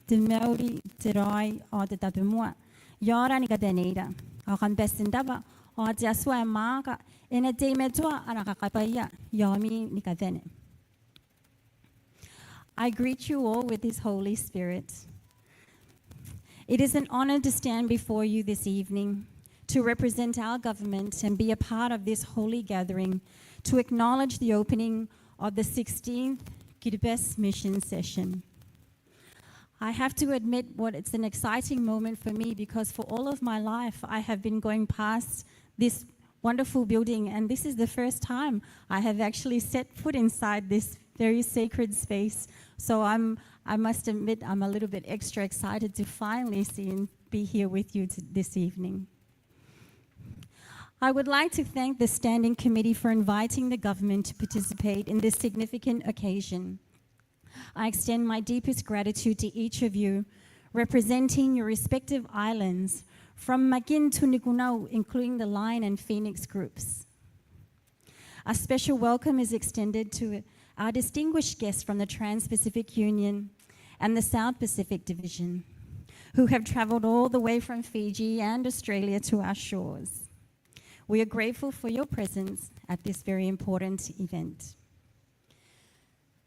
te meuri te rai o te tapu mua. Iora ni ka teneira. O kan pesindava o te asua e maaka ena te metua ana ka kapaia. Yomi ni ka tene. I greet you all with His Holy Spirit. It is an honor to stand before you this evening, to represent our government and be a part of this holy gathering, to acknowledge the opening of the 16th Kiribati mission session. I have to admit it's an exciting moment for me because for all of my life I have been going past this wonderful building, and this is the first time I have actually set foot inside this very sacred space. So I must admit I'm a little bit extra excited to finally see and be here with you this evening. I would like to thank the Standing Committee for inviting the government to participate in this significant occasion. I extend my deepest gratitude to each of you, representing your respective islands, from Makin to Nikunau, including the Lion and Phoenix groups. A special welcome is extended to our distinguished guests from the Trans-Pacific Union and the South Pacific Division, who have traveled all the way from Fiji and Australia to our shores. We are grateful for your presence at this very important event.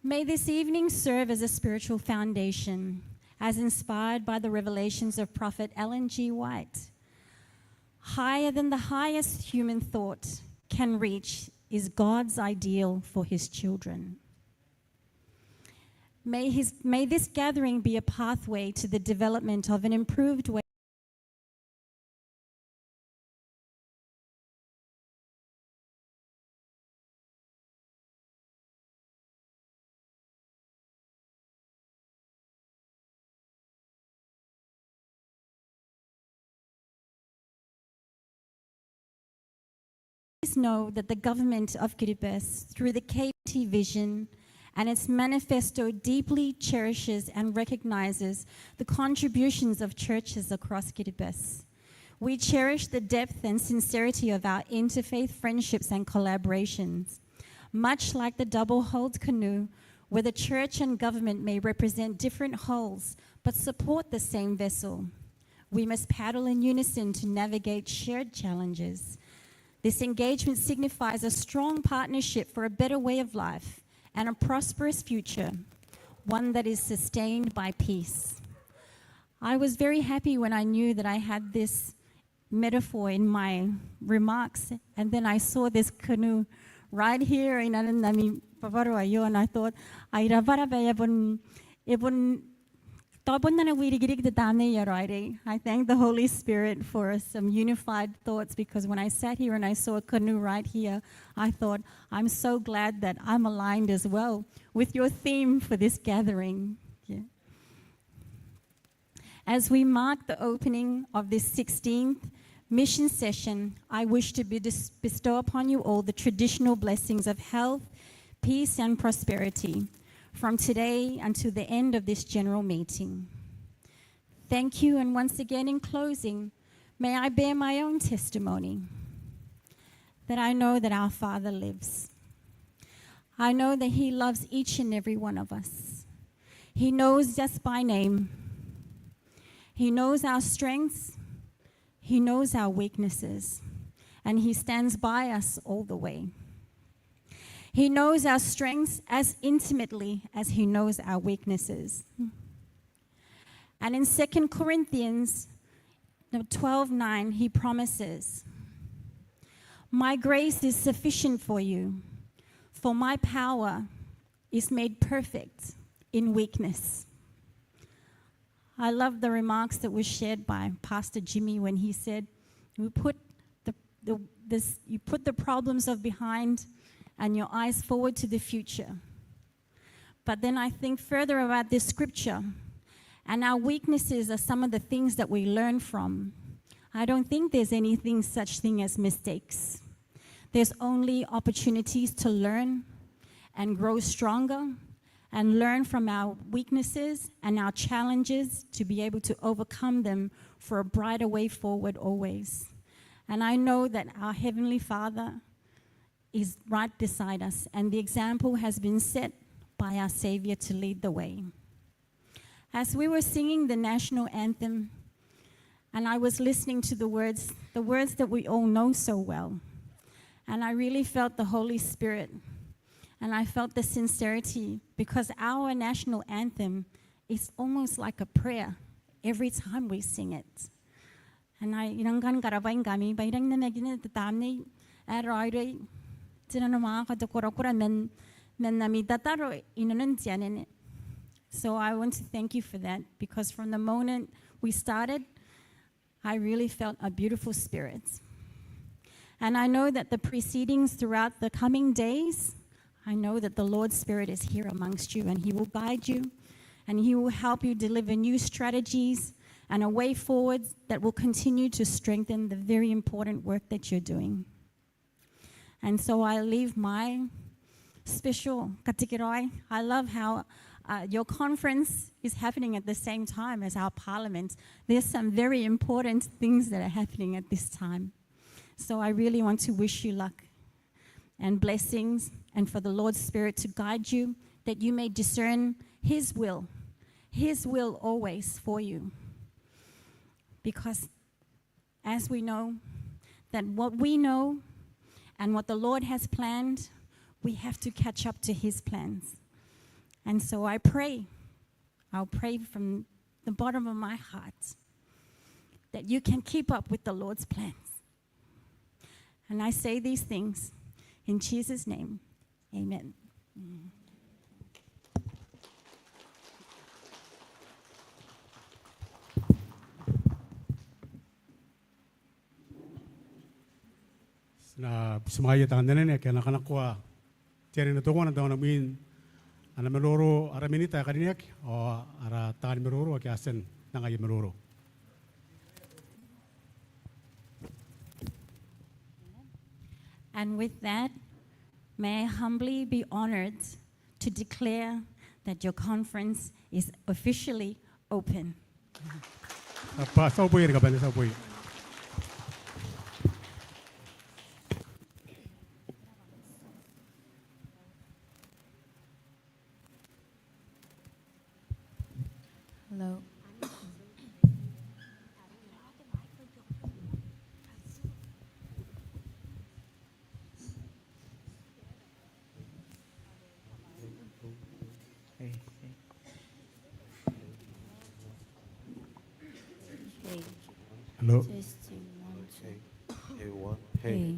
May this evening serve as a spiritual foundation, as inspired by the revelations of Prophet Ellen G. White. Higher than the highest human thought can reach is God's ideal for His children. May this gathering be a pathway to the development of an improved way Please know that the government of Kiribati, through the KT vision and its manifesto, deeply cherishes and recognizes the contributions of churches across Kiribati. We cherish the depth and sincerity of our interfaith friendships and collaborations, much like the double-hulled canoe, where the church and government may represent different hulls but support the same vessel. We must paddle in unison to navigate shared challenges. This engagement signifies a strong partnership for a better way of life and a prosperous future, one that is sustained by peace. I was very happy when I knew that I had this metaphor in my remarks, and then I saw this canoe right here in Anandami Pavaroayo, and I thought, I thank the Holy Spirit for some unified thoughts, because when I sat here and I saw a canoe right here, I thought, I'm so glad that I'm aligned as well with your theme for this gathering. Yeah. As we mark the opening of this 16th mission session, I wish to bestow upon you all the traditional blessings of health, peace, and prosperity from today until the end of this general meeting. Thank you, and once again in closing, may I bear my own testimony that I know that our Father lives. I know that He loves each and every one of us. He knows us by name. He knows our strengths. He knows our weaknesses, and He stands by us all the way. He knows our strengths as intimately as He knows our weaknesses. And in 2 Corinthians 12:9, He promises, "My grace is sufficient for you, for my power is made perfect in weakness." I love the remarks that were shared by Pastor Jimmy when he said, you put the problems of behind and your eyes forward to the future. But then I think further about this scripture, and our weaknesses are some of the things that we learn from. I don't think there's anything such thing as mistakes. There's only opportunities to learn and grow stronger and learn from our weaknesses and our challenges to be able to overcome them for a brighter way forward always. And I know that our Heavenly Father is right beside us, and the example has been set by our Savior to lead the way. As we were singing the national anthem, and I was listening to the words that we all know so well, and I really felt the Holy Spirit, and I felt the sincerity, because our national anthem is almost like a prayer every time we sing it. And I inangkan karabain kami, bairang na megin at tamni aroy tinanama kadokora men namitataro inanuntianen. So I want to thank you for that, because from the moment we started, I really felt a beautiful spirit. And I know that the proceedings throughout the coming days, I know that the Lord's Spirit is here amongst you, and He will guide you, and He will help you deliver new strategies and a way forward that will continue to strengthen the very important work that you're doing. And so I leave my special katikirai. I love how your conference is happening at the same time as our parliament. There's some very important things that are happening at this time. So I really want to wish you luck and blessings, and for the Lord's Spirit to guide you, that you may discern His will always for you. Because as we know, that what we know and what the Lord has planned, we have to catch up to His plans. And so I'll pray from the bottom of my heart that you can keep up with the Lord's plans. And I say these things in Jesus' name, amen. Na sumaya tangan nene kaya nakanak ko tiyan na tungo na daw namin ana meloro ara minita kaniyak o ara tangan meloro kaya asen nangay meloro. And with that, may I humbly be honored to declare that your conference is officially open. Apa sa upoy ka ba sa upoy? Hello. Hello. Testing, 1, 2. Hey, what? Hey.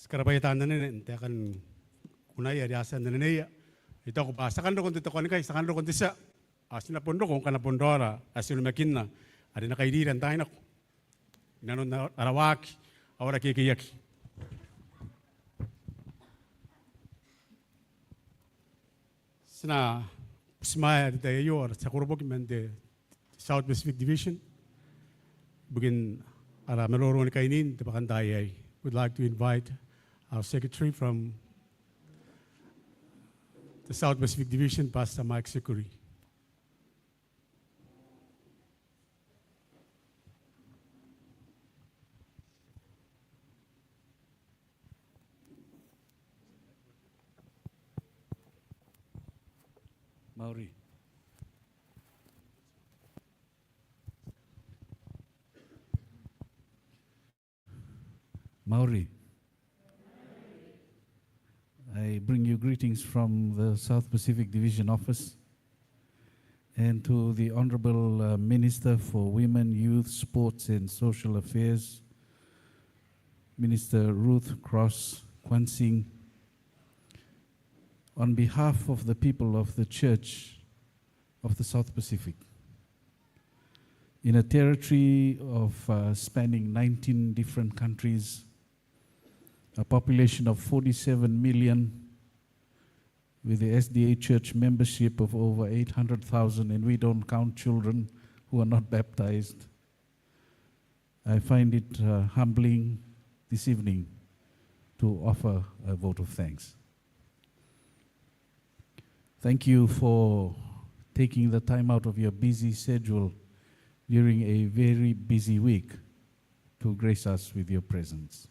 Skarabayatan na nene, te akan kunay ariasan na nene. Ito ako pa, sakan do kon tito kon kay, sakan do kon tisa. Asina pondo kon kana pondora, asino makinna. Ari na kaidiran tayo na. Inanon na arawaki, awara kikiyaki. Sina Smaya di tayo or sa kurubok mende South Pacific Division. Bugin ara meloro ni kainin di pakandayay. Would like to invite our secretary from the South Pacific Division, Pastor Mike Sikuri. Maori. Maori. I bring you greetings from the South Pacific Division Office and to the Honorable Minister for Women, Youth, Sports and Social Affairs, Minister Ruth Cross Kwansing. On behalf of the people of the Church of the South Pacific, in a territory of spanning 19 different countries, a population of 47 million, with the SDA church membership of over 800,000, and we don't count children who are not baptized. I find it humbling this evening to offer a vote of thanks. Thank you for taking the time out of your busy schedule during a very busy week to grace us with your presence.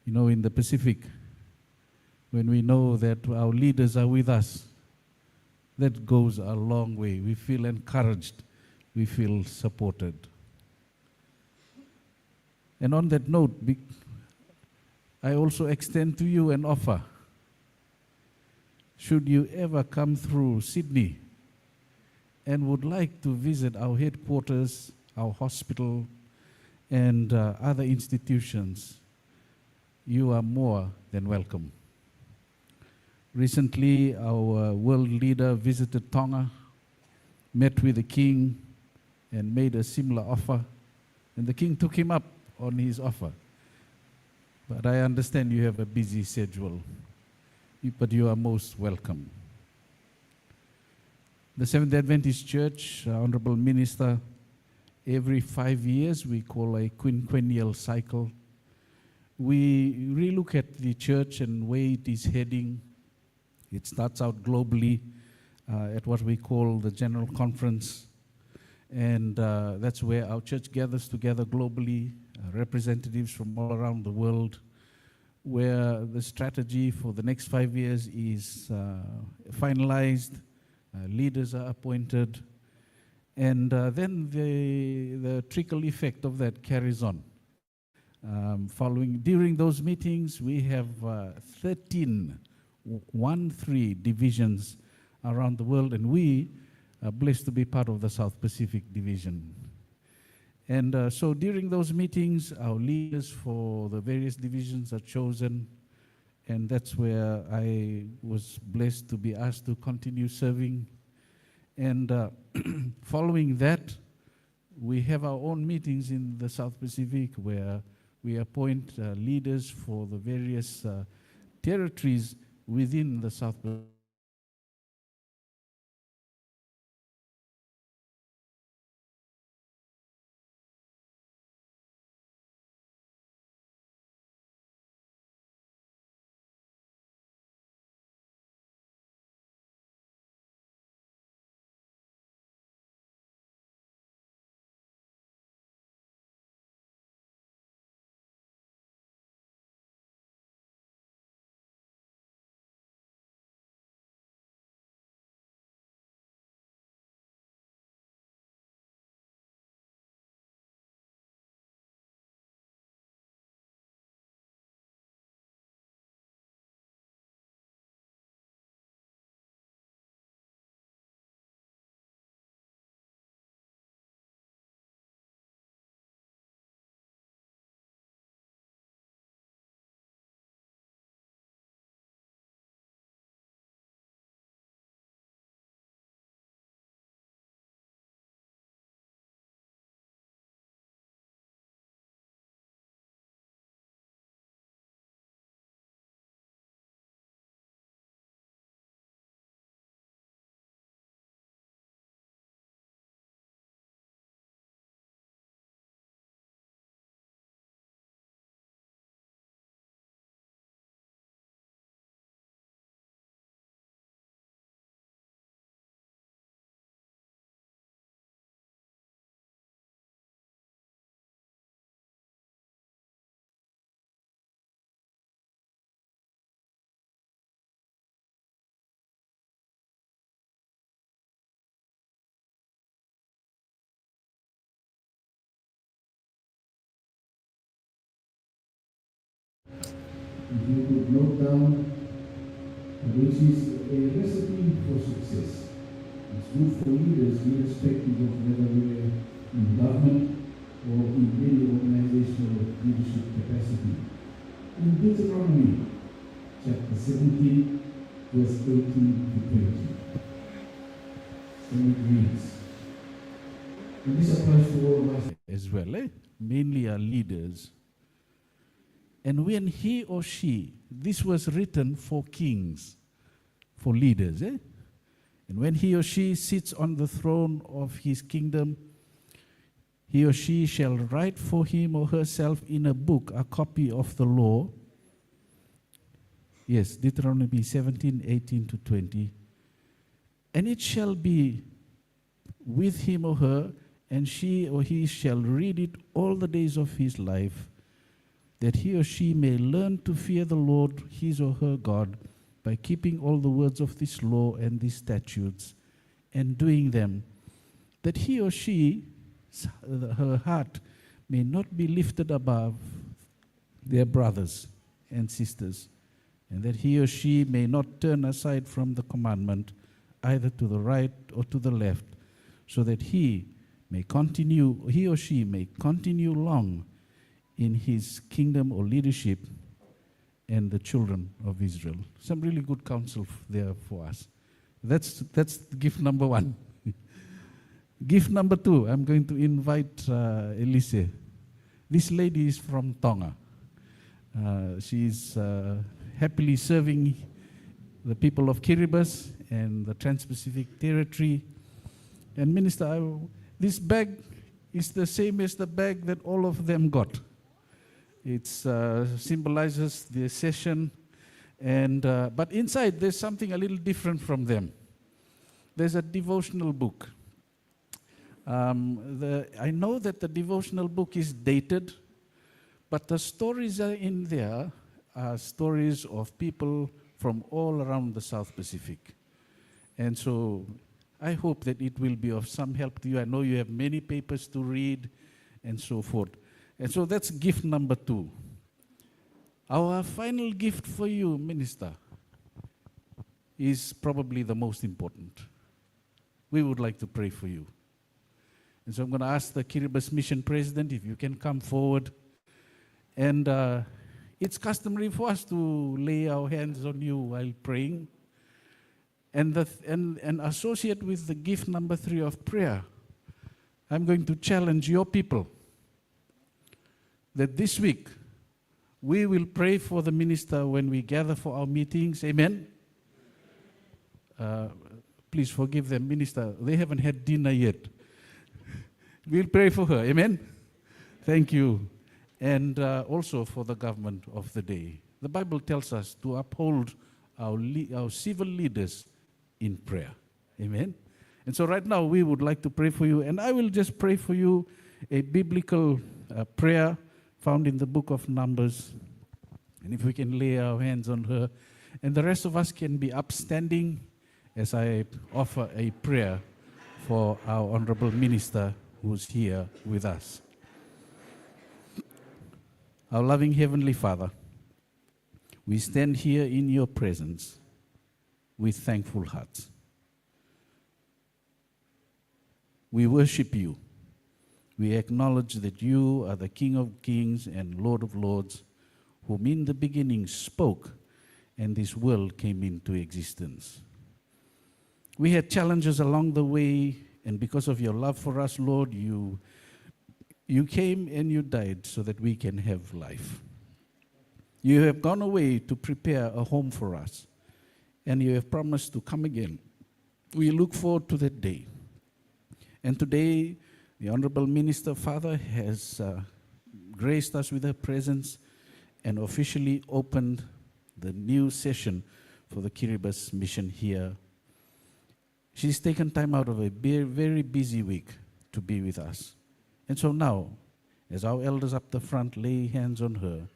You know, in the Pacific, when we know that our leaders are with us, that goes a long way. We feel encouraged, we feel supported. And on that note, I also extend to you an offer. Should you ever come through Sydney and would like to visit our headquarters, our hospital, and other institutions, you are more than welcome. Recently, our world leader visited Tonga, met with the king, and made a similar offer, and the king took him up on his offer. But I understand you have a busy schedule. But you are most welcome. The Seventh-day Adventist Church, Honorable Minister, every 5 years we call a quinquennial cycle. We relook at the church and where it is heading. It starts out globally at what we call the General Conference, and that's where our church gathers together globally, representatives from all around the world, where the strategy for the next 5 years is finalized, leaders are appointed, and then the trickle effect of that carries on. During those meetings, we have 13 divisions around the world, and we are blessed to be part of the South Pacific Division. And so during those meetings, our leaders for the various divisions are chosen, and that's where I was blessed to be asked to continue serving. And following that, we have our own meetings in the South Pacific where we appoint leaders for the various territories within the South Pacific. if you could note down, which is a recipe for success. It's good for leaders, irrespective of whether we're in government or in any organizational leadership capacity. In Deuteronomy chapter 17, verse 18 to 20. And it reads, and this applies to all of us as well, mainly our leaders. And when he or she, this was written for kings, for leaders, and when he or she sits on the throne of his kingdom, he or she shall write for him or herself in a book a copy of the law. Yes, Deuteronomy 17, 18 to 20. And it shall be with him or her, and she or he shall read it all the days of his life, that he or she may learn to fear the Lord, his or her God, by keeping all the words of this law and these statutes, and doing them, that he or she, her heart, may not be lifted above their brothers and sisters, and that he or she may not turn aside from the commandment, either to the right or to the left, so that he or she may continue long in his kingdom or leadership and the children of Israel. Some really good counsel there for us. That's gift number one. Gift number two, I'm going to invite Elise. This lady is from Tonga. She's happily serving the people of Kiribati and the Trans-Pacific Territory. And Minister, this bag is the same as the bag that all of them got. It symbolizes the session, but inside there's something a little different from them. There's a devotional book. I know that the devotional book is dated, but the stories are in there are stories of people from all around the South Pacific. And so I hope that it will be of some help to you. I know you have many papers to read and so forth. And so that's gift number two. Our final gift for you, Minister, is probably the most important. We would like to pray for you. And so I'm going to ask the Kiribati Mission President if you can come forward. And it's customary for us to lay our hands on you while praying. And associate with the gift number 3 of prayer, I'm going to challenge your people that this week we will pray for the minister when we gather for our meetings. Amen? Please forgive them, Minister. They haven't had dinner yet. We'll pray for her. Amen? Thank you. And also for the government of the day. The Bible tells us to uphold our civil leaders in prayer. Amen? And so right now we would like to pray for you. And I will just pray for you a biblical prayer found in the book of Numbers. And if we can lay our hands on her. And the rest of us can be upstanding as I offer a prayer for our honorable minister who's here with us. Our loving Heavenly Father, we stand here in your presence with thankful hearts. We worship you. We acknowledge that you are the King of Kings and Lord of Lords, whom in the beginning spoke, and this world came into existence. We had challenges along the way, and because of your love for us, Lord, you came and you died so that we can have life. You have gone away to prepare a home for us, and you have promised to come again. We look forward to that day. And today, the Honorable Minister, Father, has graced us with her presence and officially opened the new session for the Kiribati mission here. She's taken time out of a very busy week to be with us. And so now, as our elders up the front lay hands on her,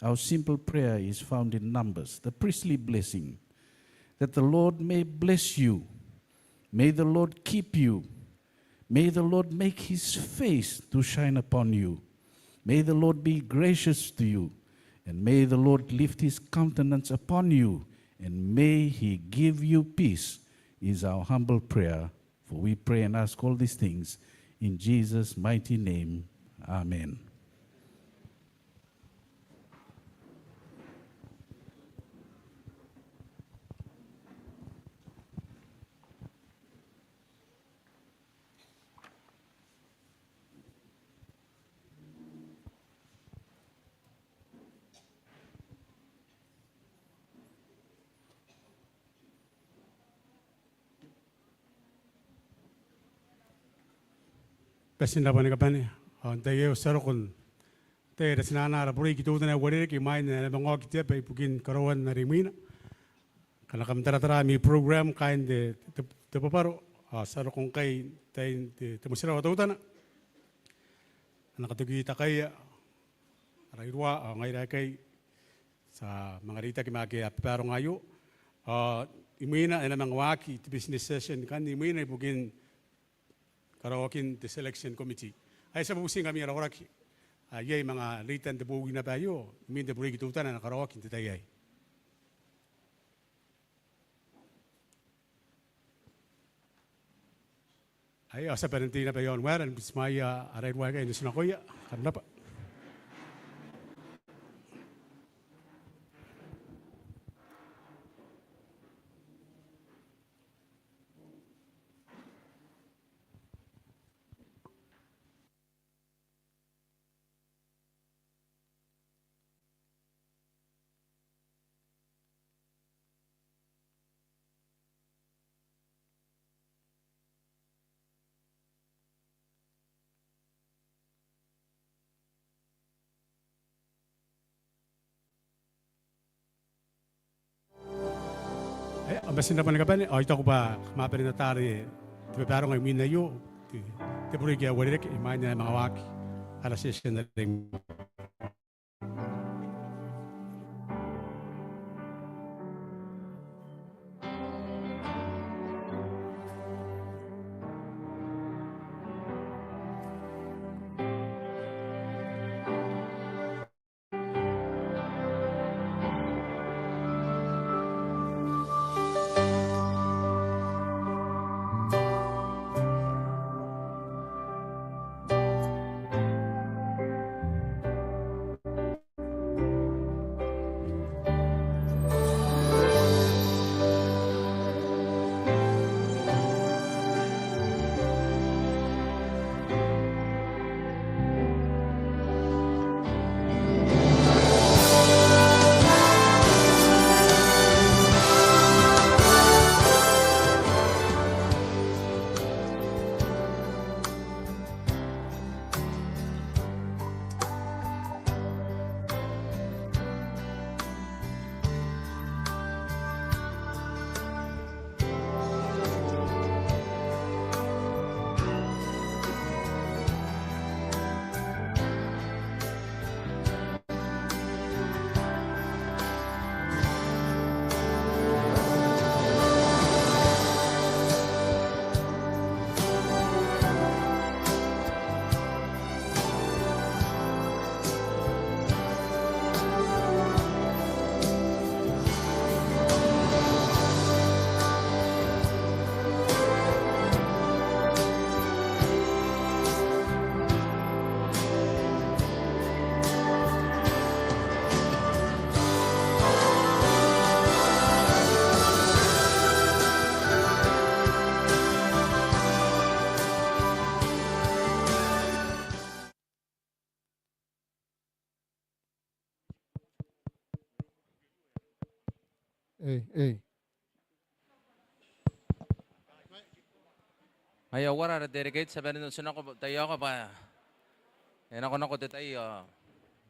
our simple prayer is found in Numbers, the priestly blessing, that the Lord may bless you, may the Lord keep you, may the Lord make his face to shine upon you, may the Lord be gracious to you, And may the Lord lift his countenance upon you, and may he give you peace, is our humble prayer. For we pray and ask all these things in Jesus' mighty name. Amen. Pesin na bani kapani. Tayo sarokon. Tayo na sinana na puri kita utan na wari ki main na mga kita pa ipukin karawan na rimina. Kana kam tara mi program kain de paparo sarokon kay tayo temusira wata utan. Nakatugi takay rairwa ngay kay sa mga rita ki maki aparo ngayo. Imina na mga waki business session kan imina ipukin karawakin the selection committee. Ay sa busing kami rawaraki. Ayay mga litan de bugi na tayo. Min de bugi tutan na karawakin tayay. Ay asa parenti na payon waran bismaya aray waga ino sinakoya. Karna pa. Basin na panagapan, ito ko ba maparin na tari, pero ngayon minayo, tipuri kaya wali rin, imahin na mga waki, alas session na rin. Hey. Ayaw wala na delegate sabi nito sino ko tayo ka pa. Yan ako nako tayo.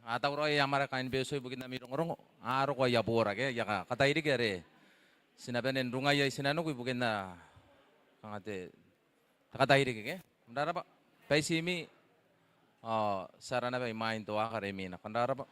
Ataw ro ay amara kain beso bugin na mirong rong aro ko ya pura ke ya ka katay di kere. Sinabi nen rungay ay sinano ko bugin na kangate takatay di ke. Ndara pa. Paisimi sarana ba imain to akaremi na kandara pa.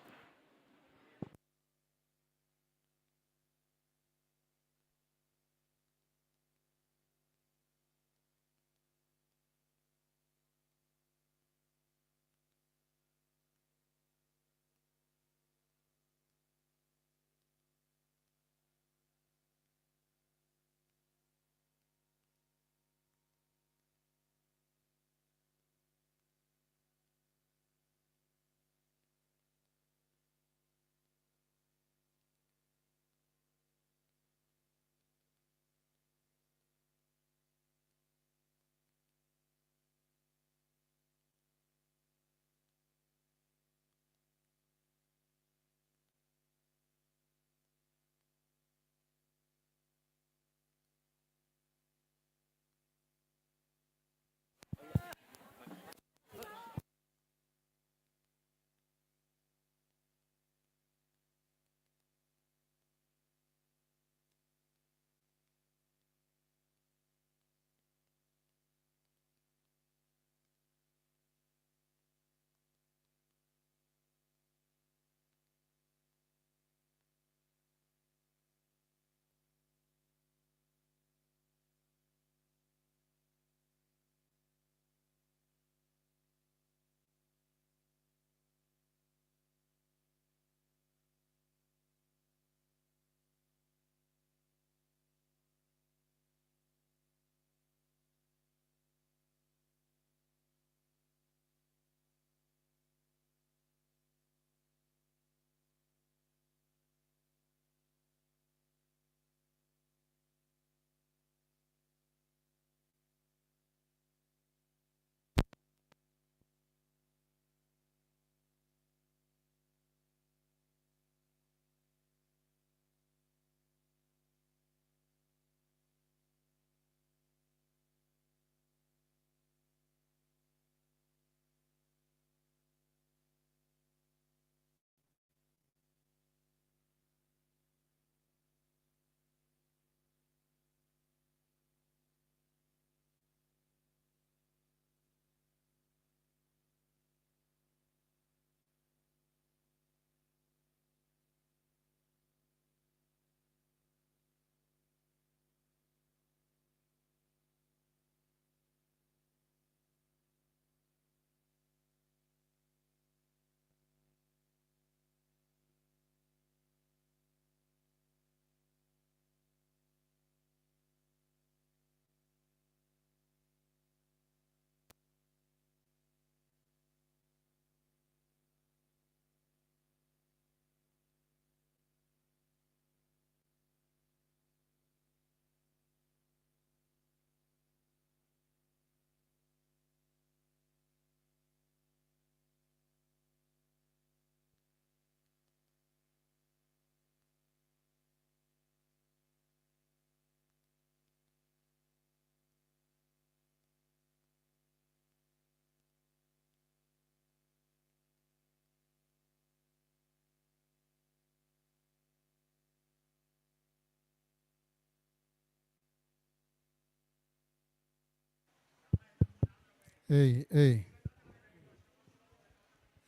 Hey, hey,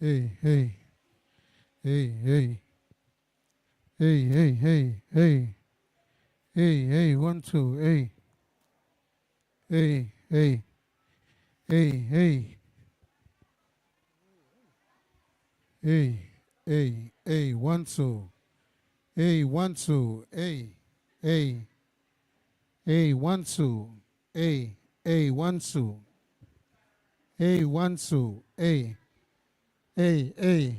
hey, hey, hey, hey, hey, hey, hey, hey, hey, hey, 1, 2, hey, hey, hey, hey, hey, hey, hey, hey, 1, 2, hey, 1, 2, hey, hey, hey, 1, 2, hey, hey, 1, 2, hey, 1, 2, hey, hey, hey.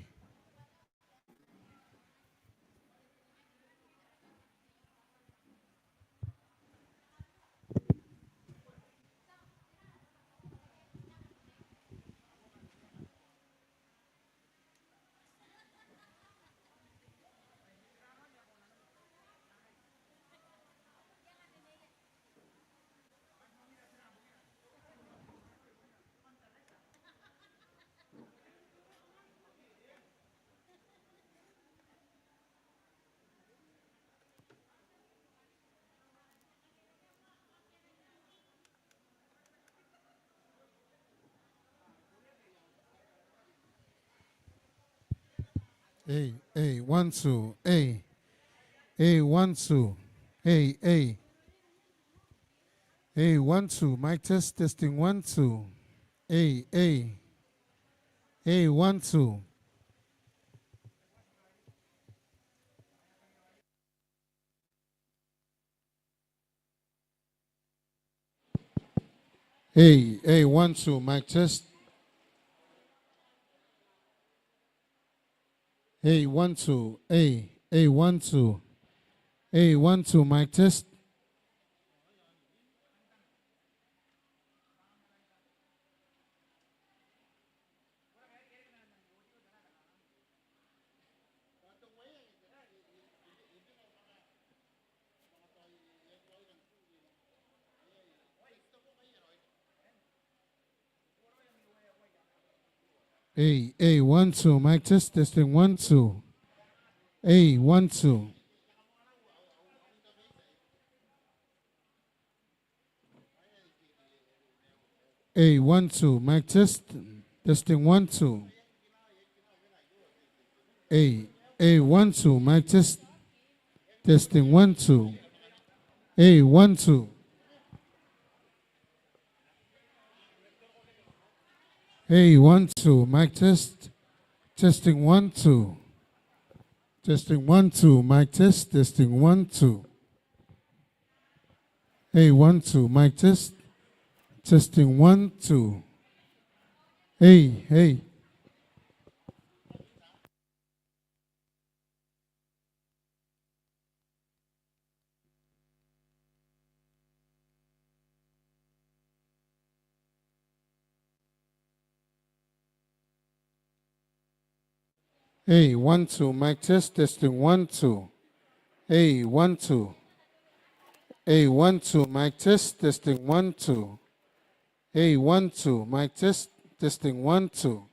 Hey, hey, 1, 2, hey, hey, 1, 2, hey, hey, hey, 1, 2, mic test, testing, 1, 2, hey, hey, hey, 1, 2, hey, hey, 1, 2, mic test, hey, 1, 2, hey, hey, 1, 2, hey, 1, 2, mic test, hey, hey, 1, 2, mic test, testing, 1, 2, hey, 1, 2, hey, 1, 2, mic test, testing, 1, 2, hey, hey, 1, 2, mic test, testing, 1, 2, hey, 1, 2, hey, 1, 2, mic test, testing, 1, 2, testing, 1, 2, mic test, testing, 1, 2, hey, 1, 2, mic test, testing, 1, 2, hey, hey, hey, 1, 2, mic test, testing, 1, 2, hey, 1, 2, hey, 1, 2, mic test, testing, 1, 2, hey, 1, 2, mic test, testing, 1, 2.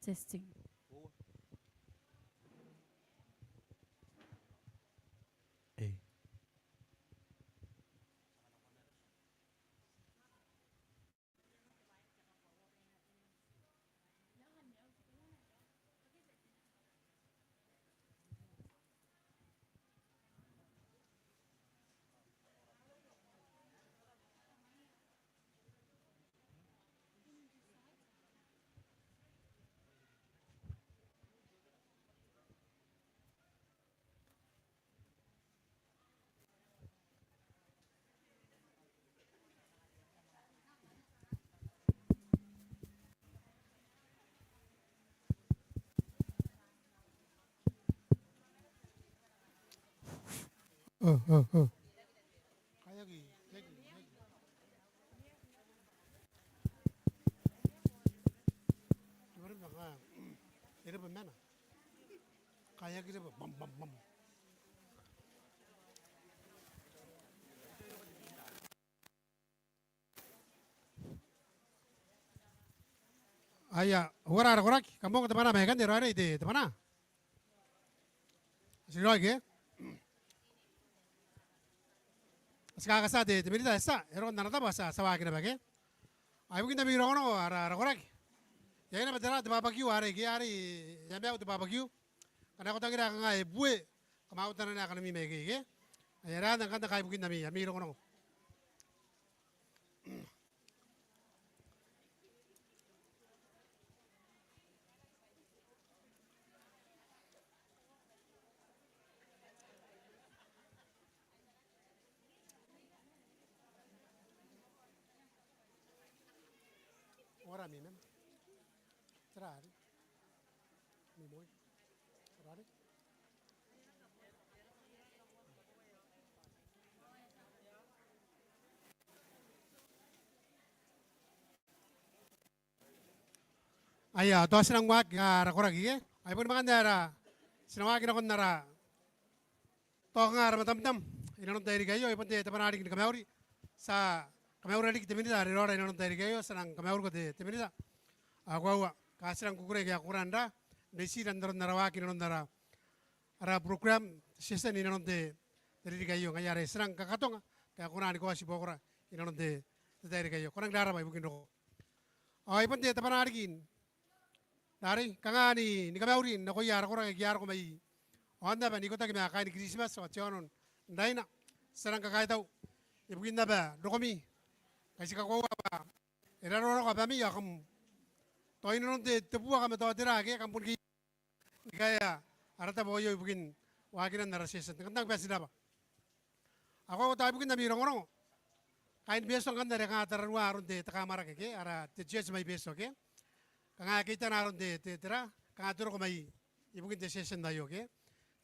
Testing. Hey. Kayak gitu, bam bam bam. Aya, horak, kamu ke mana? Megan di mana itu? Mana? Sini lagi. Sekarang kasih deh, tapi tidak sah. Eron nana tahu bahasa sawah kira bagai. Ayo kita bikin orang orang horak. Ya ini betul, di barbecue hari yang biasa di barbecue. Karena kota kira ngai bue, kemau tanah nak kami megi, ke? Ayah ada kan tak kayak bikin kami, kami orang. Orang ni mana? Cerah, ni boy, cerah. Ayah, tuas nang wak ngar korak ye. Ayah pun makan dara. Sinawak kira kon nara. Toh ngar matam. Inon tayri kayo. Ayah pun te teman adik ni kamauri. Sa kamauri adik temini da. Rora inon tayri kayo. Senang kamauri ko te temini da. Aku awa. Kasirang kukure kaya kuranda. Desi dan doron nara wak inon nara. Ara program season inon te tayri kayo. Kaya re senang kakatong. Kaya kurang ko si pokora. Inon te tayri kayo. Kurang dara bay bukin roko. Ayah pun te teman adikin. Dari kangani ni kamauri na ko yara ko ko mai onda ba ni ko tagi ma kain Christmas o chonon ndaina sarang kakai tau ibugin na ba dokomi kasi ka ko ba era ro ko ba mi yakam to inon te tepua ka to tira ke kampun ki kaya arata boyo ibugin waginan na rasesan kantang ba sila ba ako ta ibugin na mi rongo kain beso kan dari ka tarwa aron te takamara ke ara te jes mai beso ke kanga kita naron de tera kanga turo ko mai ibugin de session dayo ke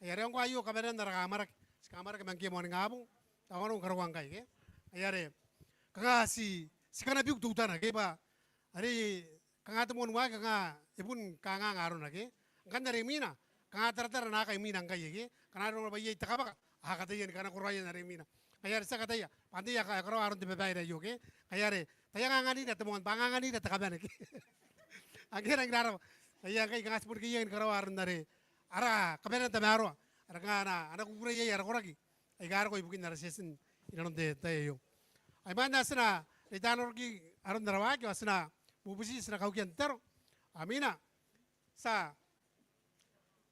ayare ko ayo kamera ndara kamera ke mangke mo ngabung tawano karawang kai ke ayare kanga si kana biuk tutana ke ba ari kanga temon wa kanga ibun kanga ngaron ke kan dari mina kanga tara na kai mina kai ke kana ro ba ye takaba ha kata yen kana kuraya dari mina ayare sa kata ya pandi ya ka karo aron de bebaira yo ke ayare tayang ngani da temon pangangani da takabane ke akhirnya ngarap, ayah kai kangas pun kaya ngarawaran dari ara kamera tamaro, ara kana anak ukure ya ara koraki, ayah karo ibukin nara season inon de tayo. Ayah mana sana retanor ki aron narawaki asna bubusi sana kau kian tero, amina sa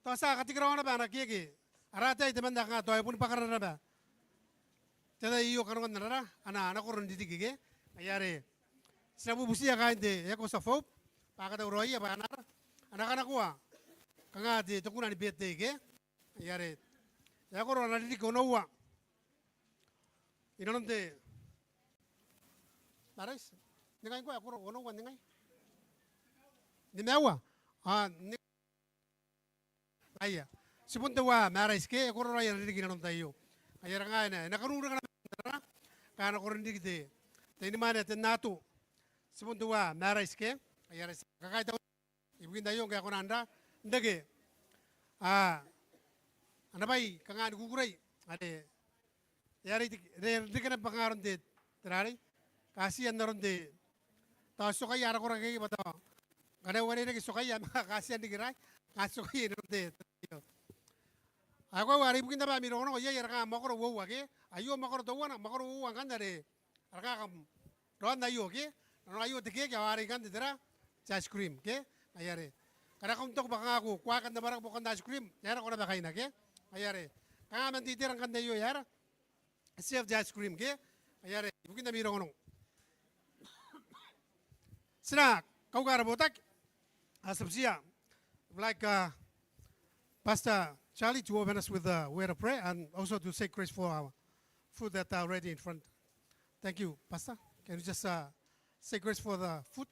to sa katikarawana ba anak kiki, ara tay teman dah to ayah pun pakaran ba, tada iyo karongan nara, anak koron didik ke, ayah re, sana bubusi ya kain de, ya ko sa fop. Pakata uroi ya anak anak kuah kanga di tukuna di bete ke yare ya ko rona di kono wa inon te marais ningai ko ako kono wa ningai ni mewa ni aya sipunte wa marais ke ko rona ya di kinon tayo ayara ngai na kanu na kana ko ndi te ni mana te natu sipunte wa marais ke ayara kakai tahu ibu kita yung kaya konanda ndege anabai kangan kukurai ade yari dikena pangaron de terari kasihan naron de taso kay yara ko ragay bata Kada wari na kisukaya makakasya ni Giray. Kasukaya no de. Ako wari bukin ba miro no ya ka makoro wo wage. Ayo makoro do wana makoro wo kan dare. Arka kam ron na yo ke. No ayo de ke wari kan dira. Ice cream ke. Ayare. Kada kung tok baka ako kwa kan na barak bukan ice cream. Yara ko na ba kain na ke. Ayare. Kaya man titirang kan yo yara. Save ice cream ke. Ayare. Bukin na miro no. Sina kau gara botak. Asapsia. Like Pastor Charlie to open us with a word of prayer and also to say grace for our food that are ready in front. Thank you, Pastor. Can you just say grace for the food?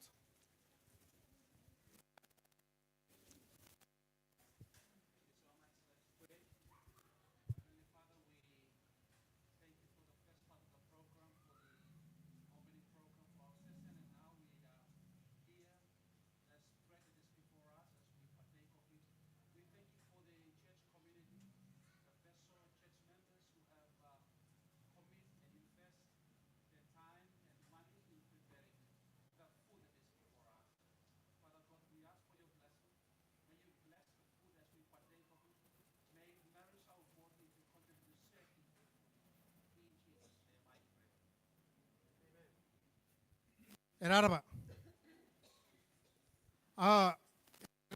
Eraraba.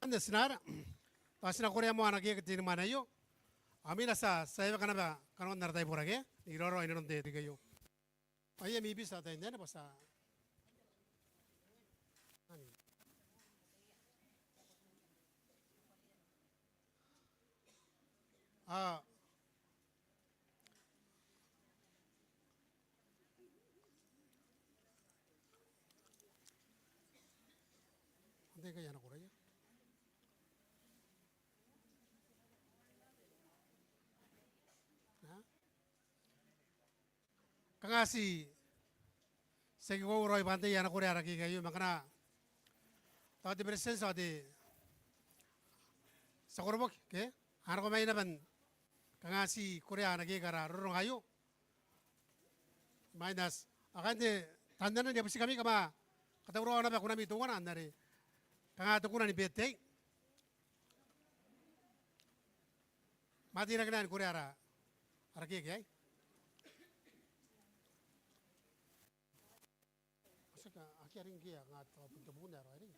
Kanda sinara. Pasina Korea mo anak ke tin mana yo. Amina saya kana ba kanon nartai porage. Iroro inon de kayo. Aye mi bisa ta indena basta. Ante kaya na Korea. Kangasi sego roi bante yana Korea raki kayo makana. Tadi presence ade sakorobok ke ano ko may naman kangasi Korea nagi kara rorong kayo. Minus akande tandanan dia pasti kami kama kata uro na ba kunami tungan andare kanga to kunani bete mati na kanan Korea ra araki ke ay saka akiaring kia ngat punta bunda ra ring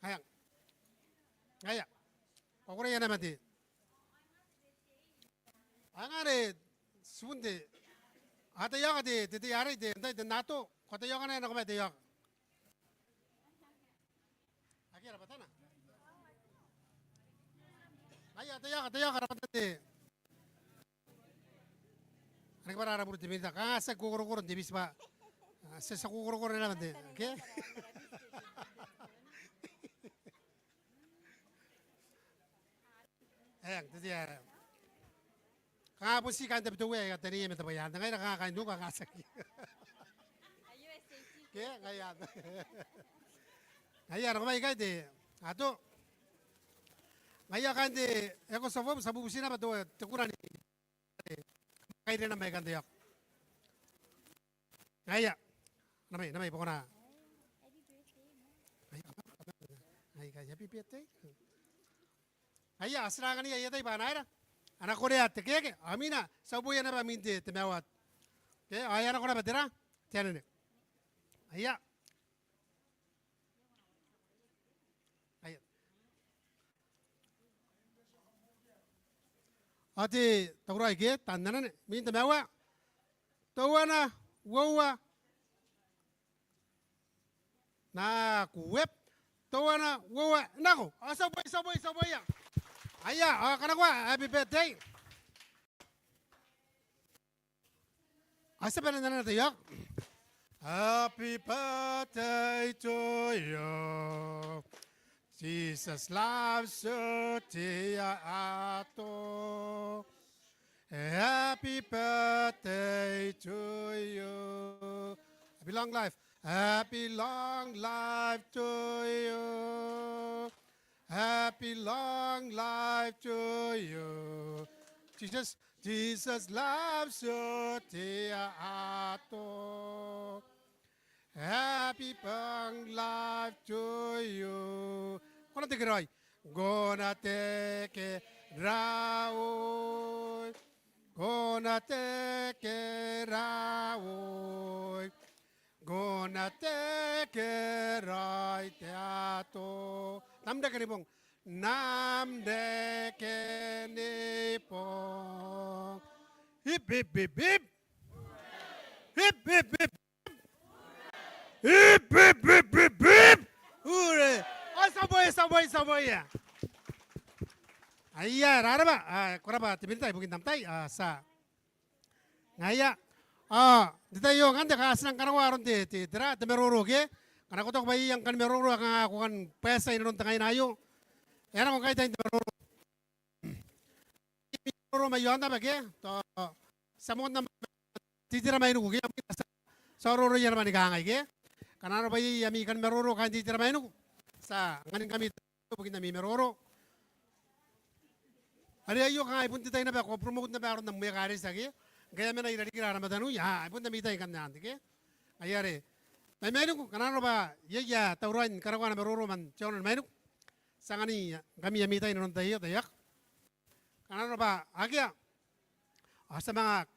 hayang ngaya Korea na mati angare sunde ata yaga de yare de nda nato kota yaga na ko de yaga akira batana ay ata yaga rapata de ani bara ara burti minta ka sa gogoro de bisba sa gogoro na de ke de yara kaya po si kanta bito we at tani meta bayan ngay nakakain ka kasaki kaya kaya kaya ako may kaya ato kaya kante ako sa bubusina ba to tukuran kaya rin na may kanta yak kaya namay po ko na kaya happy birthday kaya asra kani kaya tayo ba na anak Korea teke amina sabuya na ba minte temawat ke aya na ko na batera tianene aya aya ati tawra ke tandanan minte mawa tawana wowa na kuwep tawana wowa nako asaboy aya kana kwa happy birthday asa pala na tayo happy birthday to you Jesus loves you tia ato happy birthday to you happy long life to you happy long life to you. Jesus loves you, tia ato. Happy happy long life to you. Kona te kiroi. Gona te ke raoi. Gona te ke raoi. Gona te ke rai te ato. Namda ke nipong. Namda ke nipong. Hip hip hip hip. Hip hip hip. Hip hip hip hip hip. Ure. Saboy ya. Ayya, raraba. Kuraba timinta ibu kintam tai sa. Ngaya. Dita yo kan deka asnang kanawa aron ti tira temeroro ke. Kana kotok bayi yang kan meroro akan aku kan pesa ini non tengah ayo. Era ko kaita temeroro. Meroro mayo anda bage. To samon na titira mainu ko ke. Sororo yan mani kangai ke. Kanaro bayi yami kan meroro kan titira mainu. Sa nganin kami bugin na mi meroro. Ada ayo kan ipun titay na ba ko promote na ba aron na muya kare sa ke. Gaya mena iradi kira ramadanu ya ipun na mitay kan nanti ke. Ayare. May menu kanano ba ya tauran karawan meroro man chonon menu. Sangani kami ya mitay non tayo tayak. Kanano ba agya. Asa mga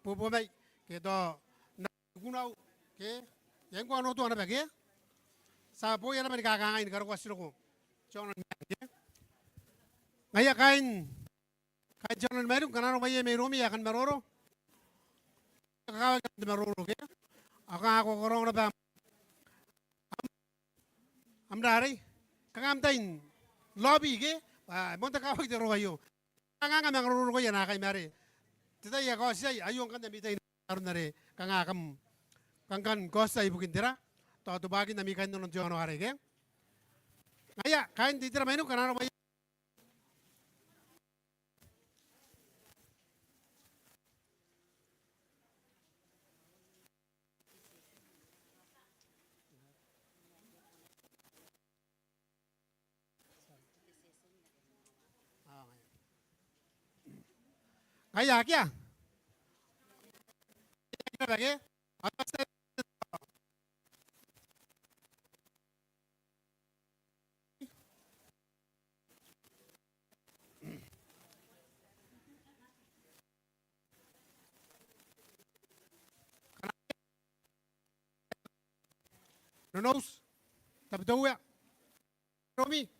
pupumay keto nagunaw ke. Yang ko ano to ana ba ke. Sa boya naman kakangain karo kwasiro ko. Chonon ke. Ngaya kain chonon menu kanano ba may romi akan meroro. Kakawag na meroro ke. Ako korong na ba amdari kangamtain lobby ke monta kawag de royo kanganga mangruru ko yan akay mari titay ko siya ayong kan mitay naron na re kangakam kangkan kosa ibukin tira to bagin na mikan non jono are ke ngaya kain titira menu kanano ba ngaya kya bage nonos tabdawa romi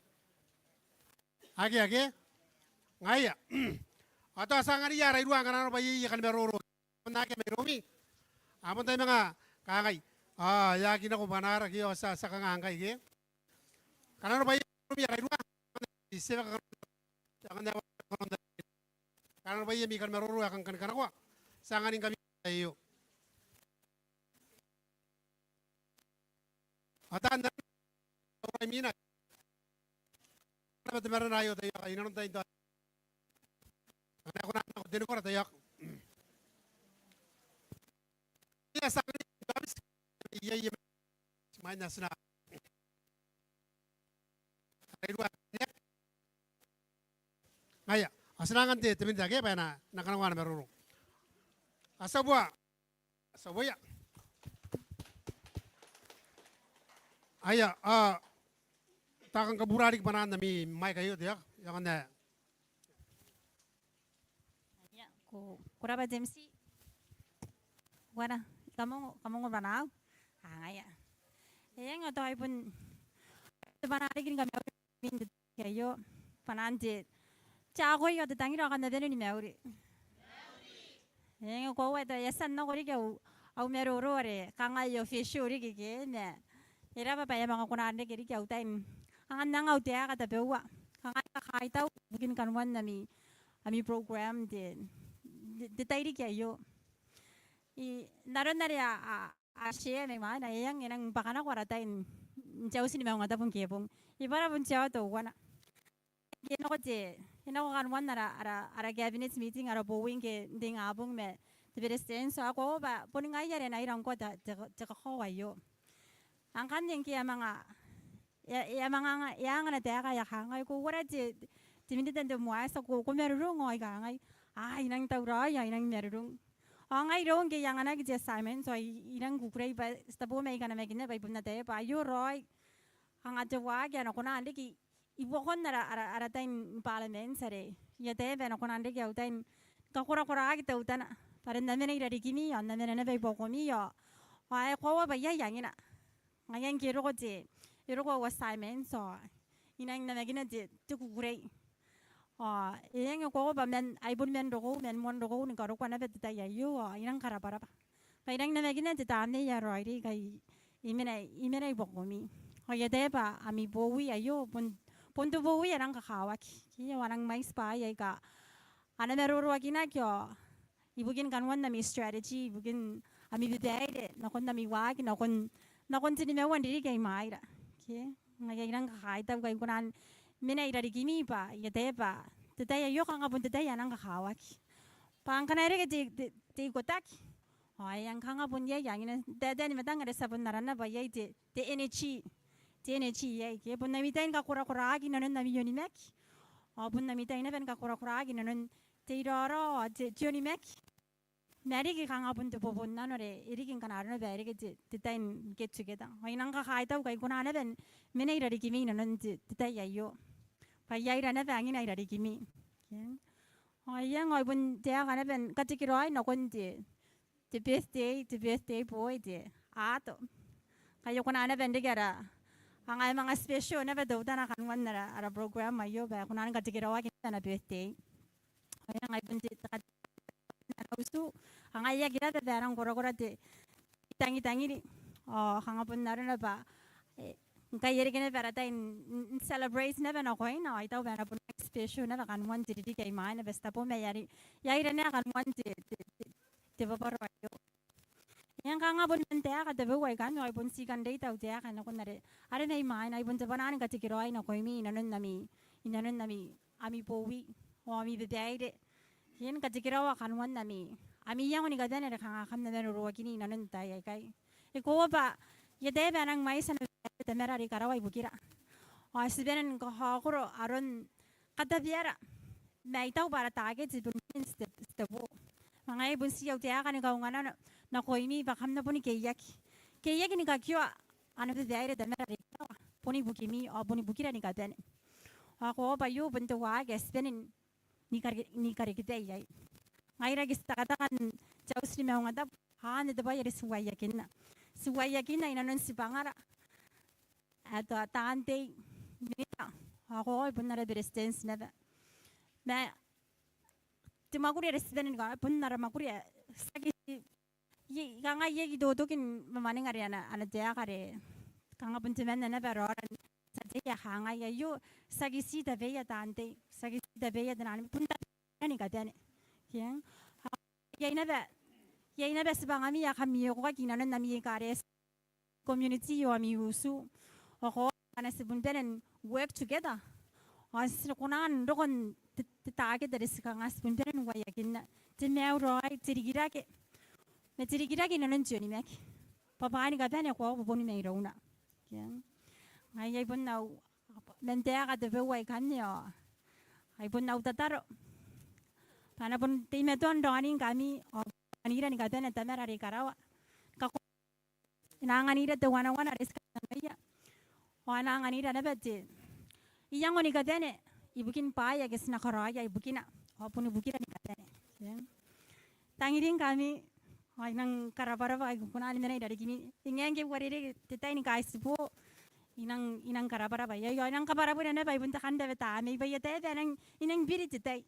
age ngaya atau sangari ya rai ruang kanano bayi kan meroro nake meromi amon tay mga kakay ya kina ko banara kiyo sa kangangkay ke kanano bayi romi rai ruang isip ka kanano bayi mi kan meroro akan kan kanako sanganin kami tayo atan dan mina na meron ayo tayo inanon tayo ako na ako din ko na tayo. Iya sa akin gabis iya mana sina. Ay dua. Ngaya, asanangan te temin dage pa na nakanawa na meruro. Asabwa. Asabwa. Aya takang kaburarik banan na mi may kayo tiyak. Yang na kuraba demsi wala kamu banao ngaya yang atau ipun banari kin kami min kayo panante chago yo de tangira kan de ni meuri yang ko wa da yasan no gori au meroro re kanga yo fishuri ke ne era pa ya mga kunande kiri kau tain ang nang au te ka ta bewa kanga kai tau bikin kanwan nami ami program de tairi kayo naron na ria share ni ma na yang enang pakana ko ratain jauh sini mga tapong kepong ibara pun jauh to wana kino ko kanwan na ara cabinet meeting ara bowing ke ding abong me the president so ako ba puning ay yare na irang ko ta ko wayo ang kanin ki mga yang na ta kaya hangay ko wala timinditan de mo asa ko merong ngoy kangay inang tawra ya inang merong Ngay roon ke yang anak je Simon so inang kukurai ba stabo may kana may kinna ba ibun na tayo pa yo roy ang ajawa kaya na kuna ande ki ibo kon na ara tain parliament sare ya tayo ba na kuna ande ki utain kakura kura kita utana para na mena ira dikimi ya na mena na ba ibo komi ya ay ko ba ya yang ina ngayon kiro ko je iro ko was Simon so inang na magina je tu kukurai yang ko ba men ay bun men rogo men mon rogo ni karo kana bet ta yayo inang karabara ba kay nang na magina te tamne ya roiri kay imena ibokomi o ya deba ami bowi ayo pun tu bowi arang kakawak ki warang mais pa ya ka ana meroro akina kyo ibugin kanwan na mi strategy ibugin ami bidede na kon na mi wag na kon tini me wan diri kay maira ki ngaya inang kakay tab kay kunan mina ira digimi pa ya deba tetaya yo kanga pun tetaya nang kakawak pang kanere ke ti kotak yang kanga pun ya yang ina dada ni matang ada sabun narana ba ya te energy ya ke pun nami tain ka kura kura agi nanon nami yoni mek pun nami tain na ben ka kura kura agi nanon te iroro te yoni mek nari ke kanga pun te popon nanore iri kin kana arno ba iri ke te tain get together nang ka kai tau kai kuna na ben mena ira digimi nanon te tai ya yo pa ya ira na ba ngina ira digimi yang oi pun te kana ben katikiroi na kon the birthday boy de ato kayo kuna na bende gara ang ay mga special na ba daw na kanwan na ara program ayo ba kuna nga tigirawa kita na birthday ay ang ay bunti na usu ang ay gira da barang gora de tangi hanga pun na ba kay yeri kena para in celebrate na ba na koy na ay taw ba na pun special na kanwan didi kay mai na basta po may yari na kanwan de babaro ayo yang kanga pun mentea ka debe wai kan ay pun si kan dei tau tea kan ko nare are nei mai nai pun tebanan ka tikiro ai na koi mi inanon nami ami powi o ami bedaide yen ka tikiro wa kan wan nami ami yang ni ka dane kanga kam na ro kini inanon tai ai kai e ko ba ye de banang mai san de merari karawai bukira o sibenen ko ha ko aron kata biara mai tau para tage jibun step mga ibon siyaw tiya ka ni kaungan na koimi bakam na puni kayak ni kakyo ano pa dahil da mera rito puni bukimi o puni bukira ni katen ako pa yu bunto wa ges benin ni karikite yai ngai ragis takatakan jaus ni mga tap han ito ba yari suwayakin na inanon si pangara ato tante nita ako ibon na resistance na ba timaguri residen ka pun nara maguri sagi ye kanga ye gido dokin mamane ngari ana jaya kare kanga pun timen na beroran saja hanga ya yo sagi si da beya tante sagi si da beya dan pun ni kadane yang ye ina be sebangami ya kami ko kinan nami kare community yo ami usu ko ana sebun benen work together as kunan dokon tage dari sekarang as pun beren waya kina temeu roi tirikira ke nanon joni mek papa ni kata ni ko poni nei rona yang ngai pun nau mentea ka debe wai kan yo ai pun nau tataro pana pun timeton doni kami anira ni kata na tamara ri karawa ka nanganira te wana res ya wana nganira na bete iyang ni kata ne ibukin pa ya kes nakaraya ibukina apun ibukira ni katene tangirin kami ay nang karabara ay kuna ni dari kini ingeng ke warire tetai ni kais po inang karabara ba yo inang karabara na ba ibunta kanda beta may ba yete inang biri tetai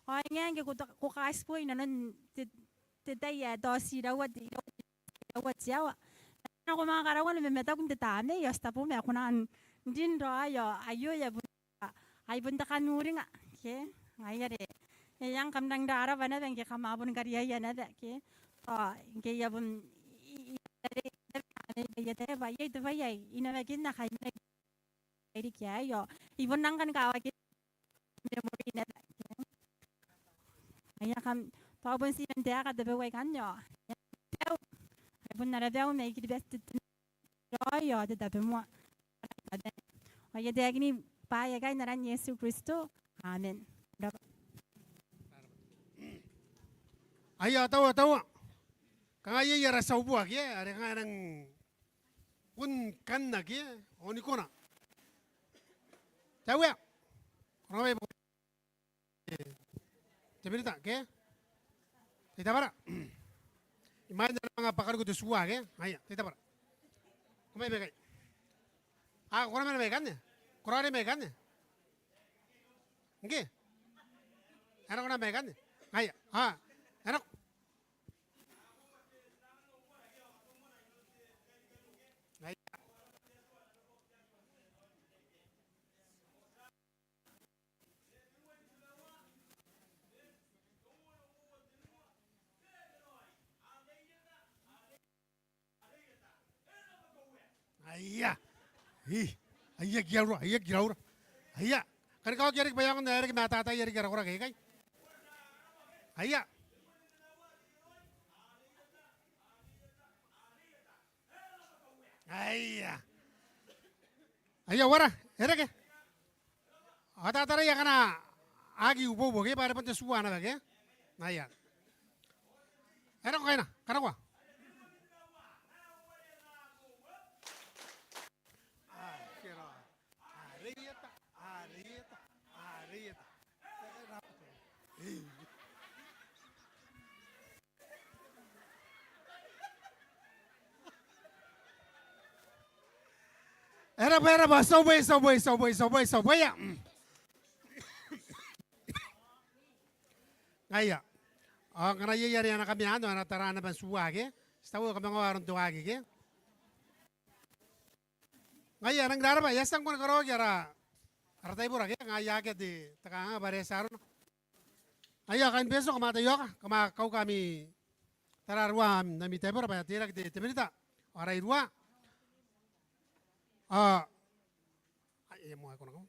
ay ingeng ke ko kais po inanon tetai ya dosi rawat siawa ako mga karawan memeta kun tetame yo sta po me kunan din ro ayo ya ay bunta kanuri nga ke ngayare yang kamdang dara bana bang ke kamabun kariya ya na ke ke ya bun ya te ba ye te ba ye ina ba kin na khai na ri kya yo ibun nang kan kawa ke memory na ay kam pa bun si nan dara de ba wai kan yo ay bun na ra ba me ki best yo de da be mo ay de agni Payagay naran Yesu Kristo. Amen. Ayo tawa Kanga ye yara saubu ake, are kanga nang pun kan na ke, oni kona. Tahu ya? Orang apa? Cemerita ke? Tidak para. Iman dalam mga pakar ko tusua ke? Ayah, tidak para. Kumai bekai. Ah, korang mana bekan ya? Korang ada bekan ya? Oke. Enak korang bekan ya? Ayah, enak. Ayah, ayah giaur, ayah. Kan kau kira kebayangan dari mata tata kira kira orang kayak ayah. Ayah, ayah wara, erek ya. Ata tara ya kana agi ubo boge pada pun tesua na bage, ayah. Erek kau na, kana kau. Era ba, sobay ya. Ayah. Oh, karena ye yari anak kami ando anak tarana ban suage, setahu kami ngawaron tuage ke. Ayah nang daraba ya sang kon karo yara. Artai pura ke ngaya ke di tekanga bare sarun. Ayah kan besok kama tayo ka, kama kau kami tararwa nami tebor ba tira ke temerita. Orai rua. Ay mo ako na.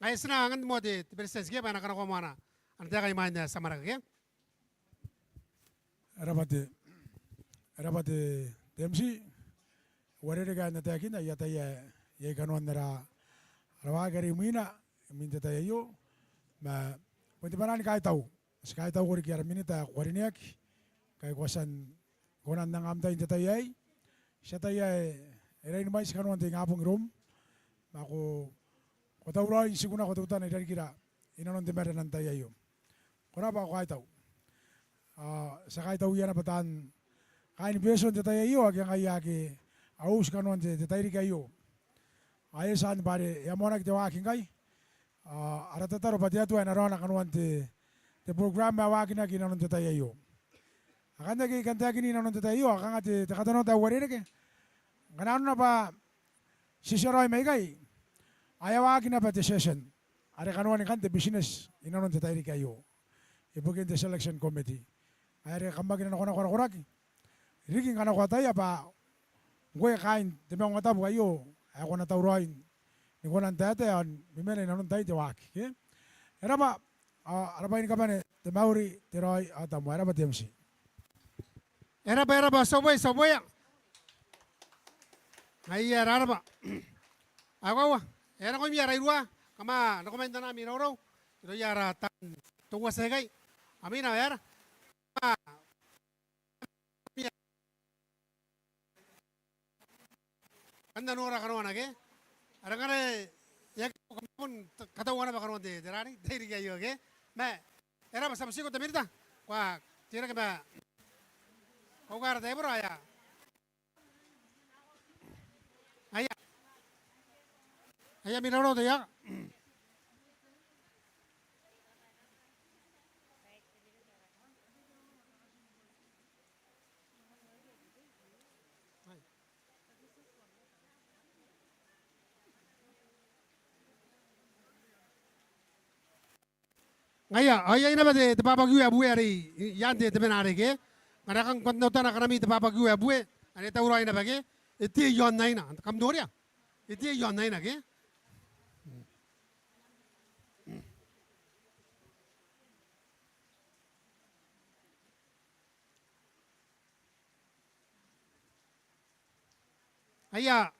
Ay senangan mo di presens ke bana kana ko mana. Anda kay mana samara ke? Rabate temsi warere ga na takina yata ye kanon nara rawa gari mina minta tayo ma punti manan kai tau kori kiara minita wariniak kai kuasan konan nang amta inta tayai satayai era ini mais kanon te ngapung rum mako kota ura insiguna kota utana dari kira inanon te mere nan tayayo kora ba kai tau sakai tau yana batan kain beson te tayayo ag yang ayake aus kanon te tayri kayo ayesan bare yamona te wakin kai ara tataro patiatu ana rona kanon te program ma wakin ag inanon te tayayo akanda ke kanta kini inanon te tayayo akanga te katano ta warere ke ganano na ba sisiroi mai kai ayawa kina pa te session are kanon kan te business inanon te tayri kayo ibukin te selection committee are kambagin na kona koraki riking kana kota ya pa gue kain te mong ngata kayo ako na tauroin ni konan tate an mimene inanon tay te waki ke era ba araba ini kabane te mauri te roi atamu era ba temsi Era ba soboy ya. Ayah era ba. Ako era ko mi ara irua kama nakomenda na mi raw. Ito yara tan tungwa segay. Amina era. Anda nora kanuana ke? Ada kare ya pun katawana ba kanuan de derani dari kayo ke? Me era ba samsi ko tamirta. Kwa tira ke ba kau kara tayo bro ayah. Ayah minaro tayo. Ayah ina ba te papagyu abu ari yan te temenare ke? Ngara kang kwanta na karami te papagyu abu e. Ani tauro ina ba ke? Iti yon na ina. Kam doria. Iti yon na ina ke? Ayah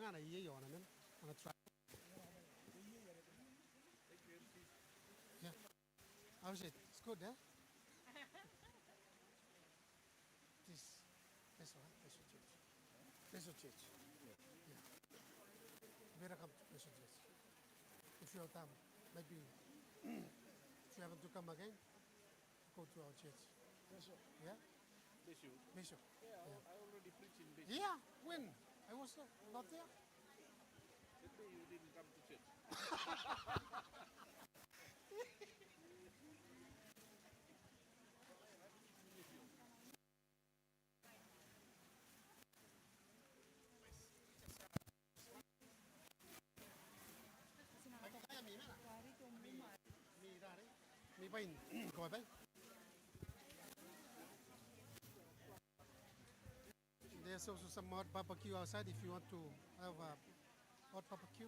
nga na iye yo na men. Ang try. Yeah. How's it? It's good, eh? This one, this will change. This will change. Yeah. Welcome to this will change. If you have time, maybe if you happen to come again, go to our church. Yeah? Bishop. Bishop. Yeah, I already preached in Bishop. Yeah, when? I was not there. That day you didn't come to church. Mi pain, coi bay. There's also some hot barbecue outside if you want to have a hot barbecue.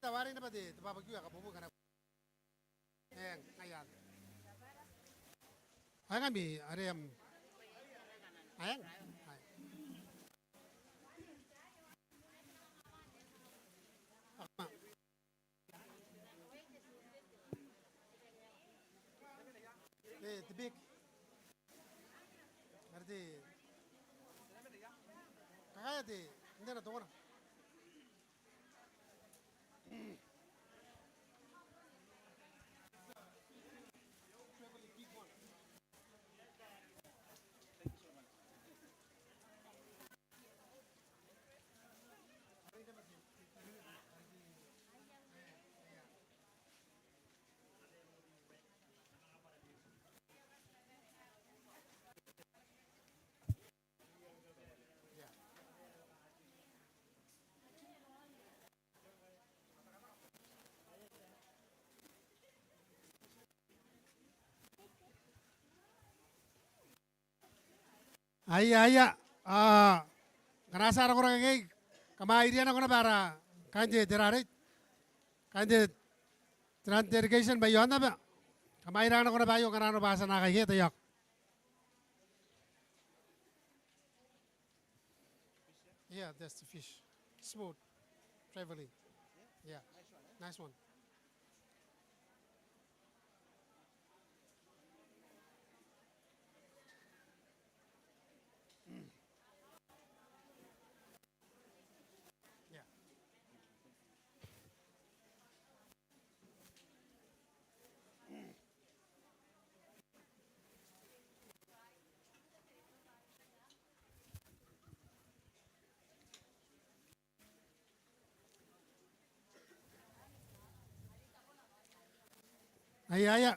Tawari na ba di barbecue ka bubu kana. Ayan. Ay kami, ayan. Ayan. Akma. The big. Arti. Kaya di, hindi na to na. Aya. Karasa ako na kay kamairian ako na para kanje tirarit. Kanje tran irrigation ba yon na ba? Kamairan ako na ba yung karano basa na kay tayak. Yeah, that's the fish. Smooth. Traveling. Yeah. Nice one. Yeah. Aya.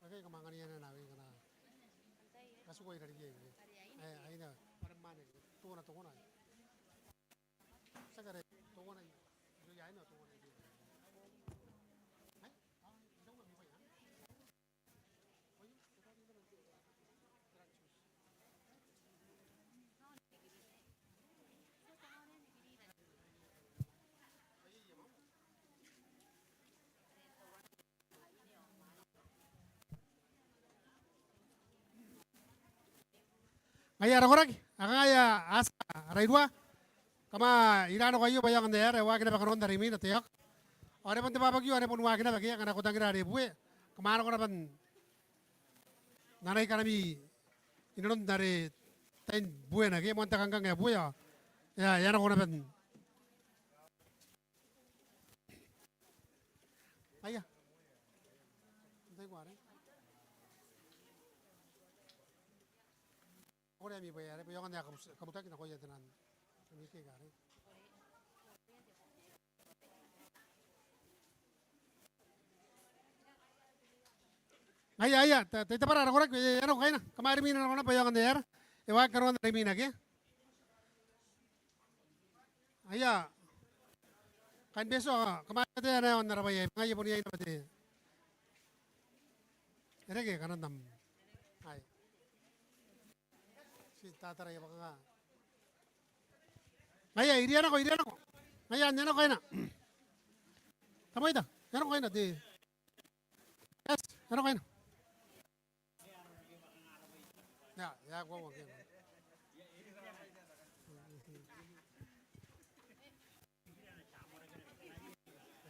Okay, kamangan niya na namin kana. Kaso ko irari niya. Ay na, parang mani. Tungo na. Sagare, tungo na. Yo yai na tungo na. Ay, don't want me wait. Ngaya rakorag, akaya asa raidwa. Kama irano kayo bayang nder, wa kina bakaron dari min atayak. Ore pun tebabagyo, ore pun wa kina bagya kana kutang kira rebuwe. Kamano ko na pan nanay kanami inanon dari tain buwe na kaya monta kangkang ya buwe ya. Ya, yan ako na pan. Aya. Antay ko are. Ore mi bayare, bayang nder kamutak na ko ya tanan. Kami kay gare. Aya, tita para rakorag, ano kayo na, kamari mina na ko na bayang nder. Ewa karon na mina ke. Aya. Kan beso kamari tayo na on narabay, ngayon po niya na pati. Ere ke kanan nam. Ay. Si tatara ya baka. Ngaya, irian ako. Ngaya, yan ako kayo na. Kamay da, yan ako kayo na. Yes, yan ako kayo na. Ya wow ke.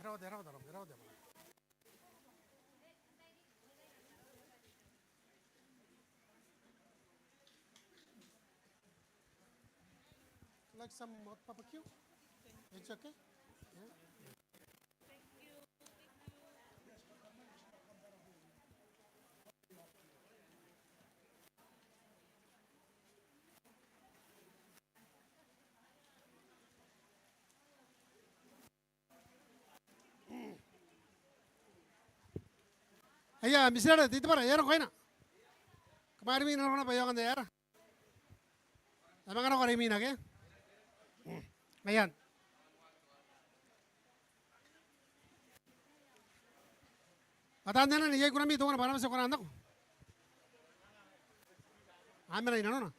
Erau de. Like some barbecue? It's okay? Yeah. Ayah, misalnya itu apa? Ya, kau ina. Kemarin ini orang apa yang anda ya? Emang orang ini nak? Ayah. Atan nih, ya kurang itu orang mana masuk orang anak. Ambil ini nana.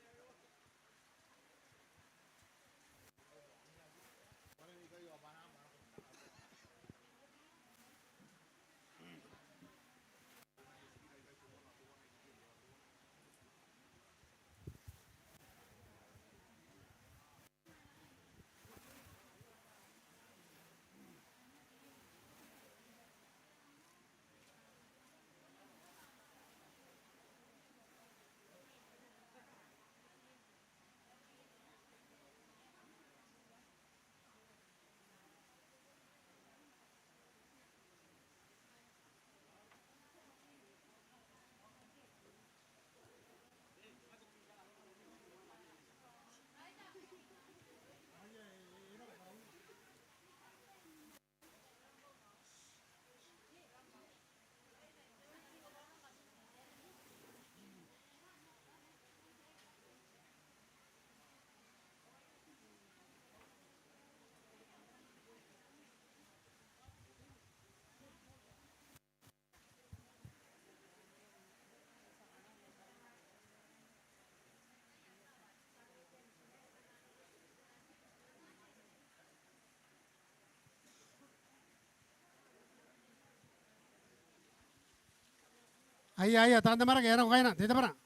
Ayah, tanda marah ya, orang kau ina. Tidak apa?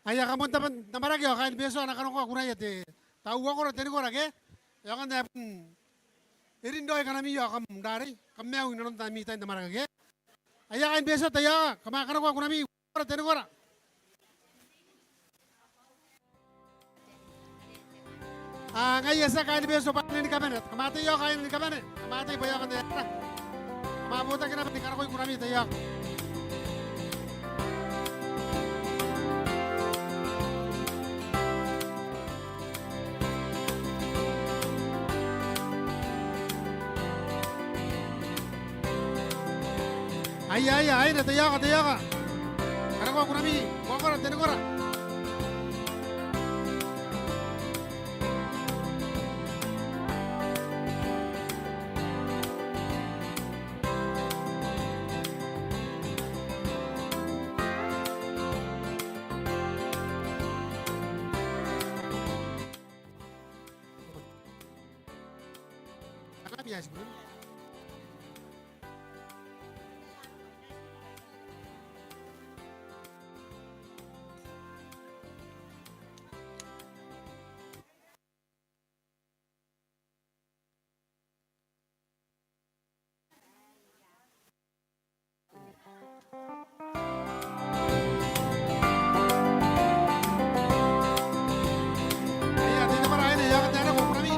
Ayah kamu teman teman lagi kain biasa anak anak aku nanya deh. Tahu aku orang tadi orang ke? Ya kan deh. Irin doy karena mi ya kamu dari. Kamu mau ini nonton mi tadi teman lagi. Ayah kain biasa taya. Kamu akan aku nami orang tadi orang. Ah, ngayon sa kain biasa pakai ini kamen. Kamati ya kain ini kamen. Kamati bayar kan deh. Mabuta kenapa di karena aku nami taya. Ayah, na taya ka. Karena aku nami, aku orang tadi orang. Kami ya sebelum. Ayah, tidak marah ini ya kan aku nami.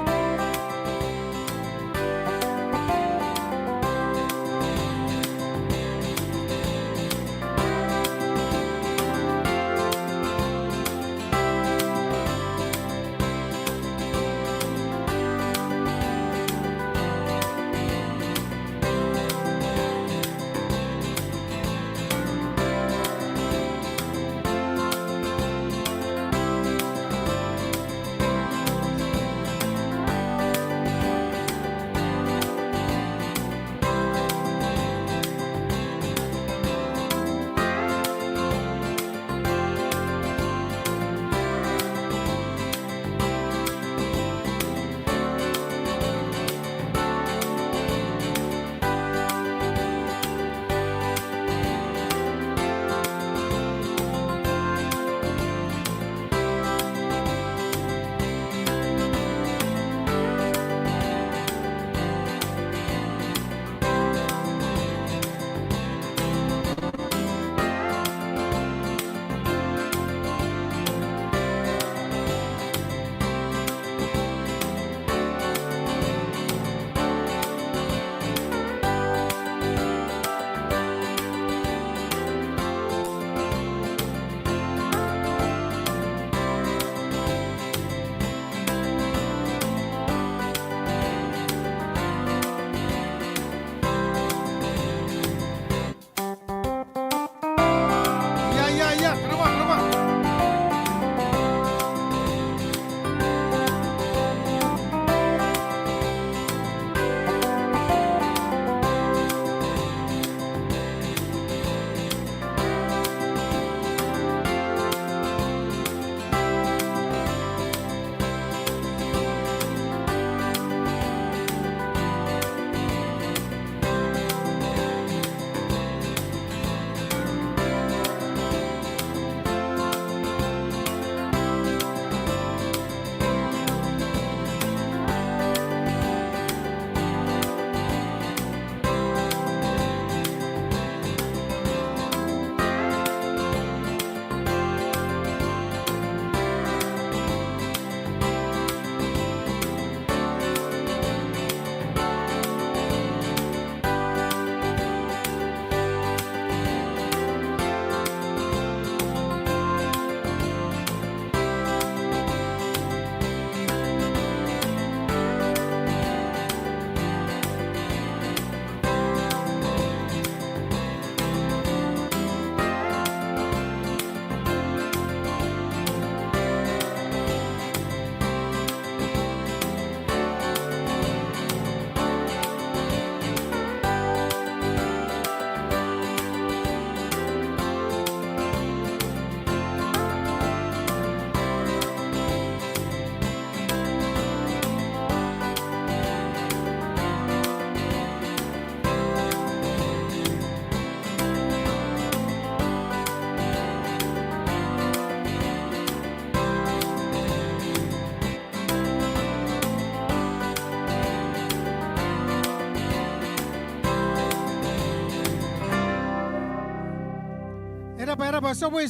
pera ba soboy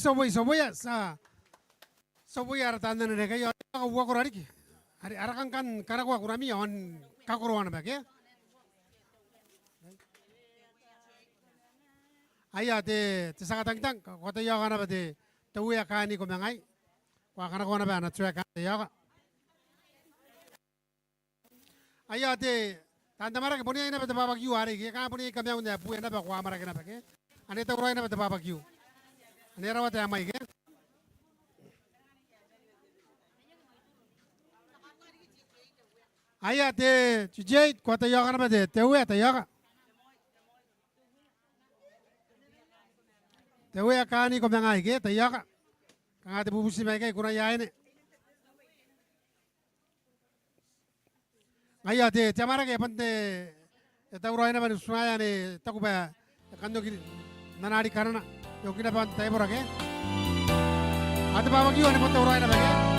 ya sa soboy ara tandan ne kayo ka wa kurari ki ari arakan kan karakwa kurami on kakurwana ba ke aya te saka tang kota ya kana ba te tu ya kani ko mangai wa kana ko na ba na tsya ka ya ka aya te tanda mara ke punya ina ba babak yu ari ke ka punya kamya unda pu ina ba kwa mara ke na ba ke ane ta ura ina ba babak yu ane rawa te amai ke aya te jijay kota ya kana ba te u ya te ya ka te u ya kani ko mangai ke te ya ka ka te bubusi mai ke kuna ya ine aya te jamara ke pante ta ura ina ba sunaya ne takuba kando ki nanari karana yokina ban tai bora ke ate babak yu ane pante ura ina ba ke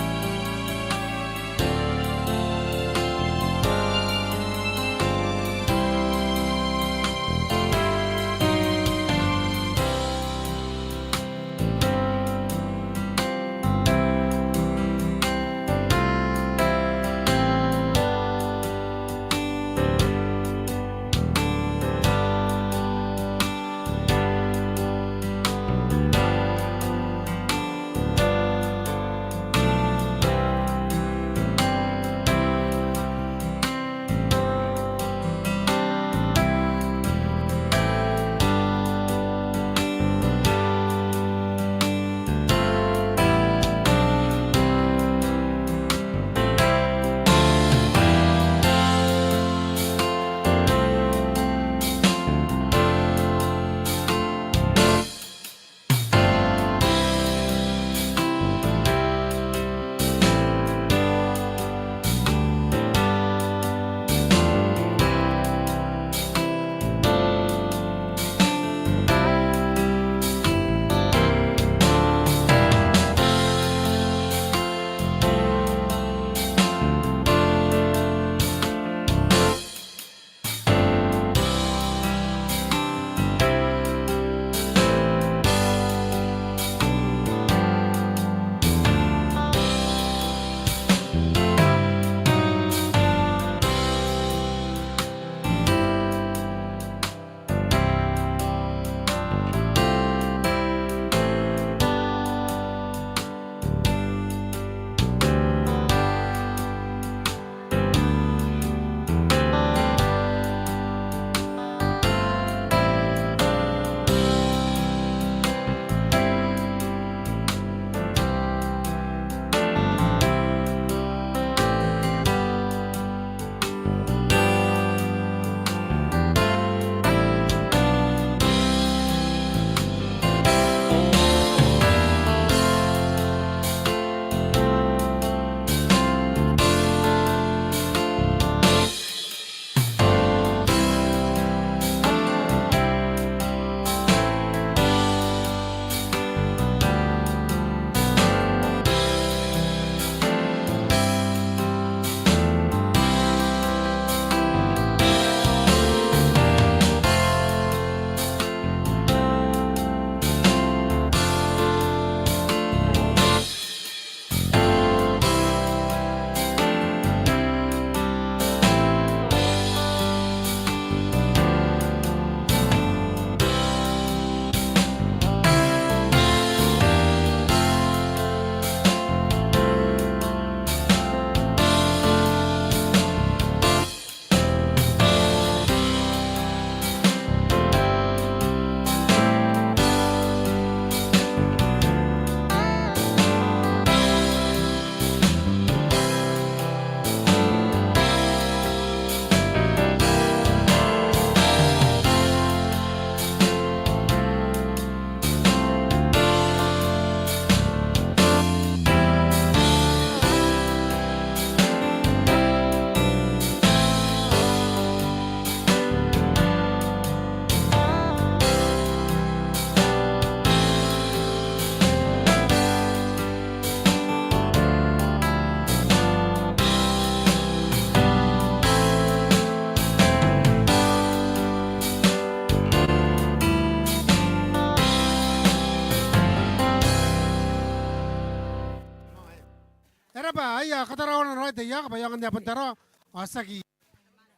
pa iya katarawan roy te ya kabayangan dia pentaro asagi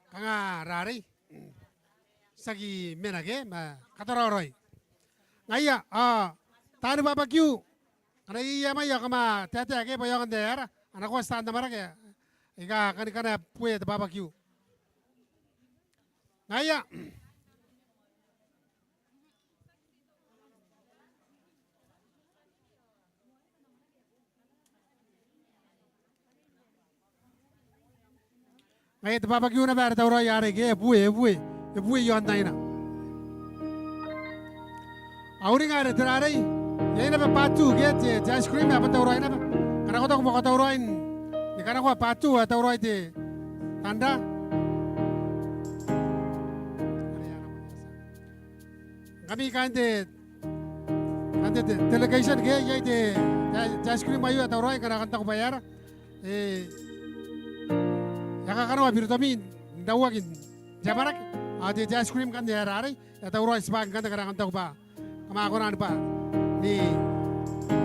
kanga rari sagi menage ma katarawan roy ngaya tani barbecue kana iya ma ya kama tete ke bayangan der anak ko stand mara ke ika kana puye te barbecue ngaya ngaya te barbecue na ber tawro yare ke puye yon naina auri ngare terare ya ina patu ke te ice cream apa tawro ina kana ko to ko tawro in ni kana ko patu tawro ite tanda kami kante delegation ke ya ite ice cream ayu tawro kana kanta ko bayar ya kana wa birutamin ndawagin jabarak ade ice cream kan ya rare ya tawro isbag kan kana kanta ko ba kama ako na pa ni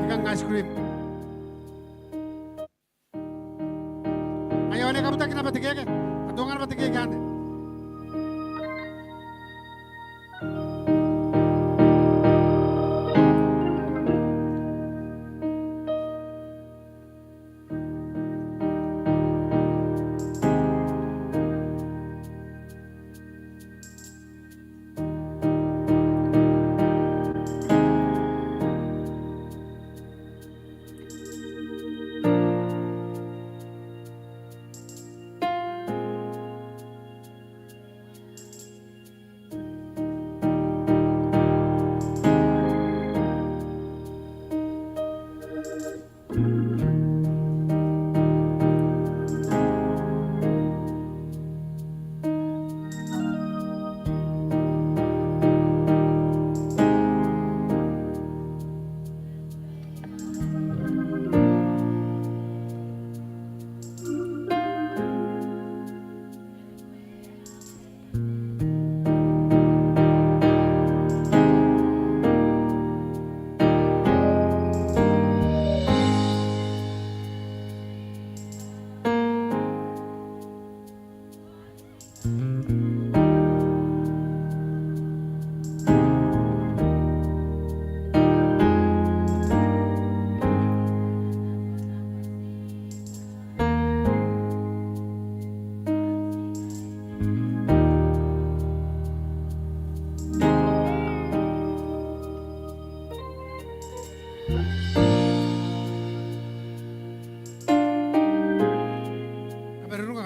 ikan ice cream ayaw na kamutak na batigeke atungan batigeke kan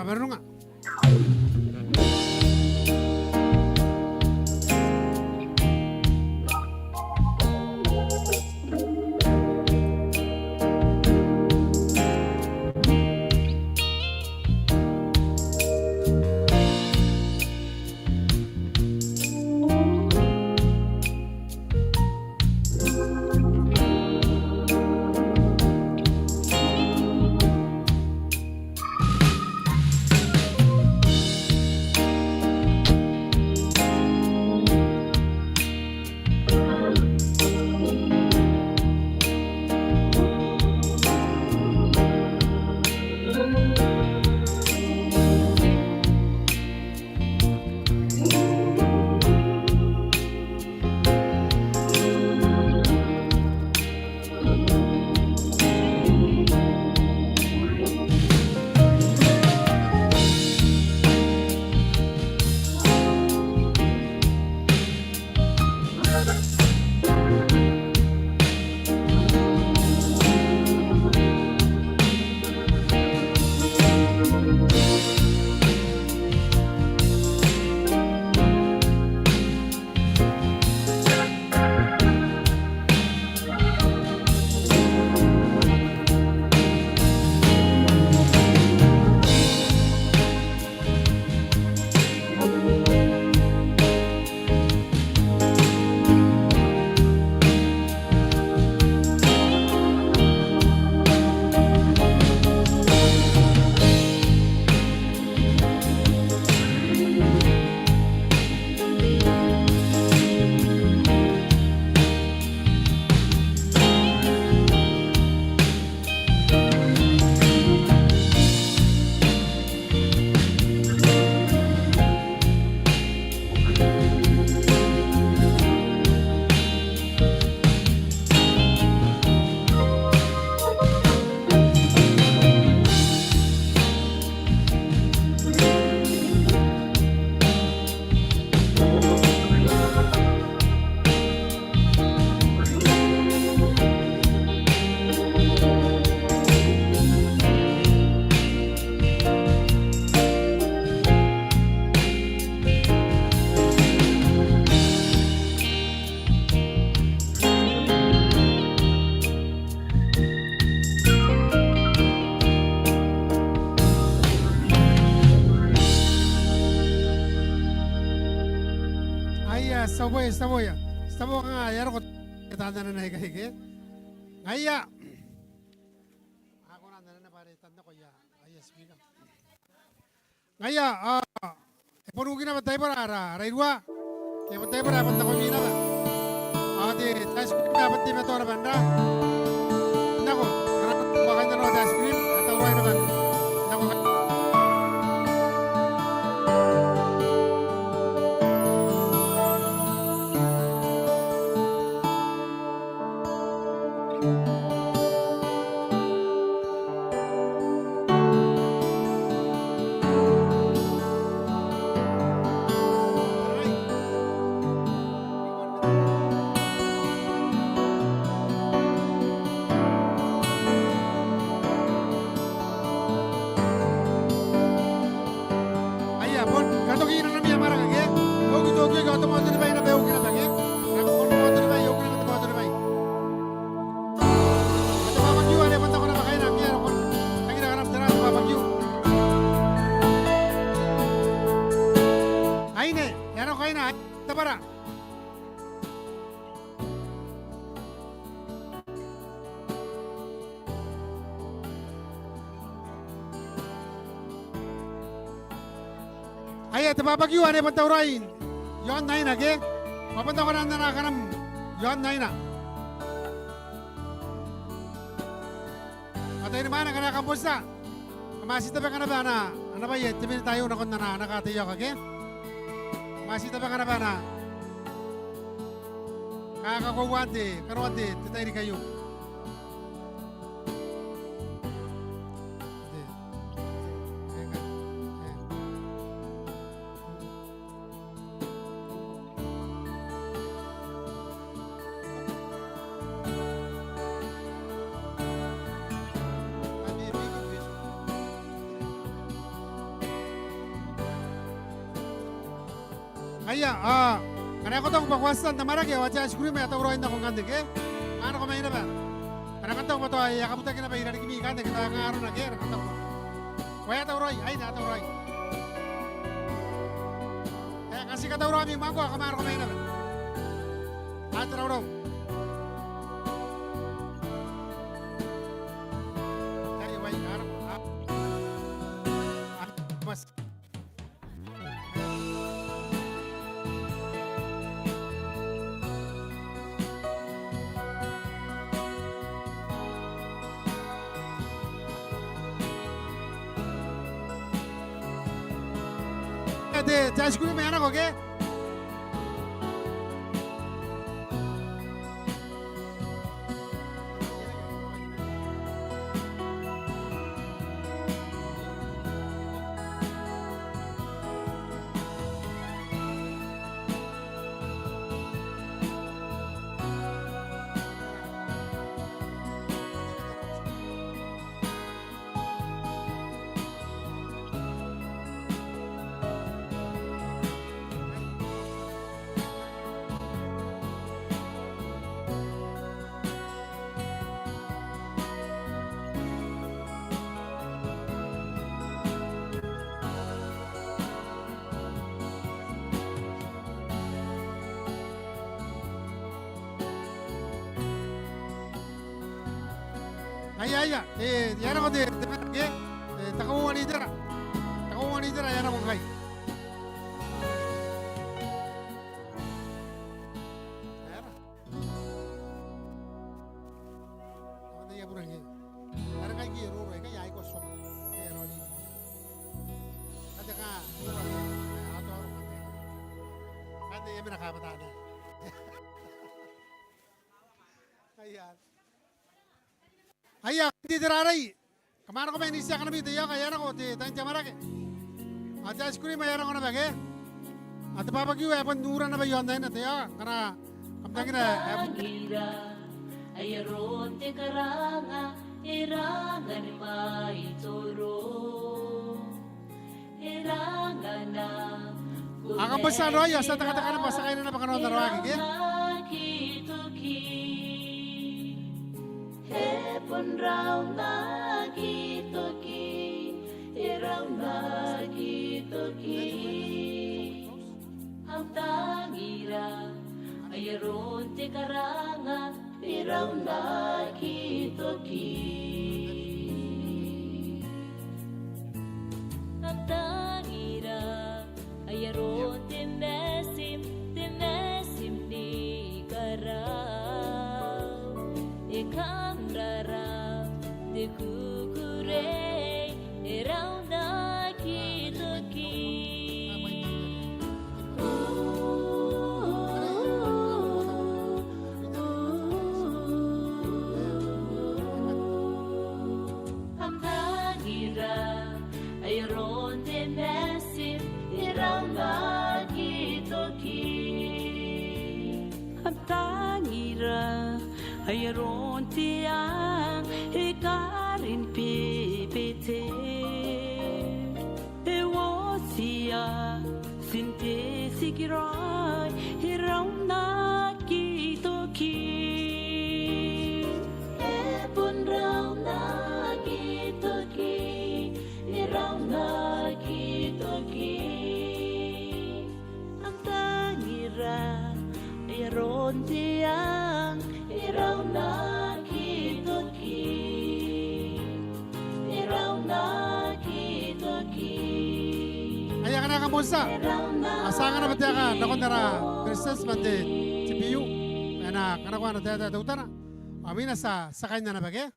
kabarunga stavo ya. Stavo nga yaro ko tanda na naik ke. Ngaya. Ako na na pare tanda ko ya. Ayas speaker. Ngaya Eponugi na batay para rairwa. Kaya batay para banda ko mina ba. Ate tas na batay na to na banda. Nako, baka na no das cream at away naman. Nako. Ayah pun kato kini na miya marang ke. Ogi to ogi kato mo to bay na bay ogi na bay. Nako pun mo to bay ogi na to mo to bay. Kato babagyo ane panta ko na bakay na miya kon. Lagi na kanap dara babagyo. Ay ne, yano kay na. Tabara. Ayah tababagyo ane panta urain. Yon na ina ke. Papanta ko na nanakanam. Yon na ina. Atay naman ang kanakampos na. Masita ba ka na ba na? Ano ba yun? Timin tayo na kung nakatayo ka ke? Masita ba ka na ba na? Kakakawante, karuante, titay rin kayo. Kaya, karena aku tahu bahwa san tamara ke wajah ice cream atau roin na kung kande ke, ano ko may na ba? Karena kan tahu ba to ay kamu takin na ba irani kimi kande kita ngaro na ke, kan tahu. Kaya tahu roy, ay na tahu roy. Kaya kasih kata roy mi mangko kamar ko may na ba? Atra roy. Kaya way ngaro. Mas. De ice cream may anak okay? Ayah, yana ko de ke, takawan ni dira yana ko kay. Ayara. Ano ya burang ye? Ara kay ki ro kay ay ko sok. Ero ni. Ada ka, ato ro kay. Ande yemi nakabata na. Ayah. Ayah, di diraray. Kamana ko may nisya ka na bitayo, kaya na ko, tayong tiyamara ke. At ice cream, mayroon ko na ba ke? At papagyo, pandura na ba yun na yun, tayo, kana, kamtagin na. Ira, ayaron te karanga, irangan maituro. Irangan na. Ang basta roy, sa taka-taka na basta kayo na napakanoon na rawagi ke? Hepon raw nagitoki, iraw nagitoki. Ang tangira, ayaron te karanga iraw na kitoki ang tangira ayaron te mesim ni karaw ikang rara de kukure iraw na kitoki ayaron de mesim iraw na kitoki ang tangira ayaron tiang ikarin pipite ewosia sinte sigirai iraw na kitoki epon raw na kitoki iraw na kitoki ang tangira ayaron tiyang iraw na kitoki iraw na kitoki Aya ka na kamusta? Asa ka na ba tiya ka? Nakon nara Christmas mande CPU. Ana kana ko na tiya utara. Amina sa kanya na bage.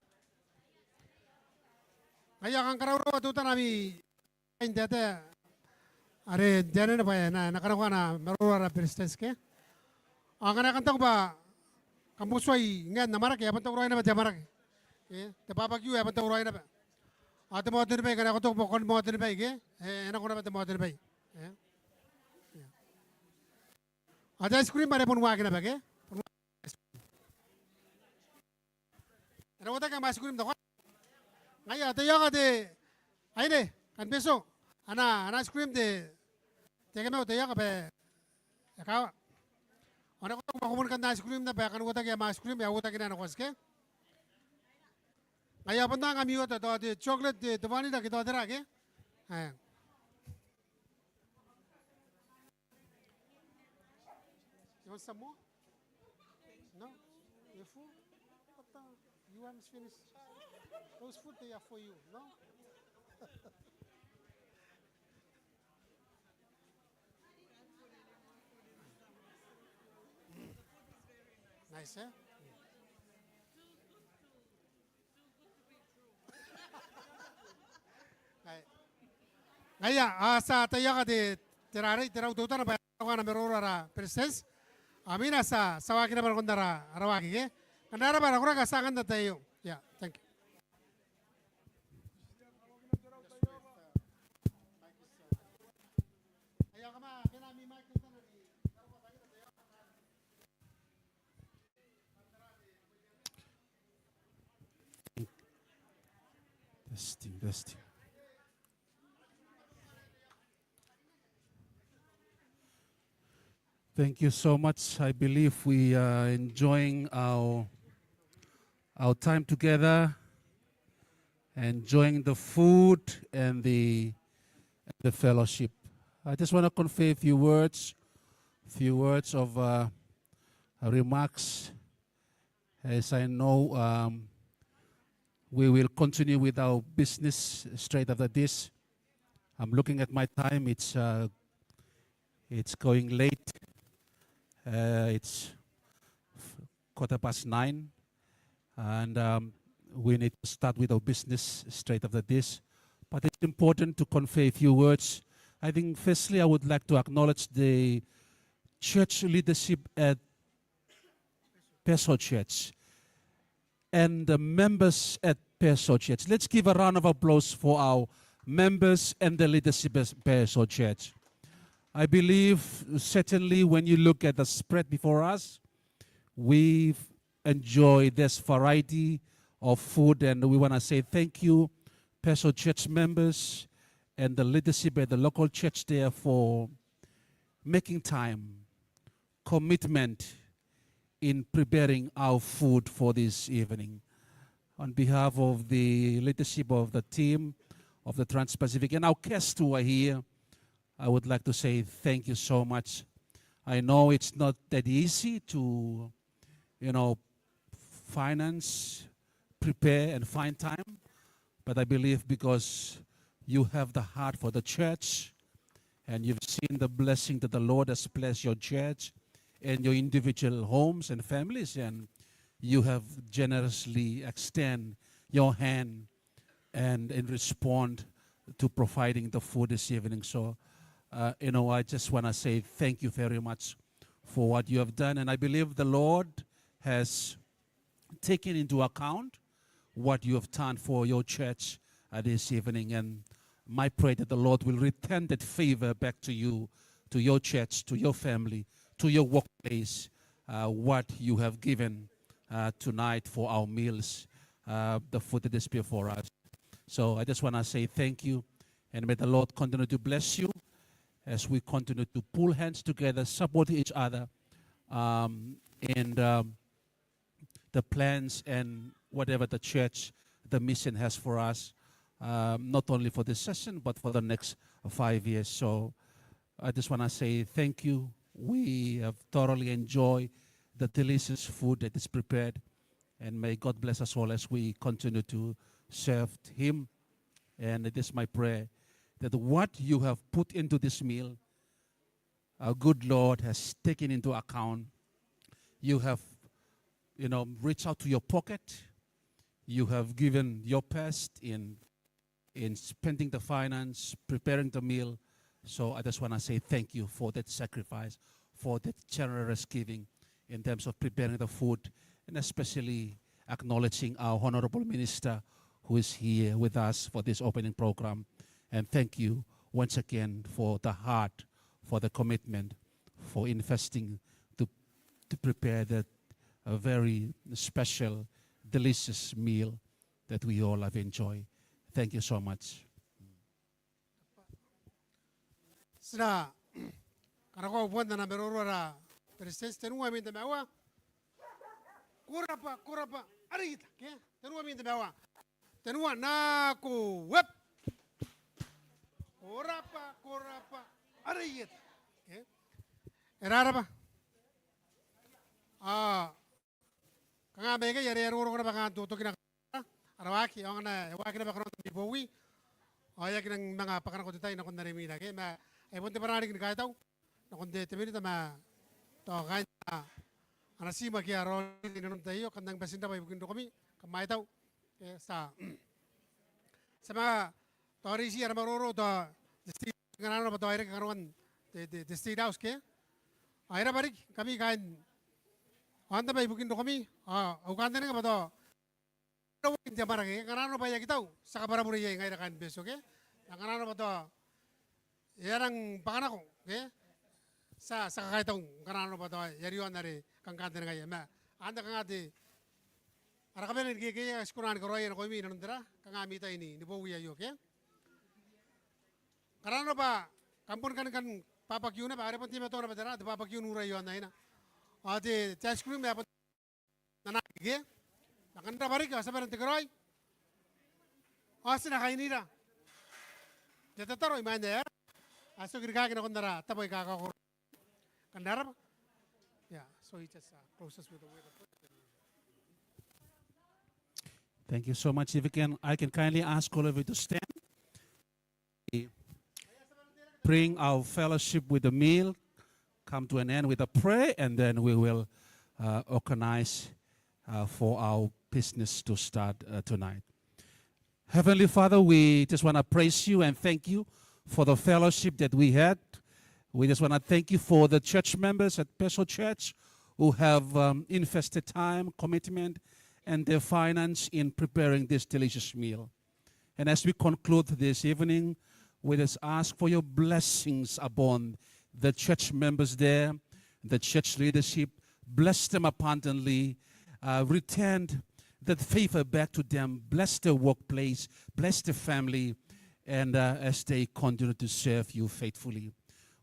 Aya kang karawro utara mi hindi ate. Are diyan na ba na nakana ko na marura Christmas ke. Ang kana kanta ko ba kamusoy nga namarak ya banta uray na ba tiya marak. Te papagyu ya banta uray na ba. Ate mo din ba kana ko to kon mo din ba ke. Ena ko na ba mo din ba. Ada ice cream mare pun wa na ba ke. Era wata ka ice cream da. Ngaya te yaga de ay ne kan beso. Ana ice cream de te ka te yaga be. Ka Ana ko makumun kan ice cream na ba kan wata ka ice cream ya wata ka na ko ske. Ngaya banda ngami wata to de chocolate de vanilla ke to dera ke. Ha. You want some more? No? You full? What the? You haven't finished. Those food they are for you, no? Nice, eh? Ngaya, sa tayo ka di tiraray, tiraw tuta na ba ka na merora ra princess? Amina sa sawaki na ba kundara arawaki ke? Kandara ba rakura ka sakan na tayo. Yeah, thank you. Ayaw ka ma, kinami mic tuta na di. Testing. Thank you so much. I believe we are enjoying our time together, enjoying the food and the fellowship. I just want to convey a few words of remarks, as I know we will continue with our business straight after this. I'm looking at my time. It's going late. It's 9:15, and we need to start with our business straight after this. But it's important to convey a few words. I think firstly I would like to acknowledge the church leadership at Peso Church and the members at Peso Church. Let's give a round of applause for our members and the leadership at Peso Church. I believe certainly when you look at the spread before us, we've enjoyed this variety of food, and we want to say thank you, Peso Church members and the leadership at the local church there, for making time, commitment in preparing our food for this evening. On behalf of the leadership of the team of the Trans-Pacific and our guests who are here, I would like to say thank you so much. I know it's not that easy to, finance, prepare, and find time. But I believe because you have the heart for the church and you've seen the blessing that the Lord has blessed your church and your individual homes and families, and you have generously extend your hand and respond to providing the food this evening. So, I just want to say thank you very much for what you have done. And I believe the Lord has taken into account what you have done for your church this evening. And my prayer that the Lord will return that favor back to you, to your church, to your family, to your workplace, what you have given tonight for our meals, the food that is before us. So I just want to say thank you, and may the Lord continue to bless you as we continue to pull hands together, support each other, and the plans and whatever the church, the mission has for us, not only for this session, but for the next 5 years. So I just want to say thank you. We have thoroughly enjoyed the delicious food that is prepared, and may God bless us all as we continue to serve Him. And it is my prayer that what you have put into this meal, our good Lord has taken into account. You have, reached out to your pocket. You have given your best in spending the finance, preparing the meal. So I just want to say thank you for that sacrifice, for that generous giving in terms of preparing the food, and especially acknowledging our honorable minister who is here with us for this opening program. And thank you once again for the heart, for the commitment, for investing to prepare that a very special, delicious meal that we all have enjoyed. Thank you so much. Sina karako buwan na merorora presidente tenua min demawa kurapa arita ke tenua min demawa tenua na ko web kurapa arita ke eraraba kanga mega yare ro ro ba kan to kina arawaki ang na waki na ba kan to bowi aya kinang mga pakana ko tay na kon narimi na ke ma ay punti parani kin kaya taw na kon de temini tama to kanya anasima ki aro ninom tayo kandang basinda ba bukin do kami kamay taw sa mga tori si ara maroro to ngano ba to ay karon de state house ke ay ra barik kami kain anda ba bukin do kami ukanda nga ba to hindi marang ngano ba ya kitaw sa kabara mo riya ngay kan beso ke ngano ba to yarang pakana ko ke sa kakaitong kanano ba to yariwan nari kang kante nga yama anda kang ati ara kami ngi kaya skuran ko royen ko mi nanundra kang amita ini ni bowi ayo ke kanano ba kampun kan papakyu na ba are ponti meto na ba de papakyu nura yo na ina ati ice cream ya na ke nakanda bari ka sabar ntigroy asina kainira jeta taro imanda ya aso kirkaki na kondara tapoy kakako kandara ba yeah so he just closes with the way Thank you so much. If I can kindly ask all of you to stand. Bring our fellowship with the meal, come to an end with a prayer, and then we will organize for our business to start tonight. Heavenly Father, we just want to praise you and thank you for the fellowship that we had. We just want to thank you for the church members at Peso Church who have invested time, commitment, and their finance in preparing this delicious meal. And as we conclude this evening, we just ask for your blessings upon the church members there, the church leadership. Bless them abundantly. Return that favor back to them. Bless their workplace. Bless their family. And as they continue to serve you faithfully.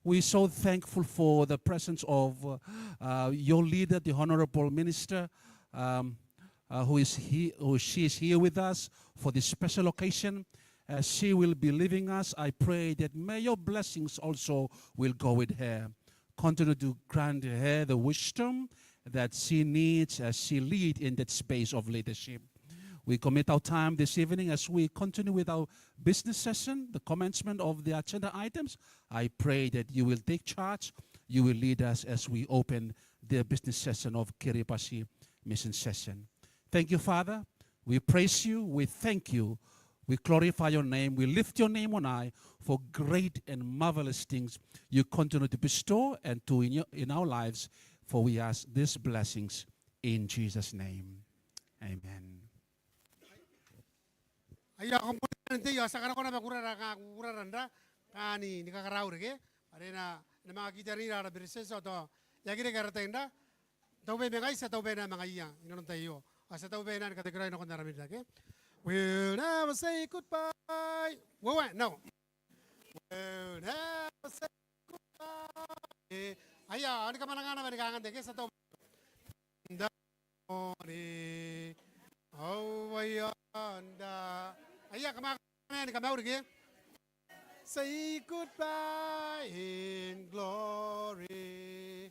We're so thankful for the presence of your leader, the Honorable Minister, she is here with us for this special occasion. As she will be leaving us, I pray that may your blessings also will go with her. continue to grant her the wisdom that she needs as she lead in that space of leadership. We commit our time this evening as we continue with our business session, the commencement of the agenda items. I pray that you will take charge, you will lead us as we open the business session of Kiribati mission session. Thank you, Father. We praise you, we thank you, we glorify your name, we lift your name on high for great and marvelous things you continue to bestow and do in our lives, for we ask these blessings in Jesus' name. Amen. Ayo ako muna nanti ya sekarang ko na makura randa kani ni kakarau rege arena na mga kita rin ara bereseso to ya kire karatenda taube mengai sa taube na mga iya inon tayo asa taube na kategory na ko naramid lagi we'll never say goodbye no we'll never say goodbye aya ani kamanangana bani kangan deke sa taube ni oh ayanda aya kamau rege say goodbye in glory.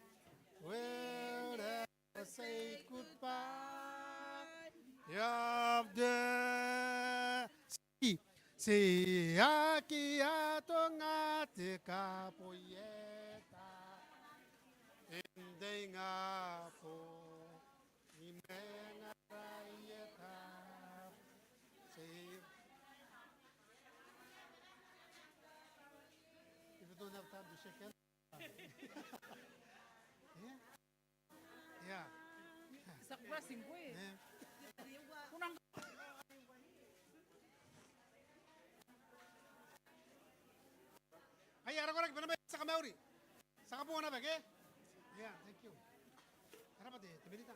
We'll never say goodbye. Of the sea, aquí atongate capoyeta, endenga po, imena rayeta. If you don't have time to shake hands. Yeah. Yeah. Ay, araw ko lang sa kamauri. Sa kapuha na ba, okay? Yeah, thank you. Harap ate, timinita.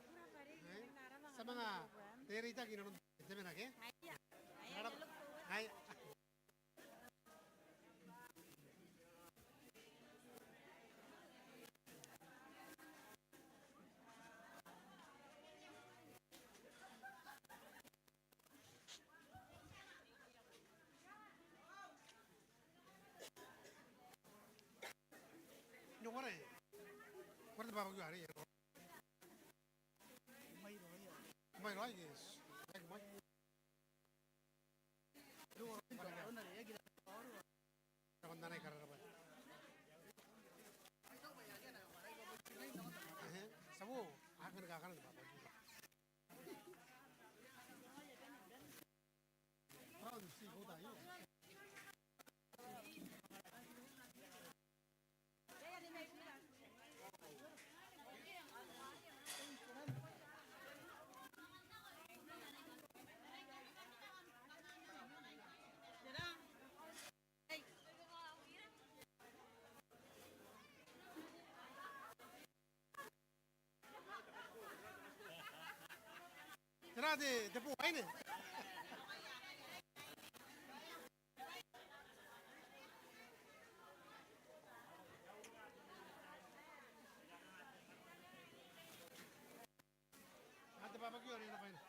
Sa mga terita, ginanong timin, okay? Harap. Ay. What about you? My right is like my. Sabu, akan kakan bapak. Proud to see who that is. Tara de po ay ne. Ate babagyo rin na pa yun.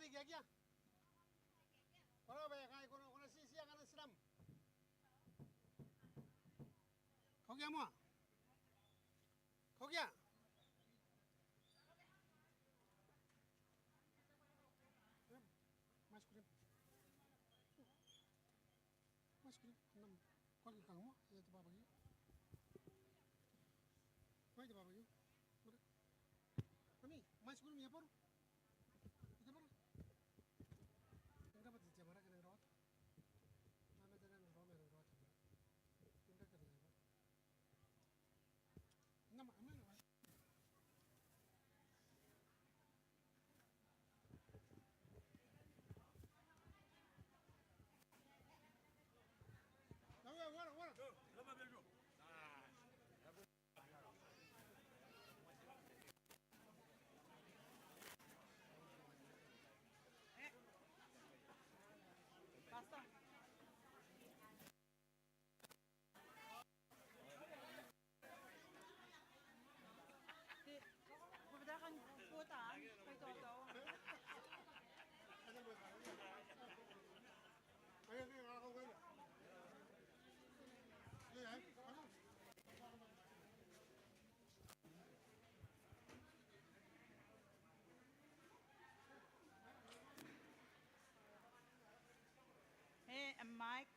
gya gya. Kora ba kai kono sisi akan seram. Kau gya mo? Kau gya? Mas krim. Mas krim. Nam. Kau gya kang mo? Ya tu bapa gya. Kau tu bapa gya. Mami, mas krim ya por. Itu por. Enggak betul jemara kena rawat. Mana jalan rawat. Enggak kena rawat. Nama mana? Pupuntahan putan kay Toto. Ayo ni aku kau. Ya, ano? Hey, and Mike.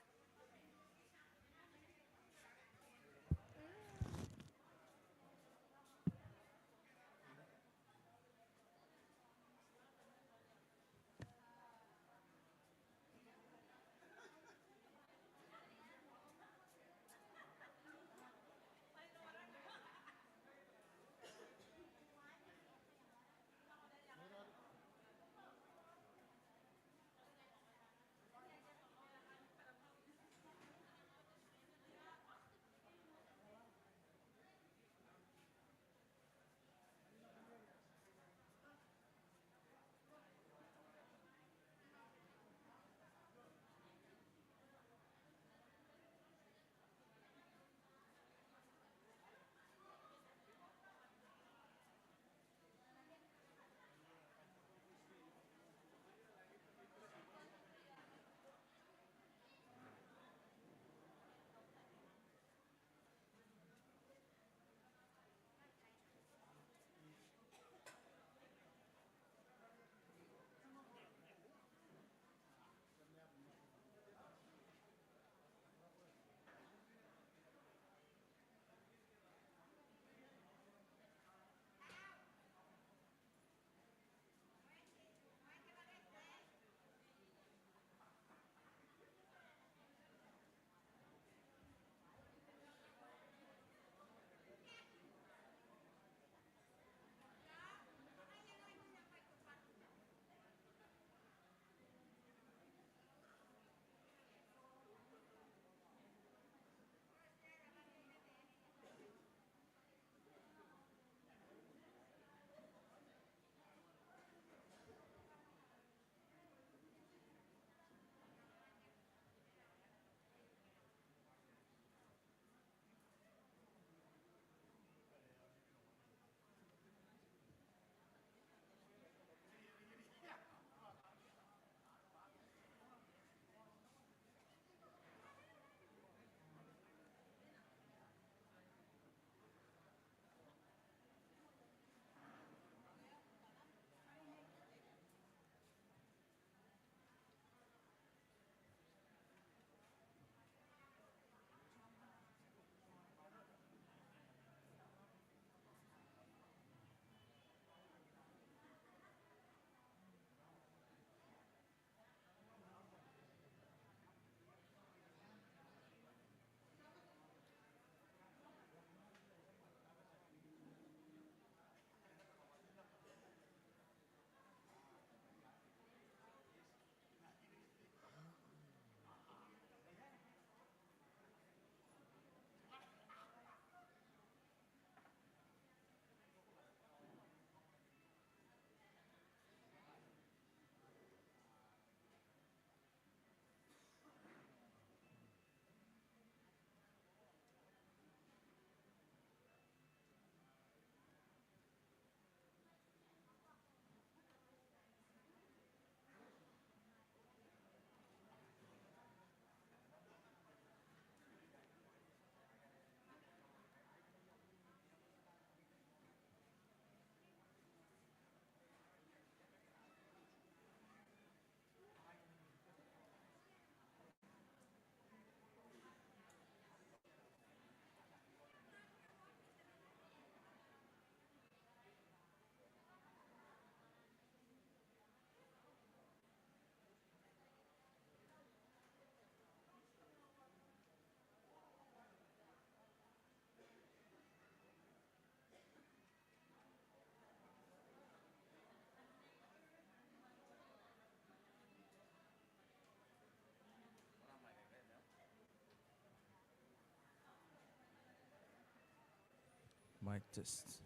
Mic test.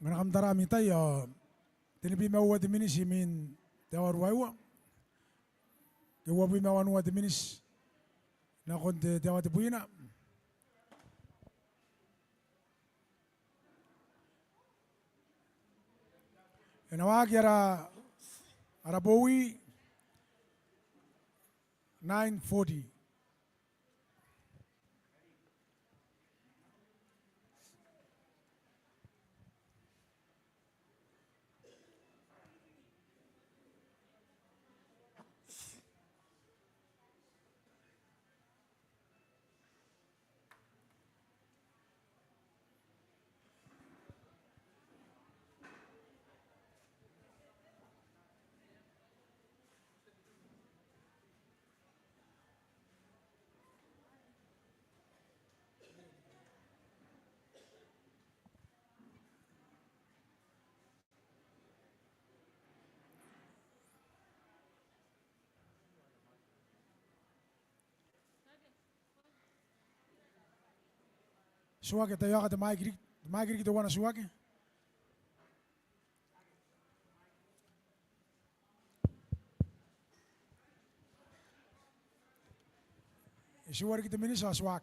Manakam darami tayo, tinipi mawa di minis imin tawar waiwa. Kewa pi mawa nuwa di minis na konte tawa di puina. Enawagi ara bowi 940. Suwake tayo ka maikirik to wana suwake. Suwake kita minis sa suwak.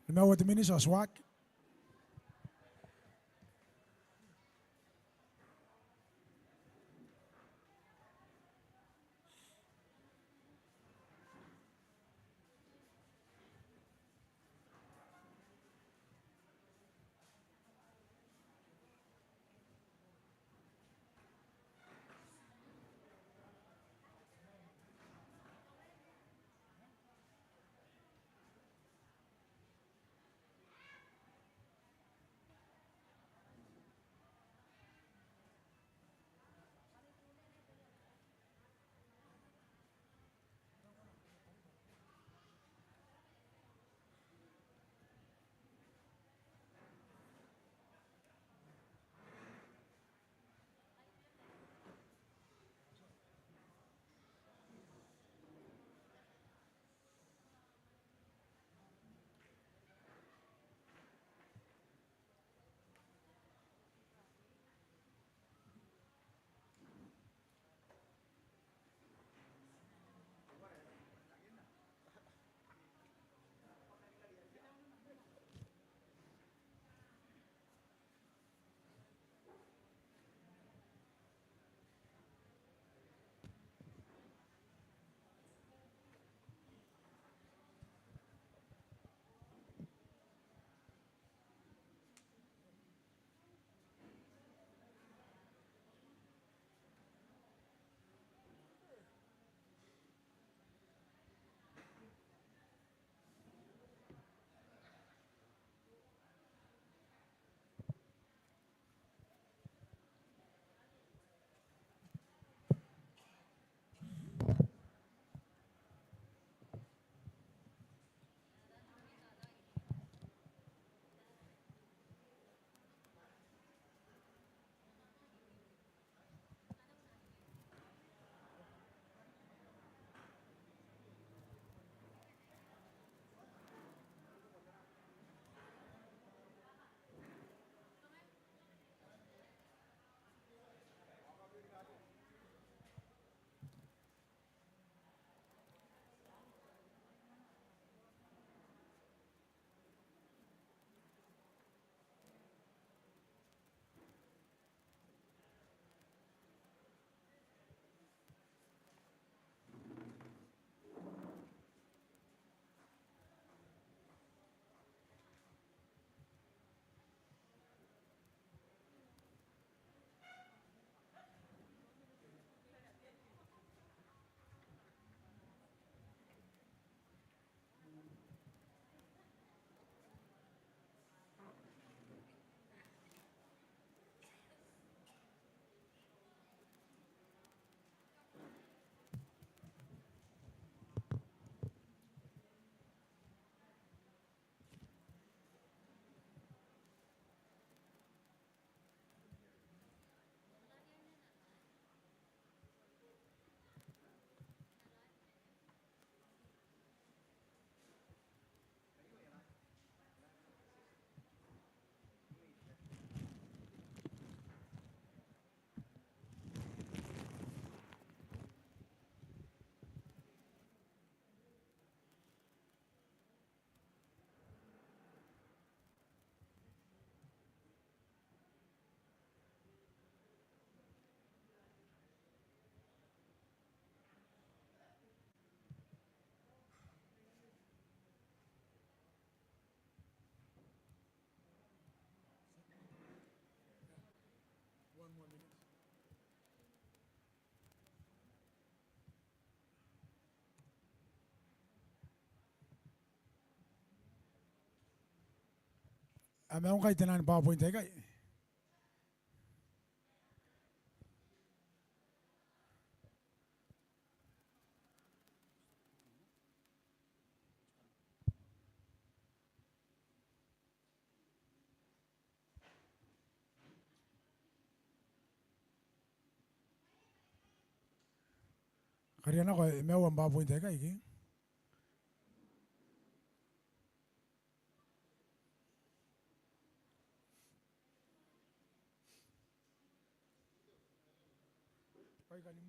Mawa di minis sa suwak. Ameong kay tenan PowerPoint ay kay. Kariana ko mewa PowerPoint ay kay ki. Kay kalim.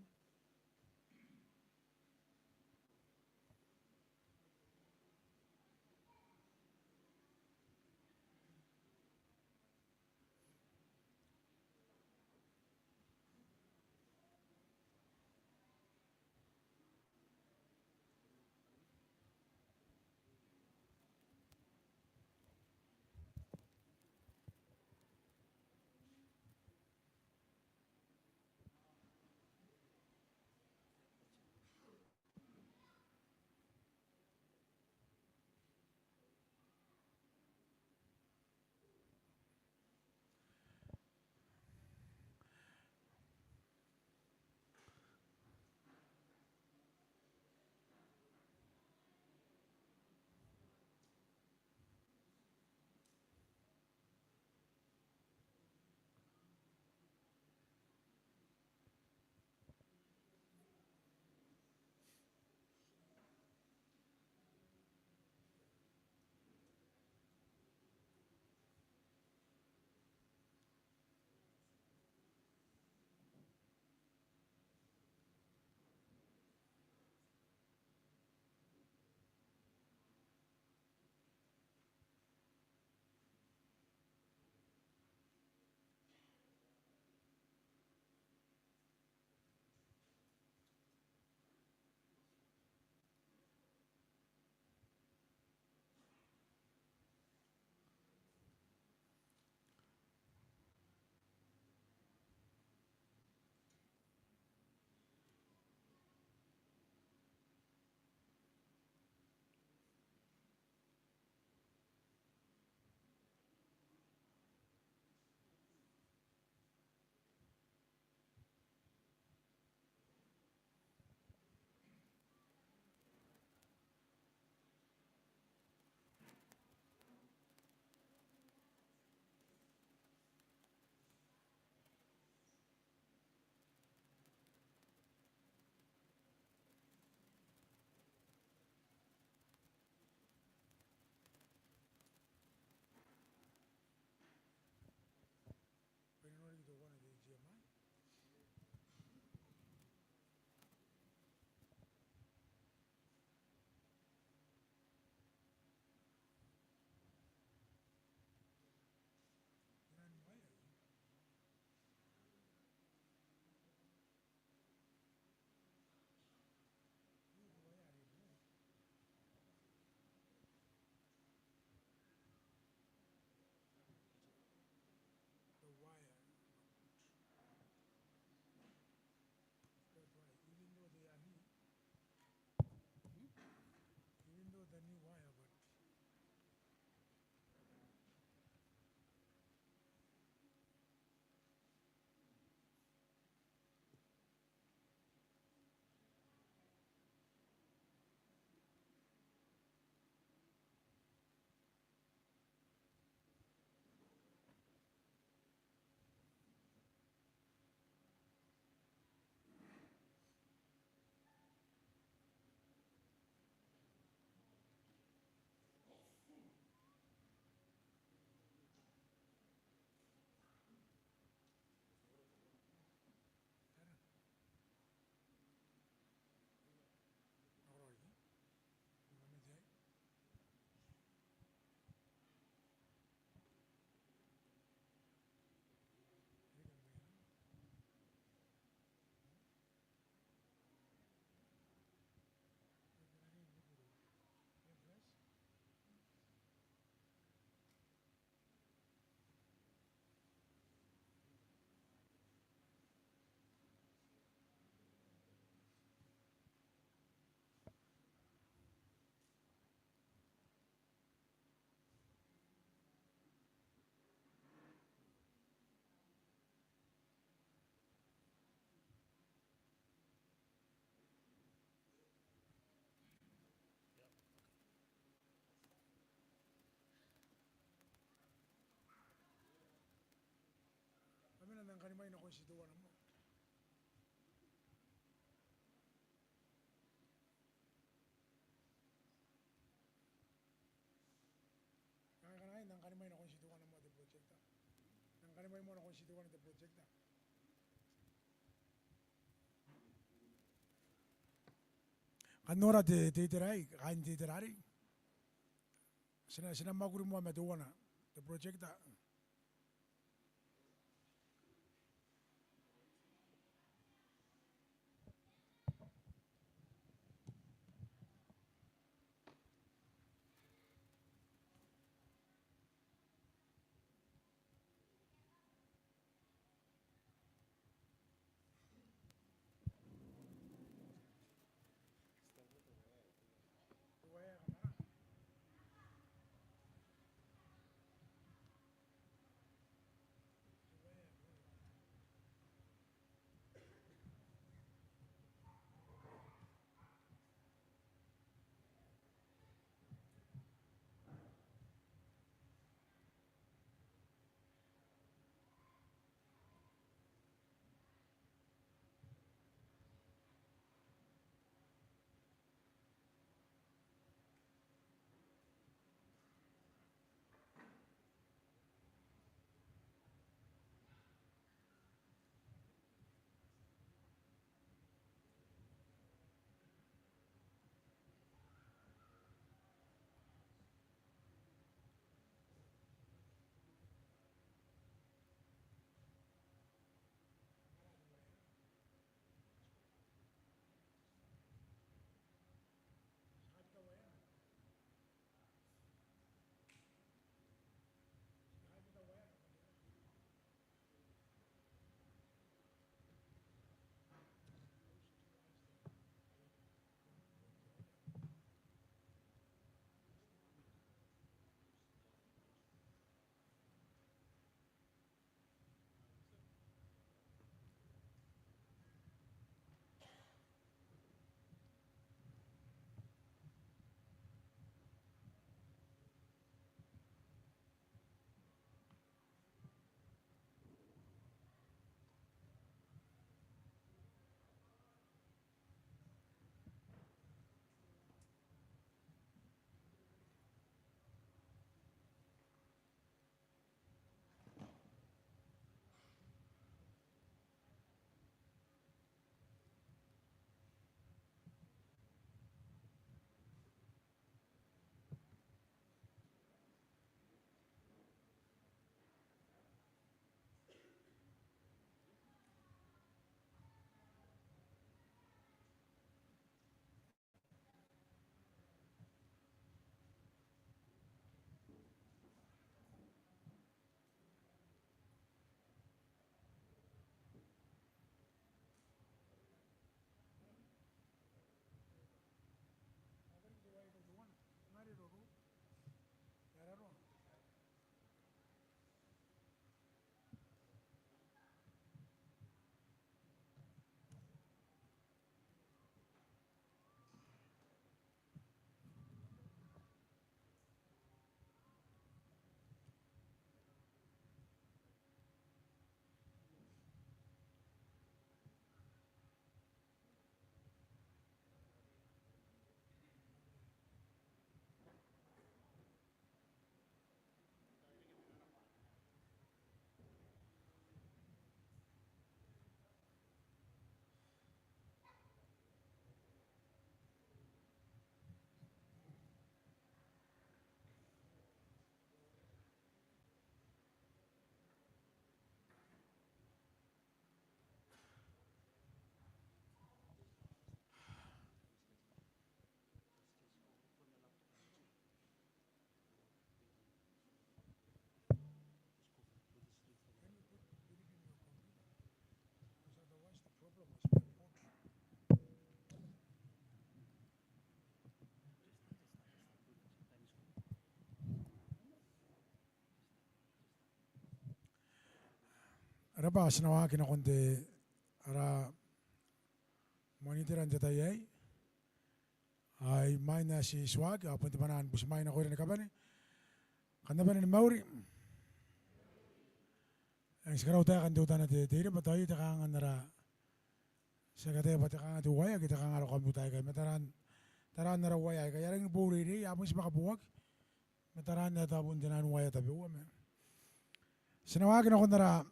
kanimay na konstituan mo. Kaya nang kanimay na konstituan mo the project. Nang kanimay mo na konstituan the project. Kanora te tirai, kain titirari. Sina maguri mo meduana the project. Raba sinawa kinakonte ara monitoran jatayay ay may na si swag apun timanan bus may na ko rin kabane kanda ba ni Mauri sekarang udah kan tuh tanah tiri betul itu kan antara sekarang betul kan tuh waya kita kan kalau kamu tahu kan mataran nara waya kayak yang buri ini apa sih maka buak mataran ya tabun jalan waya tapi uam ya senawagi nak nara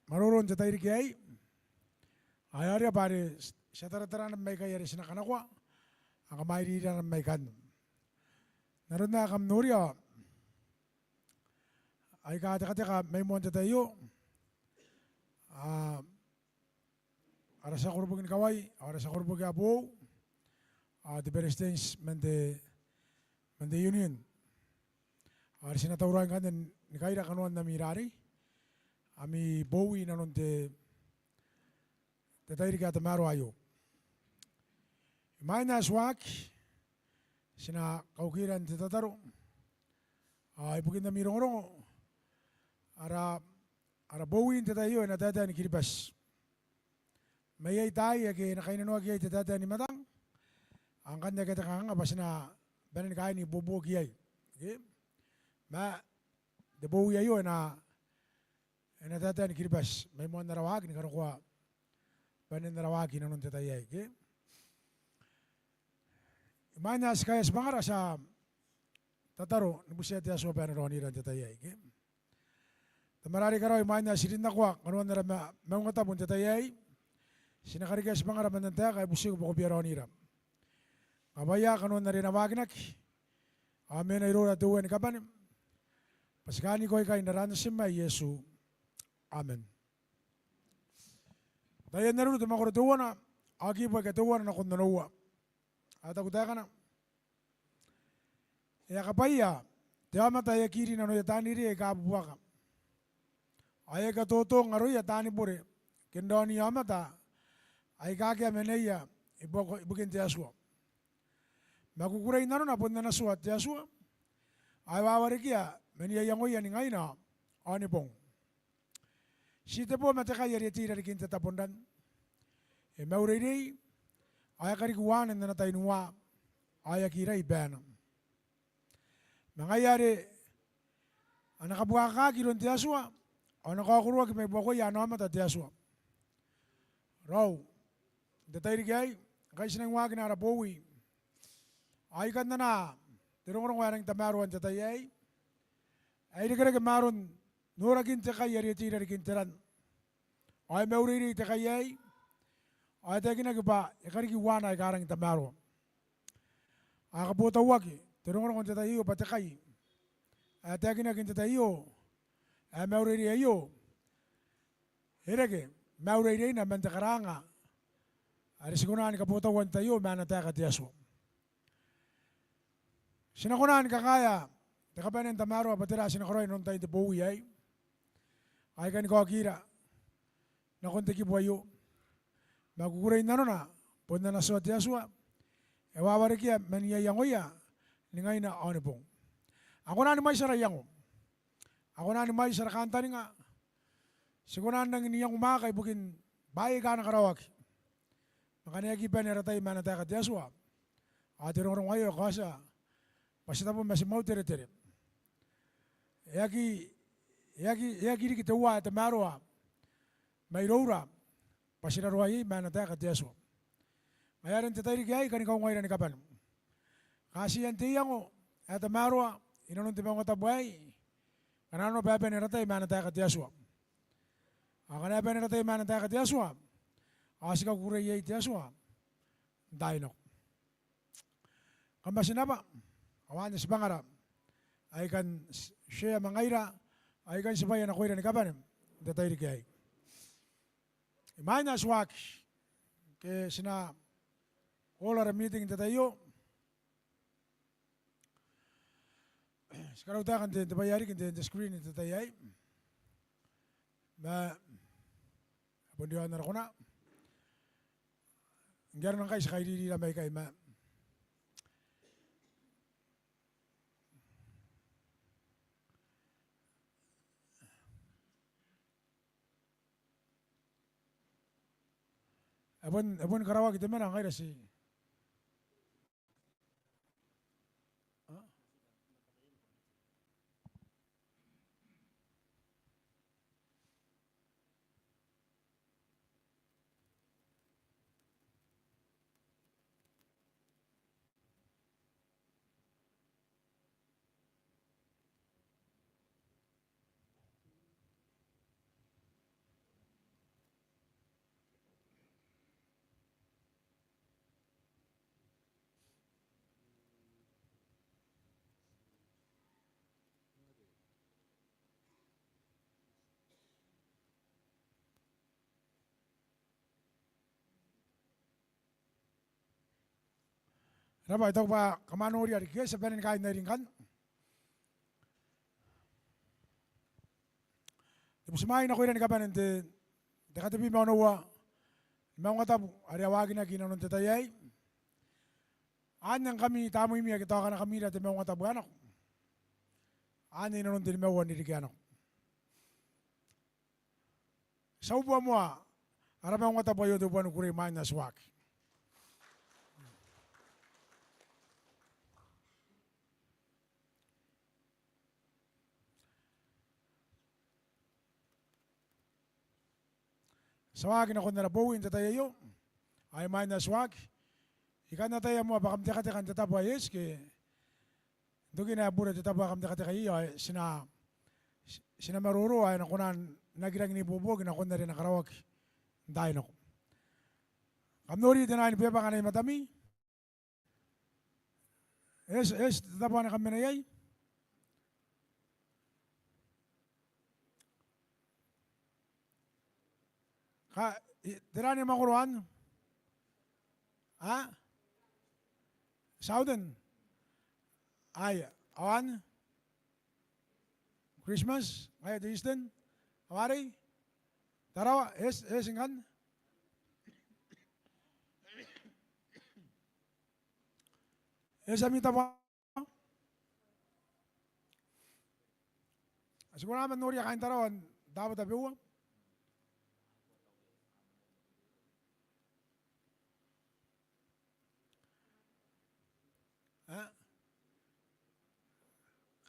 marurun jatah iri kiai ayah pare setara mereka ya resina kanakwa agak mairi dan mereka naruna kam nuria ay kata may mo jatah iyo ada sa kurbugin kawai, ada sa kurbugin abu, di Palestine mende union. Ada sina tauran kan dan nikaira kanuan na mirari, ami bowi na non te tairi kata maro ayo. Maina swak, sina kaukiran te tataro, ibukin na mirong ara bowi te tayo na tata ni Kiribati. Mayay tayo ke nakainanuwa kiyay tata ni matang. Ang kanya kita kang abas na banan kaya ni bobo kiyay. Okay? Ma de bowi ayo na tata ni Kiribati. May mo narawag ni karukuha banan narawagi na nun tatayay. Okay? Imanya kaya semangara sa tataro nubusya tiya so banan ron iran tatayay. Okay? Tamarari karo imanya sirin na kuwa kanuan na mga tabon tatayay. Sinakarigas mga raman ng tayo, kaya busi ko po biyaraw nira. Kabaya, kanuan na rin nawaginak. Amen ay rola tuwa ni kapanim. Pasikani ko ikay naranasim may Yesu. Amen. Dahil narulo, tumakuro tuwa na, agi po katuwa na kundanuwa. At ako tayo ka na. Iya kapaya, tiyama tayo kiri na no yatani rin, ikabuwa ka. Ay katotong aro yatani po rin. Kindaw ni yamata, ay kagya meneya ibukin tiyaswa. Makukuray na ron apon na nasuat tiyaswa. Ay wawari kya meniya yango yan ngay na anipong. Sita po mataka yari tira rikin tatapondan. E mauray day ay karikuwanan na natay nuwa ay akira ibanam. Mga yari ang nakabuha ka kilon tiyaswa o nakakuruwa kime buko yan naman tiyaswa. Raw, datay rigay, kay sinang wagi na rapowi. Ay kan na, tirong warang tamaruan datay ay di ka maron, nuragin ta kay yari tira rikin tiran. Ay mauriri ta kay ay tayo ginagawa, ikariki wana ay karang tamaro. Ay kaputa wagi, tirong warang datay iyo pati kay. Ay tayo ginagin datay iyo, ay mauriri ayo. Hirage, mauriri na mantakaranga. Ari sigunan kaputawan tayo, manatay ka tiyaso. Sinakunan ka kaya, takapanin tamaro, patira sinakuroy nung tayo tibuwi ay. Ay kan ko akira, nakuntiki buwayo. Maguguray na na, punta na suwa tiyaso. Ewawari kya, maniyayangoya, ningay na onipong. Ako na ni may sarayango. Ako na ni may sarakanta ni nga. Sigunan nang iniyang umakay, bukin bayi ka na karawak. Makanya kipan ni ratay manatay ka tiyaswa. At irong ayo kasa. Pasita po masih mau tere-tere. Yaki di kita wa tamarwa. May rora. Pasita ruwayi manatay ka tiyaswa. Ngayon tatay rigay kan ikaw ngayon ni kapan. Kasi yan tiyang o. At tamarwa. Inanong timang matabay. Kanano pepe ni ratay manatay ka tiyaswa. Akana pepe ni ratay manatay ka tiyaswa. Kasi ka kurayay tiyaswa, dahil ako. Kamasin na ba? Awan niya si Bangara. Ay kan siya mangayra, ay kan siya na kuya ni kapanim. Datay di kaya. Imay na swak, kaya sina all our meeting datayo. Sekarang tayo kan tabayari, kan screen datayay. Pundiwan na ako na. Gano'n lang kayo sa kayo na may kayo ma. Abon karawag ito man ang kayo si. Raba ito ba kamanori ari ke sepenin kain na rin kan. Ibusmain ako rin kapan ente dekatabi mau nawa mau ngatab ari awagin na kinanon tetayay. Anyang kami tamu imi kita kana kami dati mau ngatab anak. Ani nanon din mau ni anak. Sa upo mo ara mau ngatab ayo do buwan kuri main na swak. Swagin ako na bawin tatayo. Ay main na swag. Ikan na tayo mo bakam dekate kan tatapo ayes ke dogi na bura tatapo bakam dekate kayo ay sina maruro ay nakunan nagirang ni bubog na kun na rin nakarawag dahil ako. Kamnori dinain pepa kanay matami. Tatapo na kami na yay. Dirani makuruan. Ha? Southern. Ay, awan. Christmas. Ay, the Eastern. Awari. Tarawa. Ingan. Amita pa. Siguro naman nuri kain tarawan. Dapat abiwa.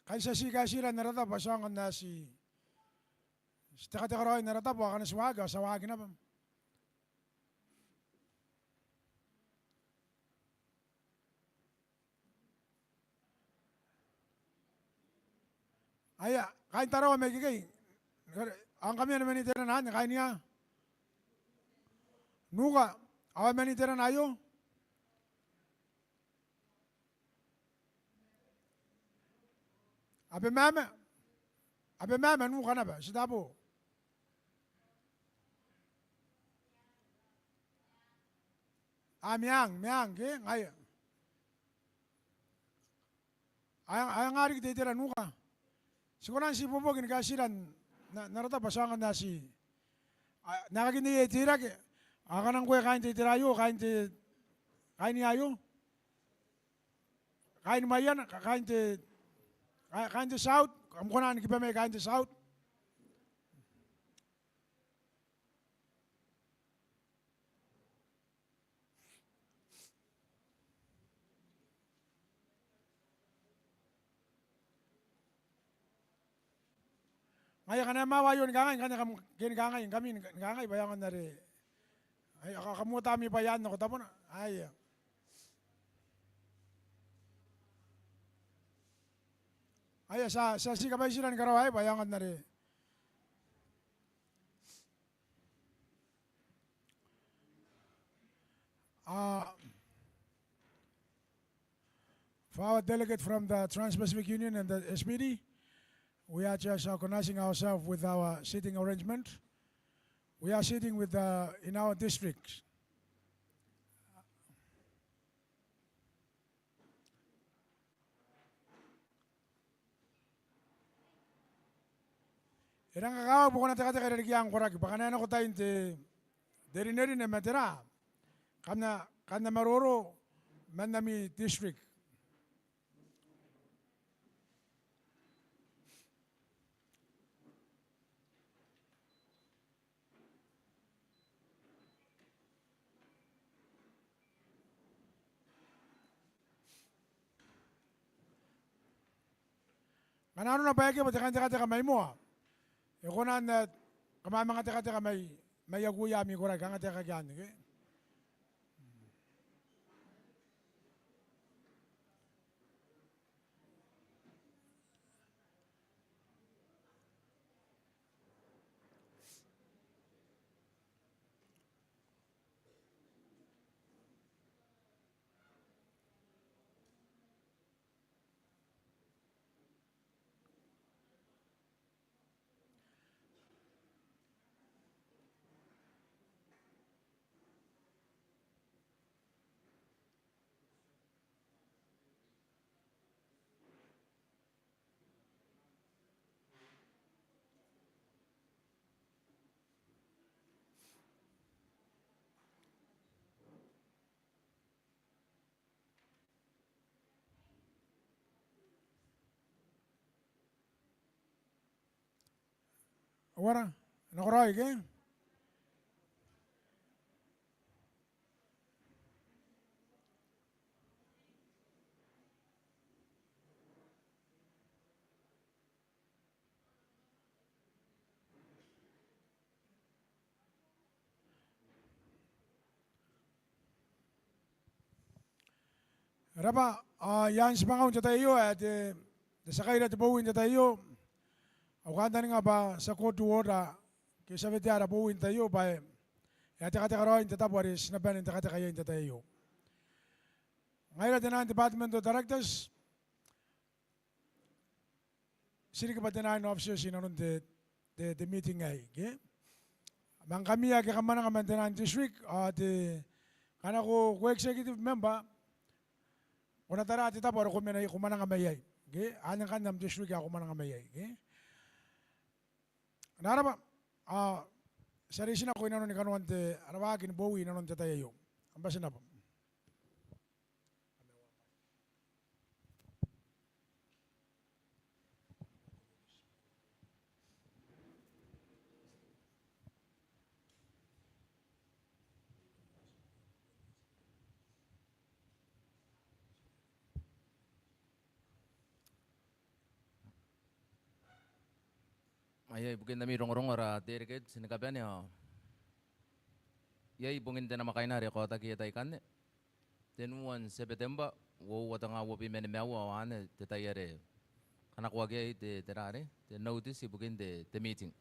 Kaysa si kasira narata pasangan na si teka-teka narata po akan swaga sawagin na ba. Aya, kain tarawa may gigay. Ang kami na manitiran na, kain niya. Nuka, awan manitiran na ayo. Abe mama nuka na ba? Sida po. Miyang, ke? Ay. Ayang ari kita nuka. Siguro si Bobo ginagasiran narata pasangan na si nakagini tira ke akan ang kuya kain titirayo kain niayo kain mayan kain south kamkunan kipa may kain south Ngayon ka na mawayon kangay, kami kangay, bayangan na rin. Ay, kakamutami pa yan, ako tapon. Ay, sa sikabay sila ng karaway, bayangan na rin. For our delegate from the Trans-Pacific Union and the SPD, we are just organizing ourselves with our seating arrangement. We are sitting with in our district. Irang kakawa bukan natin kata kaya ang korak. Baka na ko tayo deri na matira. Kana maroro manami district. Kanano na bayagi mo teka may mo. Yung kunan na kamamang teka may yaguya mi kuray kang teka gyan. Okay? Wara, nakoroi ke? Raba, yan si mga unta tayo at sakay na tibuhin tayo. Awanda nga ba sa court order kaya sa vetera buhin tayo ba ya teka roin tatapuaris na benin teka kayo tayo. Ngayon natin ang Department of Directors sini ka ba tinahin officers inanon the meeting ay. Mang kami ay kakamana ka maintenance district at kana ko executive member una tara tita por kumana nga mayay. Anang kanam district ako kumana nga mayay. Naraba sarisi na ko inanon ni kanuan te arawakin bowi inanon te tayo. Ambasin na po. Ayay, bugin na mirong-rong ora dirigid, sinagabihan niya. Yay, bungin din na makainari ko, takiyatay kan. Tinuan September, wata nga wapi meni mewa wane, titayare. Kanak wagi ay tirare, notice, bugin de meeting.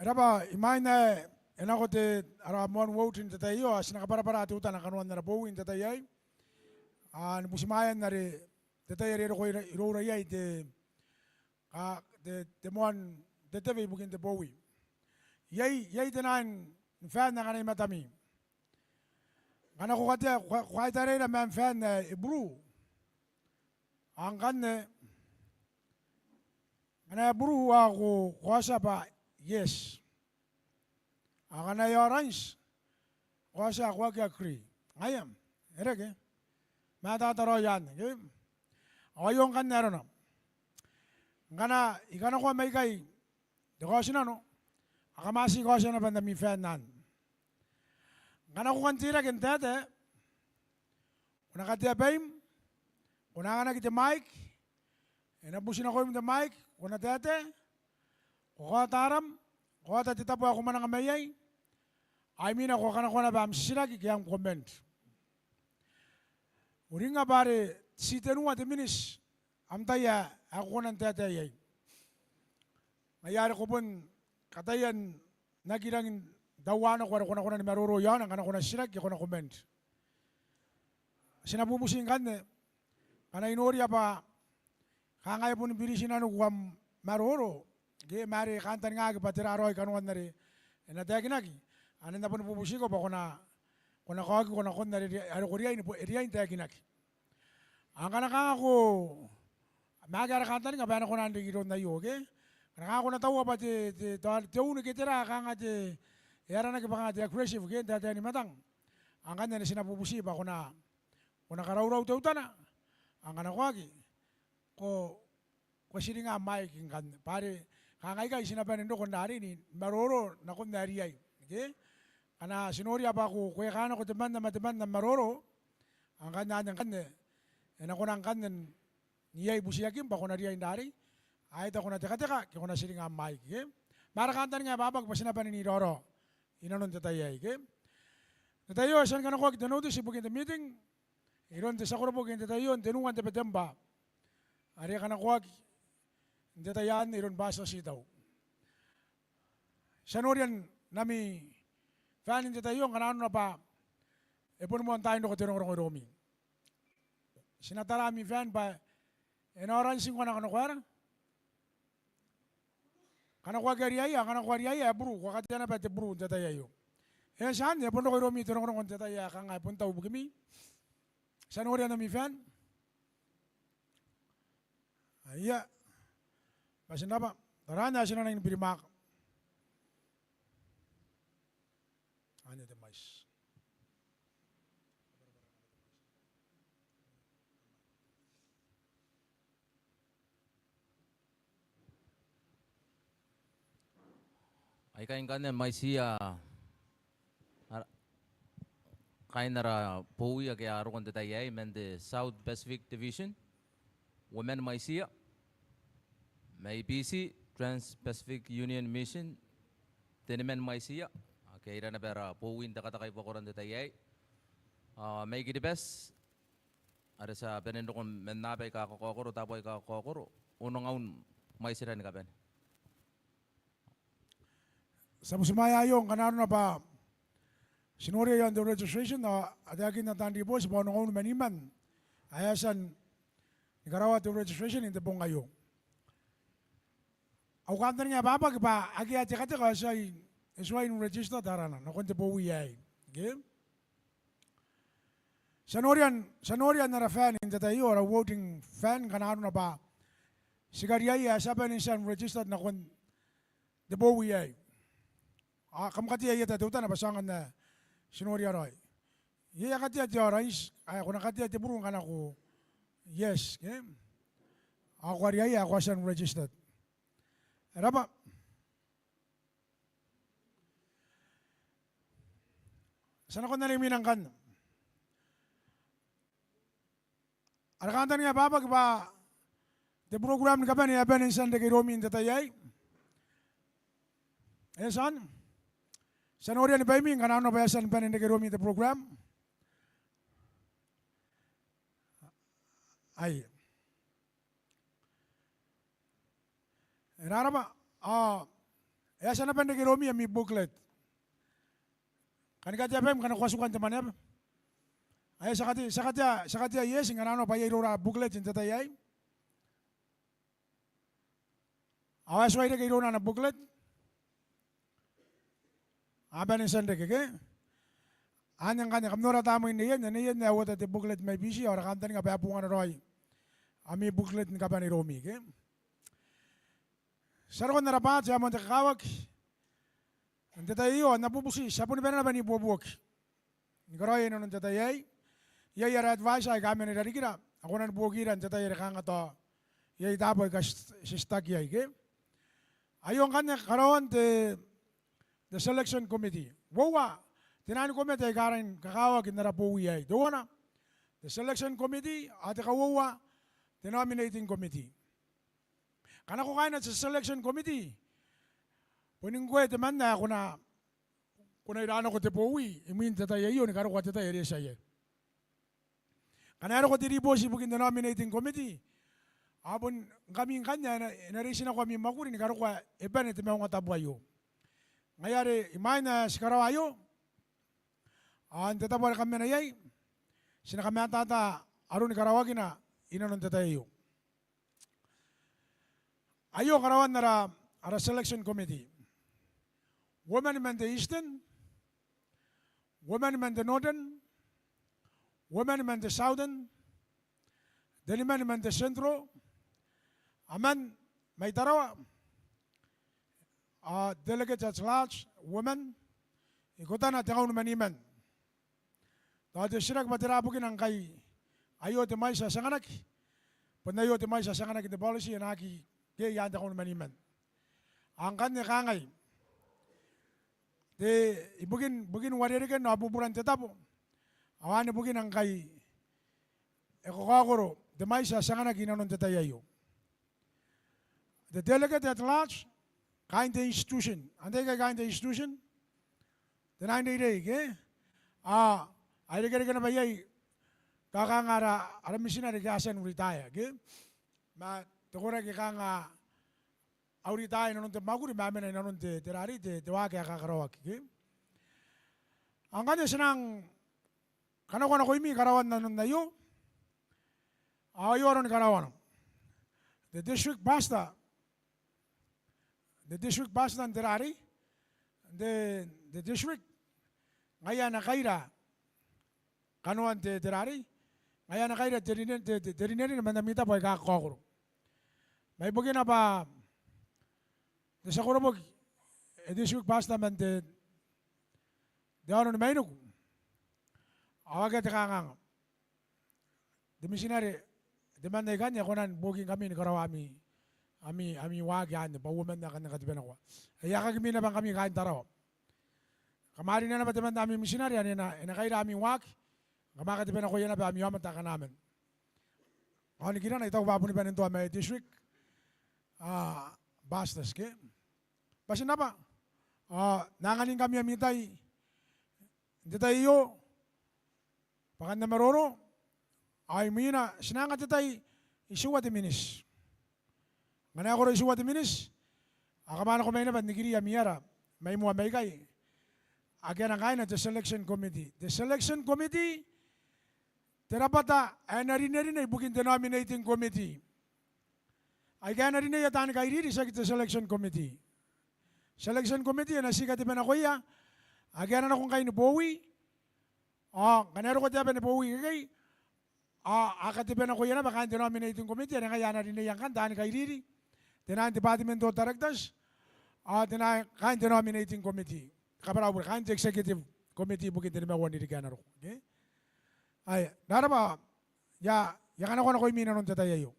Raba, imay na enako te aramon voting te tayo as nakapara-para ati utan ang kanuan na rabowin te tayo. Nubusimayan na rin te tayo rin ko irorayay te moan te teve bugin te bowi. Yay tenan fan na kanay matami. Kana ko kate kwai tare na man fan na ibru. Ang kanne kana ibru ako kwasa pa yes. Ang kanay orange kwasa kwa kri. Ayam. Ereke. Matataro yan. Ayong kanne ron. Ngana ikana ko may kay de ko sinano akamasi ko siya na banda mi fanan ngana ko kantira kentete una katia baim una ngana kite mic ena busina ko yung mic una tete ko taram ko tata po ako manang mayay I mean ako kana ko na bam sira ki kiyang comment uringa bare si tenua de minis amtaya ako nang tatayay. Mayari ko pun katayan nagirang dawana ko na ni maruro yan ang kana ko na sirak ko na comment. Sinabubusin kan kana inorya pa kangay pun birisin anu kuam maruro. Ge mari kantan nga patiraroy kanuan nari. Na taginagi. Anan na pun bubusin ko pa ko na nari ano ko riyan taginagi. Ang kana ko magara kantan nga bana ko nandi giro na yoge. Kana ako na tawa pa te unu kitira kanga te yara na kibanga te aggressive ge data ni matang. Ang kanya na sinapupusi ba ko na karauraw te utana. Ang kana ko agi ko sini nga mic king kan pare kanga ka sinapan ndo ko nari ni maroro na ko nari ay. Ge kana sinori apa ko kana ko teman na maroro. Ang kanya ena ko nang kanen niyay busiyakin pa ko na riyan dari. Ay ta ko na teka ko na sini nga mic. Marakantan nga babag pasinapan ni Roro. Inanon tatayay. Tatayo asan ka na ko kita notice bugin the meeting. Iron te sakuro bugin tatayo tenungan te petemba. Ari ka na ko hindi tayan iron basa sitaw. Sanorian nami fan hindi tayo kanano na pa epon mo ang tayo no ko tinong romi. Sinatara mi fan pa enoran sing kana kwara. Kana kwa gariaya kana kwa riaya bru kwa katana pa te bru tatayo. Saan epon ko romi tinong tataya kanga punta ubugimi. Sanorian nami fan. Iya. Basin na ba? Tarana sila na yung pirimak. Ano ito mais? Ay kain kan may siya kain nara powi ag aro kon detayay men the South Pacific Division women may siya may PC Trans-Pacific Union Mission tinimen may siya okay na pera powin da kata kay pokoran detayay may gidibes ada sa penendo kon mennabe ka kokoro tapoy ka kokoro unong aun may sira ni kapen Sa musimaya yung kanano na pa sinuri yung the registration na adagin na tandi po sa panong maniman. Ayasan nagarawa the registration hindi po ngayon. Ako kantan nga babag pa agi at kata ka sa iswa yung register darana na kunti po uyay. Okay? Sanorian na fan hindi tayo or a voting fan kanano na pa sigaryay sabi niya registered na kunti po uyay. Kamkati ay yata tuta na basangan na sinuri aroy. Iya kati at yaray, ay ako nakati at burung kan ako. Yes, okay? Ako ari ako asan registered. Rapa. Sana ko naliminang kan. Arakantan nga babag ba the program ka ba ni Aben San de Romin tatayay? Eh san? Sanorian ba yung kanano ba yasan pa nindagirumi the program? Ay. Rara ba? Yasan na pa nindagirumi yung may booklet. Kanika tiapem kana kwasukan teman ya. Ay sakati yes kanano pa yung booklet yung tatayay? Awas wa ida kayo na booklet? Aben Sunday keke. Anyang kanya kamnora tamo ini yan na wata te booklet may bisi ora kantan nga papungan roy. Ami booklet ni kapan ni Romi ke. Saron na rapat sa monte kawak. Ante tayo napupusi sa pun pera ba ni bubuok. Ni karoy no nante tayay. Yay ara advice ay kami ni rikira. Ako na buogiran te tayay kanga to. Yay tapoy ka sistak yay ke. Ayon kanya karon te the selection committee. Wawa, tinani committee karan kakawag na rapuwi ay. Doon na, the selection committee at kawawa, the nominating committee. Kana ko kain sa selection committee, puning ko teman na ako na kuna irano ko tepuwi, imin tatay yun, karo ko tatay eri sa yan. Kanaro ko tiribo si bugin the nominating committee. Abon kaming kanya, narisin ako kami makurin, karo ko iban ito may mga tabuayo. Ngayari, imay na si Karawayo, ang tatabuan kami na yay, sinakami ang tata, aron ni Karawagi na, inanon tatayo. Ayo Karawan na ra selection committee. Women man the Eastern, women man the Northern, women man the Southern, daliman man the Centro, aman may tarawa, delegates at large, women, ikutan at ikaw naman iman. Dahil sinak matirapugin ang kay ayo timay sa sanganak, panayo timay sa sanganak in the policy, and aki kaya yanda ko naman iman. Ang kanya kangay, ibugin waririgan na abuburan tetapo, awan ibugin ang kay ekokakuro, timay sa sanganak inanon tetayayo. The delegate at large, kain the institution. Ante ka kain the institution? The 90 day, okay? Ay ka na ba yay? Kakangara, aramisi na regasan retire, okay? Ma, tukura ka nga, retire na nun te maguri, mami na nun te terari, te wake kakarawak, okay? Ang kanya sinang, kanako na ko imi, karawan na nun na yu, ayo ni karawan. The district pastor ng terari, the district, ngayon na kaira, kanuan te terari, ngayon na kaira, terineri naman namita po ay kakakuro. May bugin na pa, sa kurubog, district pastor man te, di ano na mainog, awagat kakang, the missionary, demanda kanya, kunan bugin kami ni karawami, ami wag yan pa woman na kanang katiban ako. Aya kagmi na bang kami kain taraw. Kamari na naman namin missionary na kaila aming wag. Kamakatiban ako yan na ba aming yaman taka namin. Ano kina na itaw bapo ni Banento may district. Bastas ke. Basin na ba? Nangaling kami amitay. Hindi tayo pakan na maroro. Ay mina sinangat tay isuwa ti minis. Ngana ako isuwa ti minis. Akamana ko may nabat ni Giriya Miyara. May mua may kay. Again ang kain at the selection committee. The selection committee terapata ay narin ay bukin denominating committee. Ay kaya na rin na yatan kay Riri sa selection committee. Selection committee na sikat iban ako iya. Again na akong kayo ni Bowie. Kanero ko tiyapan ni Bowie kay. Akatiban ako yan na baka denominating committee. Ano kaya na rin na yan kantaan kay Riri. Tinahan Department of Directors. Tinahan denominating committee. Kaparawal, kain executive committee bukin tinabawan ni Rigana ro. Okay? Ay, naraba, ya kan ako na ko imina nun tatayayo.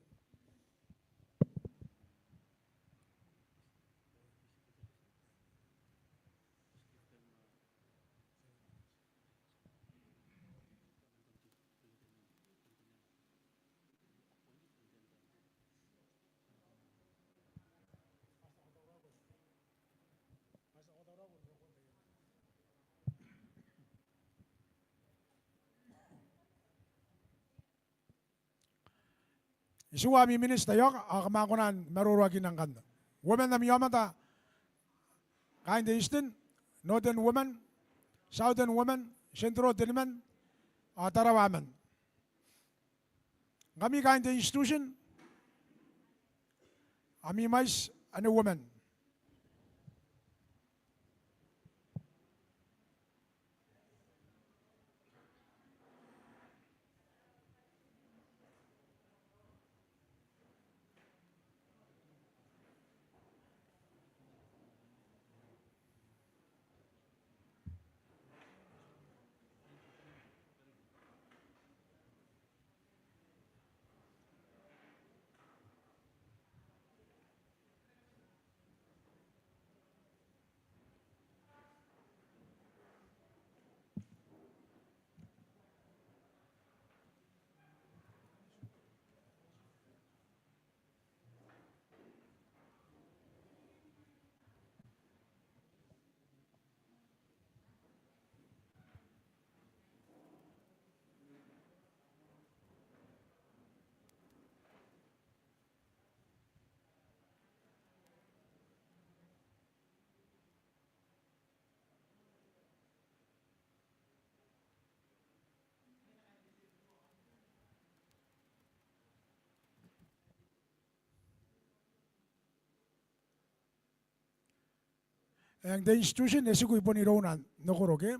Isuwa mi minista yok, kamakunan maruruagin ng kanda. Women na miyamata, kain de Eastern, Northern women, Southern women, Central women, Tarawaman. Kami kain de institution, ami mais, ano women. Ang the institution, esiko ipon ironan, nokoroke.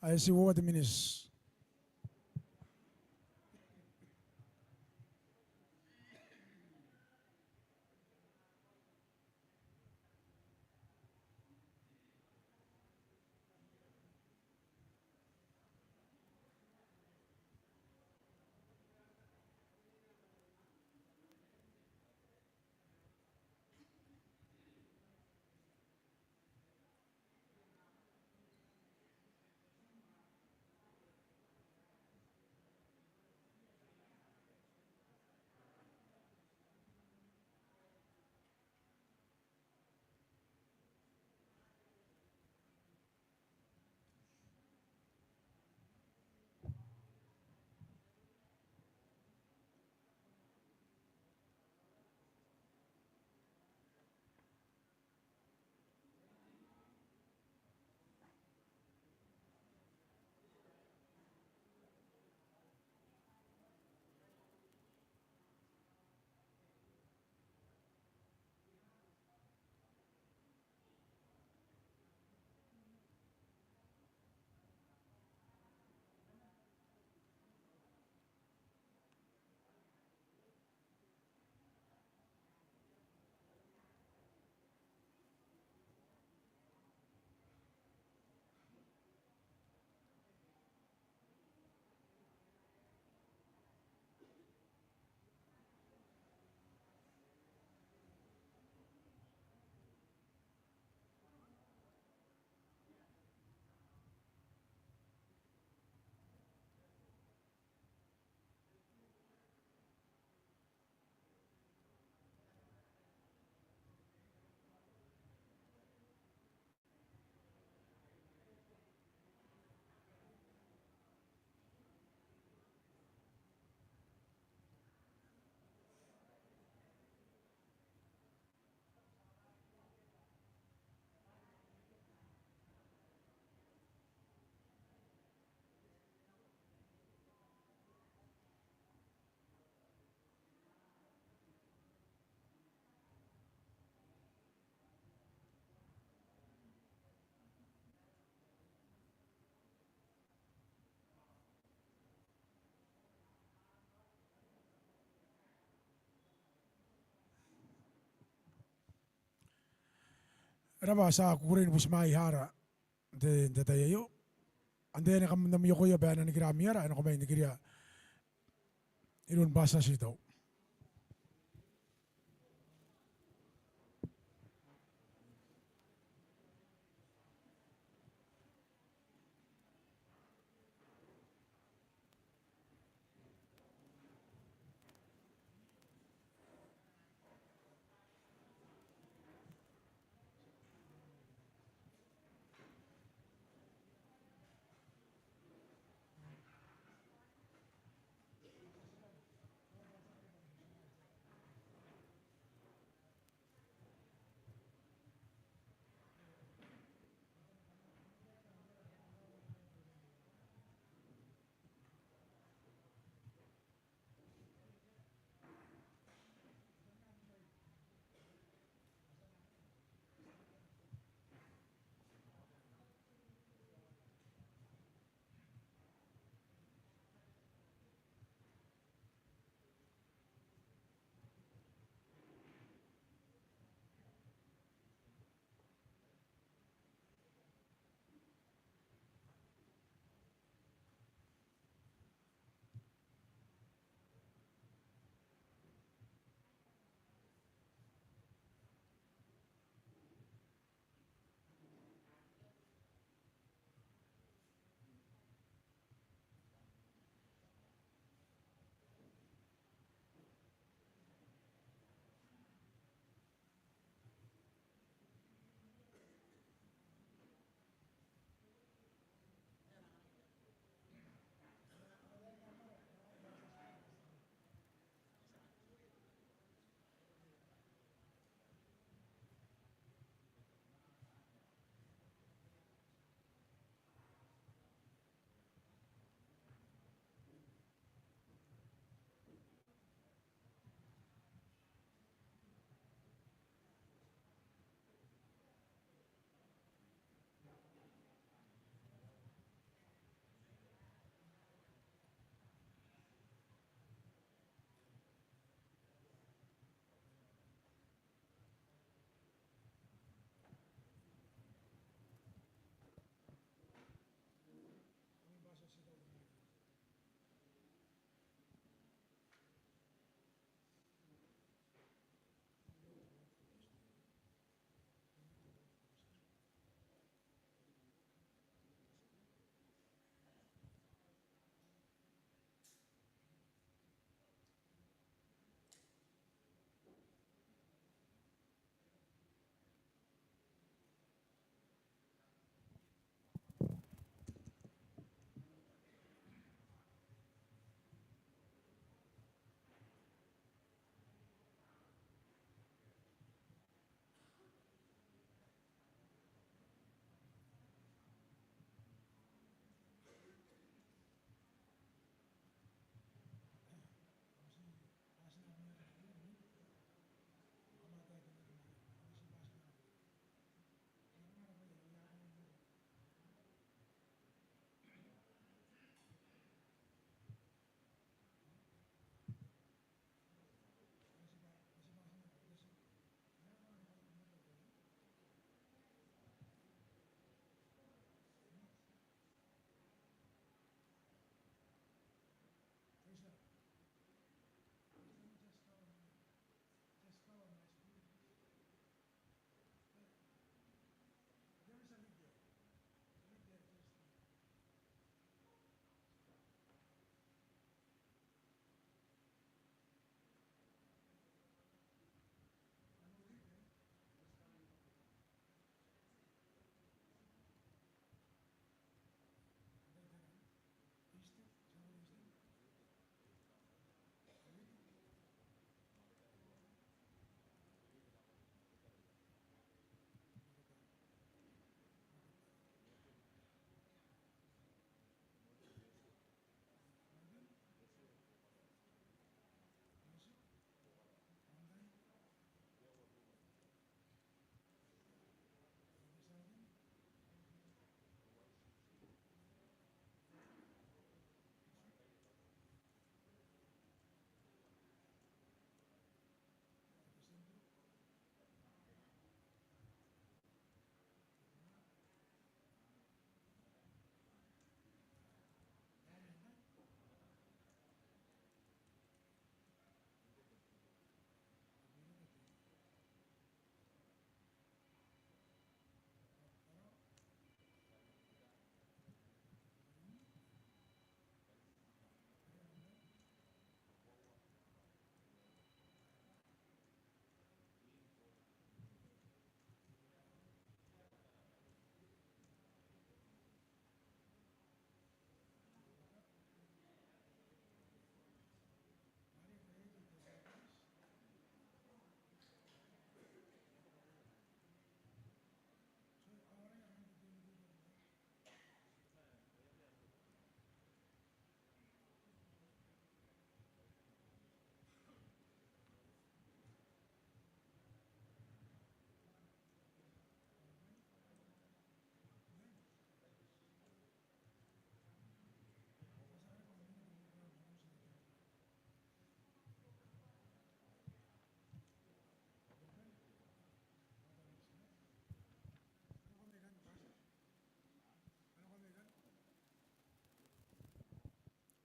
I see what the minis. Raba sa kurin bus mai hara de tayo. Ande na kam nam yoko ya bana ni gramiara ano ko ba ni kriya. Irun basa sito.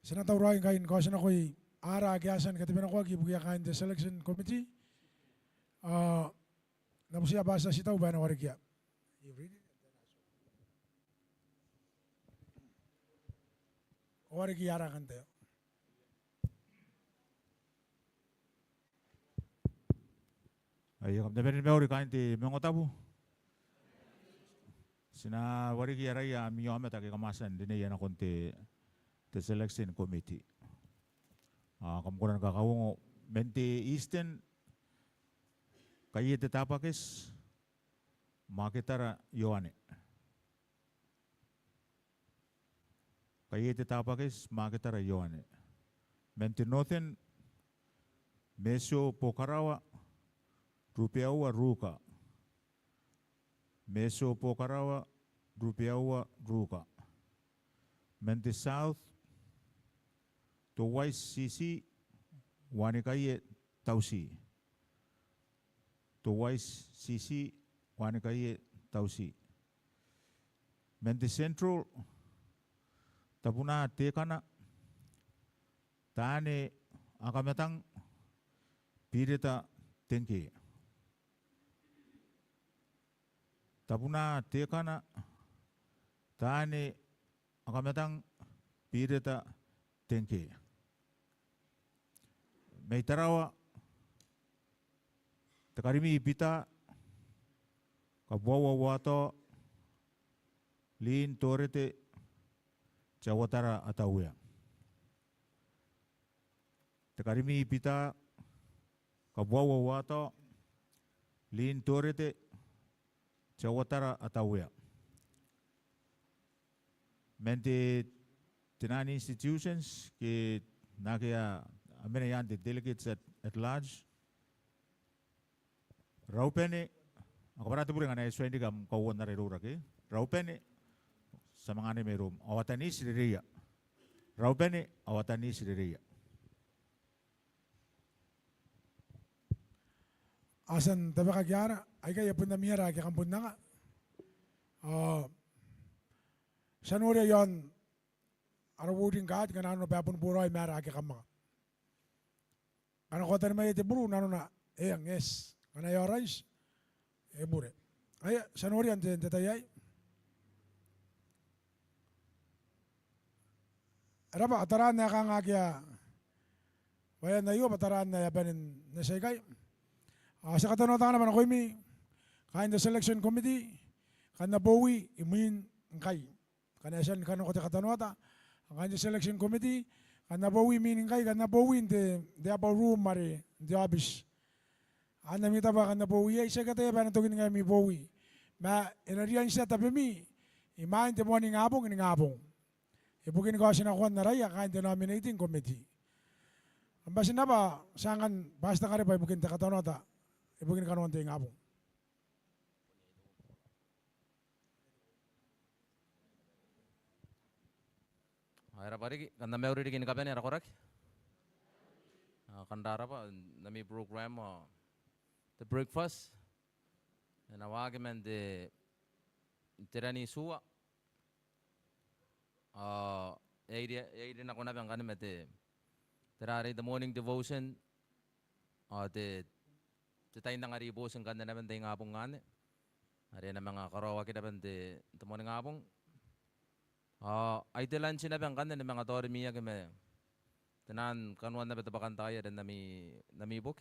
Sinatawrain kain ko sina ko'y ara agyasan katiban ako gibuya kain the selection committee. Namusiya basa sitaw ba na warigya? You read it? Warigya ara kan tayo. Ayo, kami namin meori kain ti mengotabu. Sina warigi araya miyo ame take kamasan dine yana konti the selection committee. Kamkunan kakawungo menti Eastern kayi te tapakis makitara yoane. Kayi te tapakis makitara yoane. Menti Northern Meso Pokarawa Rupiawa Ruka. Meso Pokarawa Rupiawa Ruka. Menti South to Wise CC Wanikaye Tausi. To Wise CC Wanikaye Tausi. Menti Central Tabuna Tekana Tane Akametang Pirita Tenke. Tabuna tekana tane akametang pireta tenke. Meitarawa takarimi ipita kabuawa wato lin torete chawatara atauya. Takarimi ipita kabuawa wato lin torete chawatara atauya. Menti tinani institutions ke nakia amenayan the delegates at large. Raupene ako para tiburi ngana eswendi kam kawan na rerura ke. Raupene sa mga ni merum awatani siriya. Raupene awatani siriya. Asan tabi kagyara, ay kaya pun na miyara kaya kampun na nga. Sanuri yon, arawudin kaat, kanano pepun puro ay miyara kaya kamanga. Kanang kota naman iti buru, nano na, ang yes, kanay orange, bure. Ay, sanuri yan, tatayay. Rapa, ataraan na kang kaya, bayan na iyo, ataraan na yapanin na saykay. Sa katanungan naman ako imi, kain the selection committee, kan nabawi, imuin ang kay. Kanasan kanong katanungan, ang kain the selection committee, kan nabawi, meaning kay, kan nabawi, hindi apa room, mari, hindi office. Ang namita ba kan nabawi, ay sa kataya ba natugin nga mi bawi. Ma, inariyan siya tabi mi, imain di mo ni ngabong. Ibukin ko sinakuan na raya, kain the nominating committee. Ang basin na ba, sangan, basta ka rin ba, ibukin ta katanungan, ibukin ka naman tayo ngabong. Aira parigi kanda me already kini kapene rakorak. Kandara pa nami program the breakfast. And awagi men de tirani suwa. Eidi na kuna bang kanim ete. Tirari the morning devotion. The tayo na nga ribosin kanda naman tayo ngabong ngane. Ari na mga karawa kita ban de morning ngabong. Ay tilan sinabi ang kanda ng mga tori miya kami. Tanan kanuan na bata bakantaya dan nami book.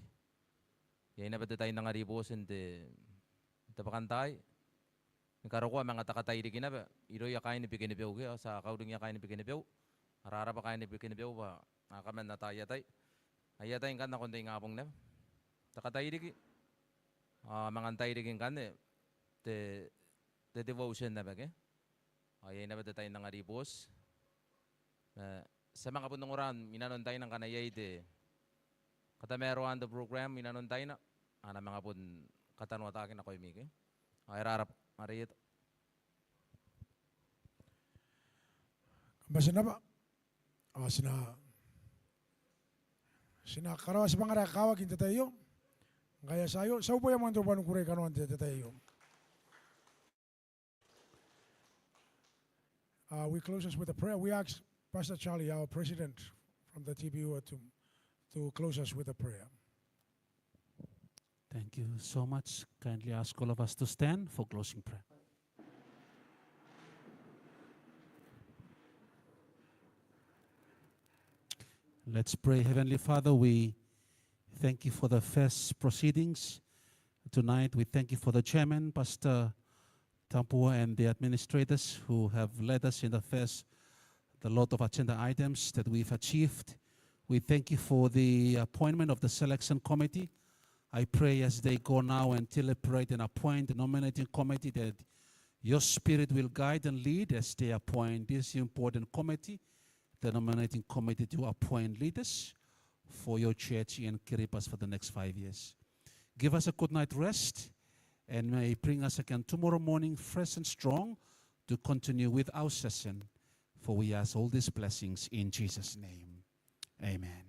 Yay na bata tayo nang aribosin de bakantay. Nagkaro ko mga takatay di kinaba. Iro ya kain ni pikinibew kaya sa kauding ya kain ni pikinibew. Arara pa kain ni pikinibew ba. Nakaman na tayo tay. Ay tay kan na kundi ngabong na. Takatay di ki. Mga antay di kin kan the devotion na ba ke. Ay na ba tayo ng aribos? Sa mga pununguran, minanon tayo ng kanayay de. Katameroan the program, minanon tayo na. Ana mga pun katanwatakin ako imig. Ay rarap, mariyot. Basta na ba? Sina karawas mga rakawag hindi tayo. Kaya sayo, sa upo yung mga tupan kuray kanuan hindi tayo. We close us with a prayer. We ask Pastor Charlie, our president from the TBU, to close us with a prayer. Thank you so much. Kindly ask all of us to stand for closing prayer. Let's pray. Heavenly Father, we thank you for the first proceedings tonight. We thank you for the chairman, Pastor Tampua, and the administrators who have led us in the lot of agenda items that we've achieved. We thank you for the appointment of the selection committee. I pray as they go now and deliberate and appoint the nominating committee that your spirit will guide and lead as they appoint this important committee, the nominating committee, to appoint leaders for your church in Kiribati for the next 5 years. Give us a good night rest and may bring us again tomorrow morning fresh and strong to continue with our session. For we ask all these blessings in Jesus' name. Amen.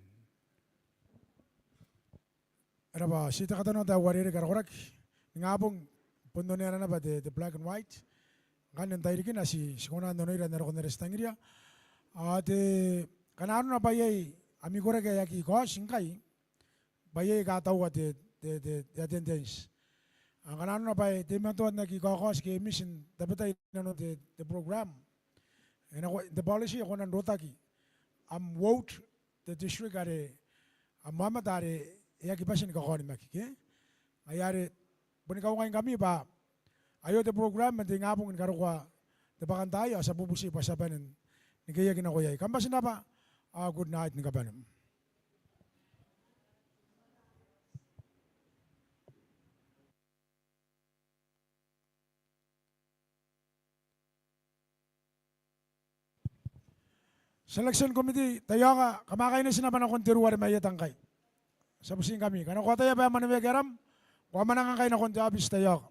Raba sita katano da warere karakorak ngabong pundonera na ba the black and white kanen tairikin asi sikona nonoira na rokon restangiria ate kanano na bayay amigore kaya ki ko singkai bayay ka tawa the attendance kanano na bay de manto na ki ko ke mission dapat no the program and the policy ko nan rotaki am vote the district are amama dare ya kipasin ka koni makike ayare buni ka ngayon kami ba ayo the program menti ngapong karukwa the bakantayo sa bubusi pa sa banen ni kaya ginakoyay kambasin na ba good night ni kabanem. Selection committee tayo ka kamakay na sinaban akong tiruwari may yatangkay. Sa pusing kami. Karena kota ya pa manawag garam, kuha manangan kayo na konti abis tayo.